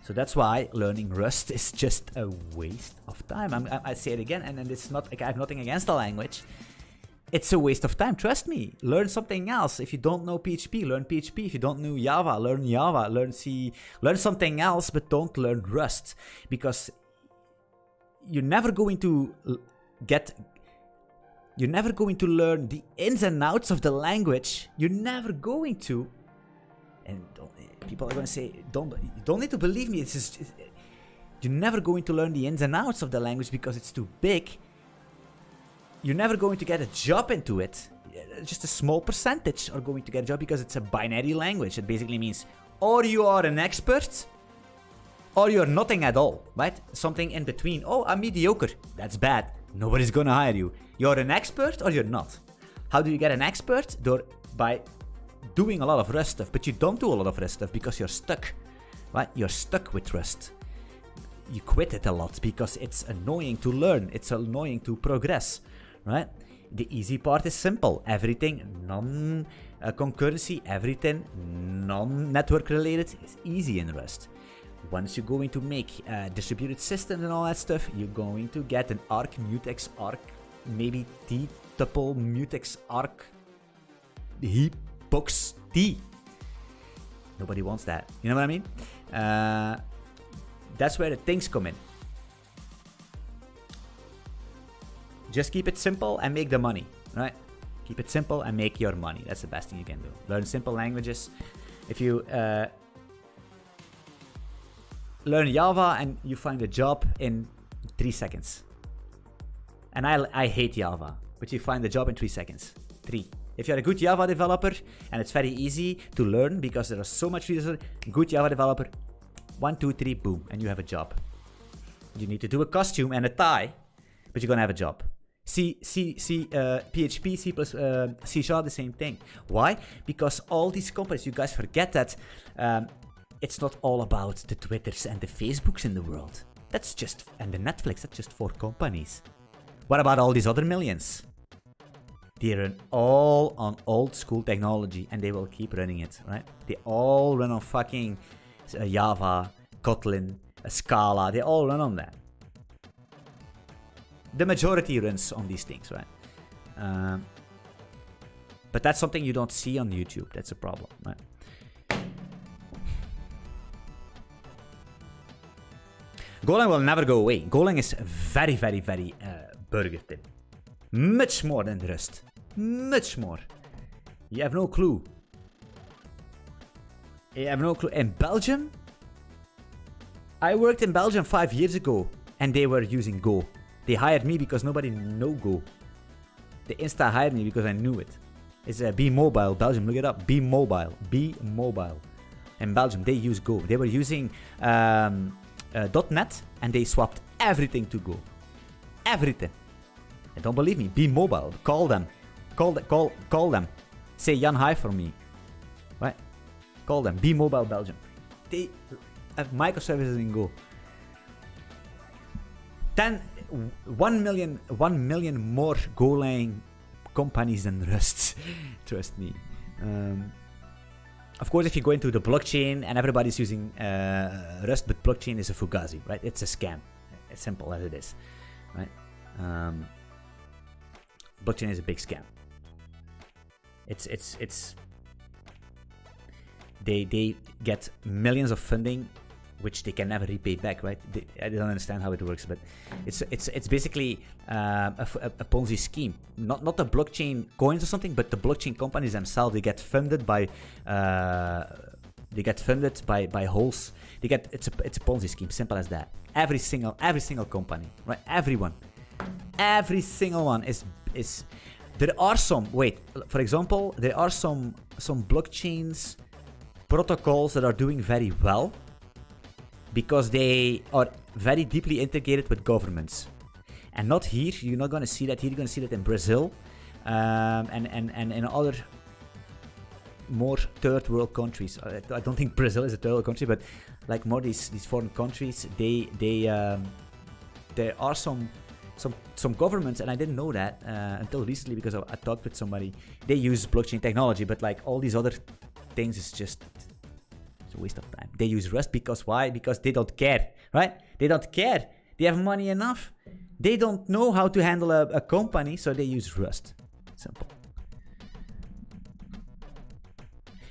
So that's why learning Rust is just a waste of time. I say it again, and it's not. I have nothing against the language. It's a waste of time. Trust me. Learn something else. If you don't know PHP, learn PHP. If you don't know Java, learn Java. Learn C. Learn something else, but don't learn Rust, because you're never going to you're never going to learn the ins and outs of the language. You're never going to. And people are going to say, you don't need to believe me. You're never going to learn the ins and outs of the language, because it's too big. you're never going to get a job into it. Just a small percentage are going to get a job because it's a binary language. It basically means or you are an expert or you're nothing at all, right? Something in between. Oh, I'm mediocre. That's bad. Nobody's gonna hire you. You're an expert or you're not. How do you get an expert? By doing a lot of Rust stuff, but you don't do a lot of Rust stuff because you're stuck, right? You're stuck with Rust. You quit it a lot because it's annoying to learn. It's annoying to progress, right? The easy part is simple. Everything non-concurrency, everything non-network related is easy in Rust. Once you're going to make distributed systems and all that stuff, you're going to get an arc, mutex, arc, maybe t-tuple, mutex, arc, heap, box, t. Nobody wants that. You know what I mean? That's where the things come in. Just keep it simple and make the money, right? Keep it simple and make your money. That's the best thing you can do. Learn simple languages. If you learn Java and you find a job in 3 seconds. And I hate Java, but you find a job in 3 seconds. 3. If you're a good Java developer, and it's very easy to learn because there are so much resources, good Java developer, 1, 2, 3, boom, and you have a job. You need to do a costume and a tie, but you're gonna have a job. PHP, C++, C#, the same thing. Why? Because all these companies, you guys forget that it's not all about the Twitters and the Facebooks in the world. That's just, and the Netflix, that's just 4 companies. What about all these other millions? They run all on old school technology and they will keep running it, right? They all run on fucking Java, Kotlin, Scala, they all run on that. The majority runs on these things, right? But that's something you don't see on YouTube. That's a problem, right? Golang will never go away. Golang is very, very, very Burger Thin. Much more than Rust. Much more. You have no clue. You have no clue. In Belgium, I worked in Belgium 5 years ago and they were using Go. They hired me because nobody knew Go. They insta hired me because I knew it. It's Be Mobile, Belgium. Look it up. Be Mobile. Be Mobile. In Belgium, they use Go. They were using .NET and they swapped everything to Go. Everything. And don't believe me. Be Mobile. Call them. Call them. Say Jan hi for me. Right? Call them. Be Mobile Belgium. They have microservices in Go. 1 million more Golang companies than Rust. Trust me. Of course, if you go into the blockchain and everybody's using Rust, but blockchain is a fugazi, right? It's a scam. As simple as it is, right? Blockchain is a big scam. They get millions of funding, which they can never repay back, right? I don't understand how it works, but it's basically a Ponzi scheme. Not the blockchain coins or something, but the blockchain companies themselves. They get funded by holes. It's a Ponzi scheme, simple as that. Every single company, right? Every single one is. There are some. Wait, for example, there are some blockchains protocols that are doing very well, because they are very deeply integrated with governments. And not here, you're not going to see that here, you're going to see that in Brazil, and in other more third world countries. I don't think Brazil is a third world country, but like more these foreign countries, there are some governments, and I didn't know that until recently because I talked with somebody. They use blockchain technology, but like all these other things is just a waste of time. They use Rust because why? Because they don't care, right? They don't care. They have money enough. They don't know how to handle a company, so they use Rust. Simple.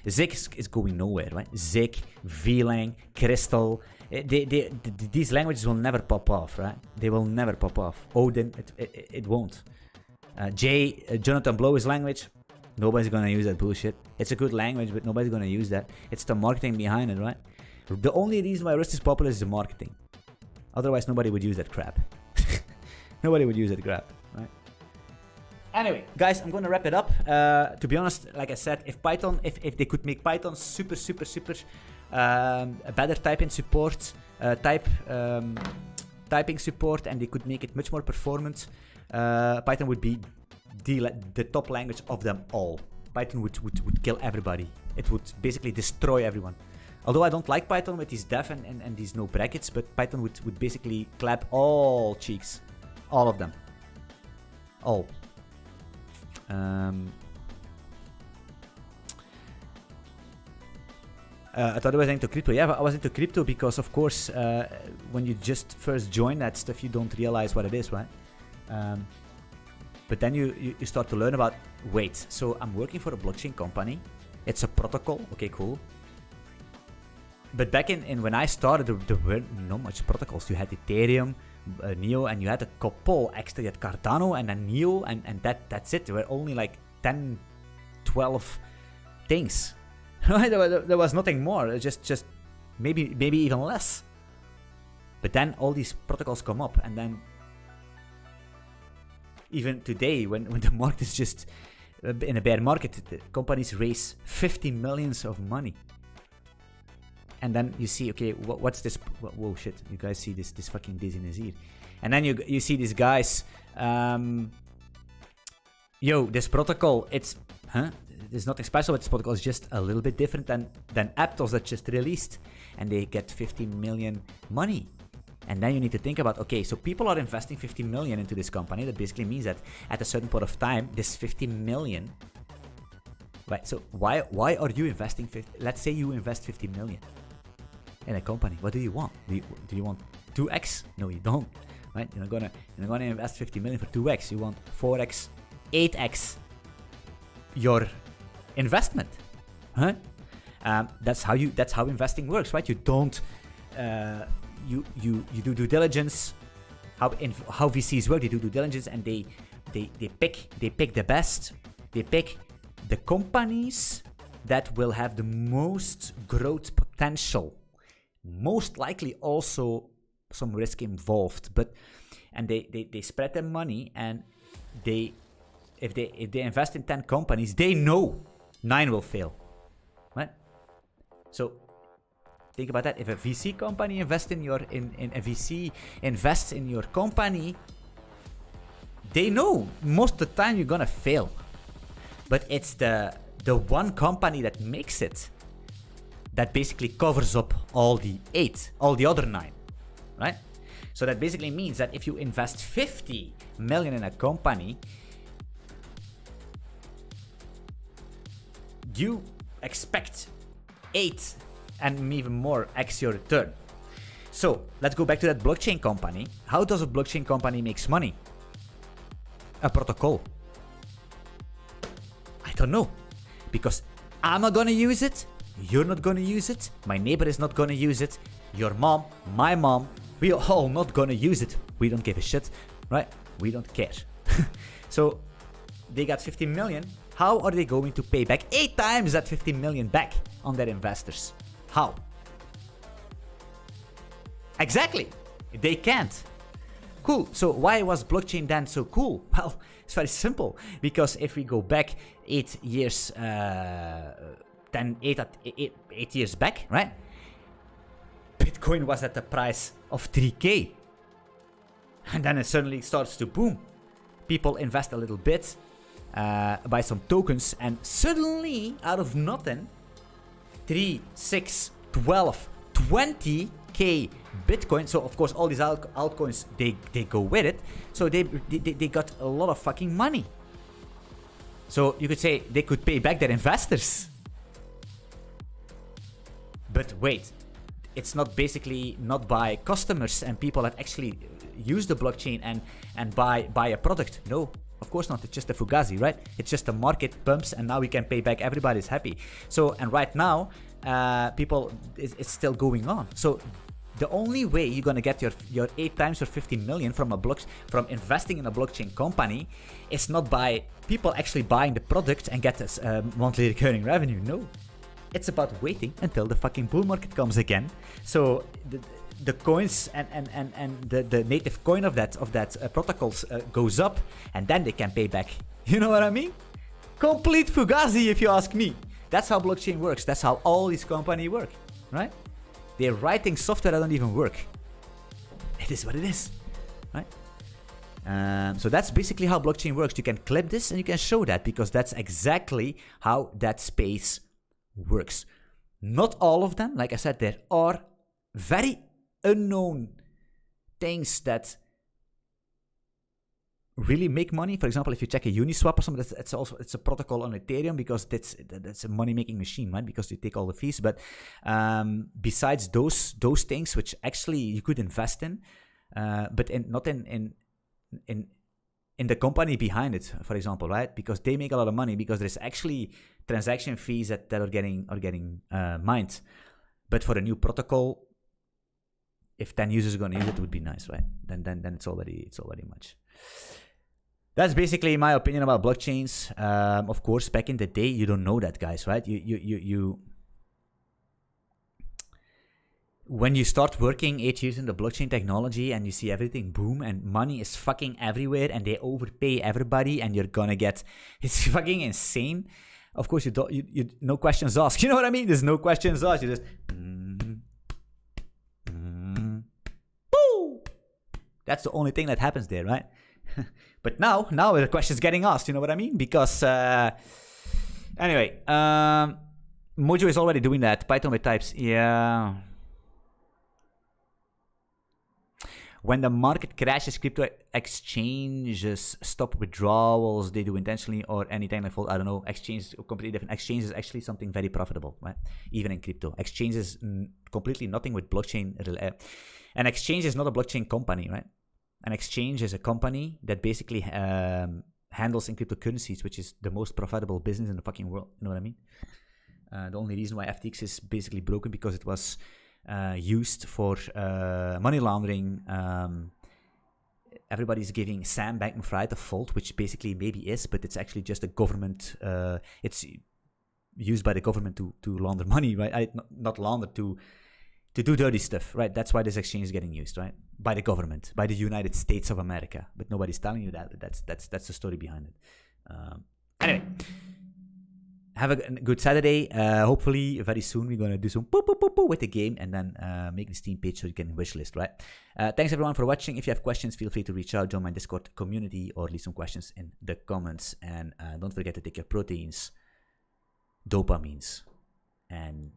Zik is going nowhere, right? Zik, VLang, Crystal. These languages will never pop off, right? They will never pop off. Odin, it won't. Jonathan Blow's language, nobody's gonna use that bullshit. It's a good language, but nobody's gonna use that. It's the marketing behind it, right? The only reason why Rust is popular is the marketing. Otherwise, nobody would use that crap. Nobody would use that crap, right? Anyway, guys, I'm gonna wrap it up. To be honest, like I said, if Python, if they could make Python super better typing support, typing support, and they could make it much more performant, Python would be the top language of them all. Python would kill everybody. It would basically destroy everyone. Although I don't like Python with these def and these no brackets, but Python would basically clap all cheeks. All of them. All. I thought I was into crypto. Yeah, but I was into crypto because, of course, when you just first join that stuff, you don't realize what it is, right? But then you start to learn about, wait, so I'm working for a blockchain company. It's a protocol. Okay, cool. But back in when I started, there weren't not much protocols. You had Ethereum, Neo, and you had a couple extra. You had Cardano and then Neo, and that's it. There were only like 10, 12 things. There was nothing more. Just maybe even less. But then all these protocols come up, and then even today, when the market is just in a bear market, the companies raise 50 millions of money. And then you see, okay, what's this? Whoa, shit! You guys see this fucking dizziness here, and then you see these guys. Yo, this protocol, there's nothing special with this protocol. It's just a little bit different than Aptos that just released, and they get 50 million money. And then you need to think about, okay, so people are investing 50 million into this company. That basically means that at a certain point of time, this 50 million. Right. So why are you investing? Let's say you invest 50 million. In a company, what do you want? Do you want 2x? No, you don't. Right? You're not gonna invest 50 million for 2x. You want 4x, 8x your investment. Huh? That's how investing works, right? You don't you do due diligence. How VCs work? They do due diligence and they pick the best. They pick the companies that will have the most growth potential. Most likely also some risk involved, and they spread their money, and if they invest in 10 companies, they know 9 will fail, right? So think about that. If a VC company invests in your company, they know most of the time you're gonna fail, but it's the one company that makes it that basically covers up all the other 9, right? So that basically means that if you invest 50 million in a company, you expect 8 and even more x your return. So let's go back to that blockchain company. How does a blockchain company makes money? A protocol. I don't know, because I'm not gonna use it. You're not gonna use it. My neighbor is not gonna use it. Your mom, my mom, we are all not gonna use it. We don't give a shit, right? We don't care. So they got 50 million. How are they going to pay back 8 times that 50 million back on their investors? How? Exactly. They can't. Cool. So why was blockchain then so cool? Well, it's very simple. Because if we go back 8 years, 8 years back, right? Bitcoin was at the price of 3K. And then it suddenly starts to boom. People invest a little bit, buy some tokens, and suddenly, out of nothing, 3, 6, 12, 20K Bitcoin. So, of course, all these altcoins, they go with it. So, they got a lot of fucking money. So, you could say they could pay back their investors. But wait, it's not basically not by customers and people that actually use the blockchain and buy a product. No, of course not. It's just a fugazi, right? It's just the market pumps and now we can pay back. Everybody's happy. So, and right now, it's still going on. So the only way you're going to get your 8 times or 50 million from investing in a blockchain company is not by people actually buying the product and get this monthly recurring revenue. No. It's about waiting until the fucking bull market comes again. So the coins and the native coin of that protocols goes up, and then they can pay back. You know what I mean? Complete fugazi, if you ask me. That's how blockchain works. That's how all these companies work, right? They're writing software that don't even work. It is what it is, right? So that's basically how blockchain works. You can clip this and you can show that, because that's exactly how that space works. Not all of them. Like I said, there are very unknown things that really make money. For example, if you check a Uniswap or something, it's a protocol on Ethereum, because that's a money-making machine, right? Because you take all the fees. But besides those things, which actually you could invest in, but not in the company behind it, for example, right? Because they make a lot of money, because there's actually transaction fees that are getting mined. But for a new protocol, if 10 users are going to use it, it would be nice, right? Then it's already much. That's basically my opinion about blockchains. Of course, back in the day, you don't know that, guys, right? You when you start working 8 years in the blockchain technology and you see everything boom and money is fucking everywhere and they overpay everybody and you're gonna get, it's fucking insane. Of course, you no questions asked. You know what I mean? There's no questions asked. You just boo. That's the only thing that happens there, right? But now the question's getting asked. You know what I mean? Because anyway, Mojo is already doing that. Python with types, yeah. When the market crashes, crypto exchanges stop withdrawals. They do intentionally or any time like fault. I don't know. Exchange completely different. Exchange is actually something very profitable, right? Even in crypto, exchange is completely nothing with blockchain. An exchange is not a blockchain company, right? An exchange is a company that basically handles in cryptocurrencies, which is the most profitable business in the fucking world. You know what I mean? The only reason why FTX is basically broken because it was used for money laundering. Everybody's giving Sam Bankman-Fried a fault, which basically maybe is, but it's actually just a government. It's used by the government to launder money, right? Not launder, to do dirty stuff, right? That's why this exchange is getting used, right? By the government, by the United States of America. But nobody's telling you that. That's the story behind it. Anyway. Have a good Saturday. Hopefully, very soon we're going to do some with the game and then make the Steam page so you can wishlist, right? Thanks everyone for watching. If you have questions, feel free to reach out, join my Discord community, or leave some questions in the comments. And don't forget to take your proteins, dopamines, and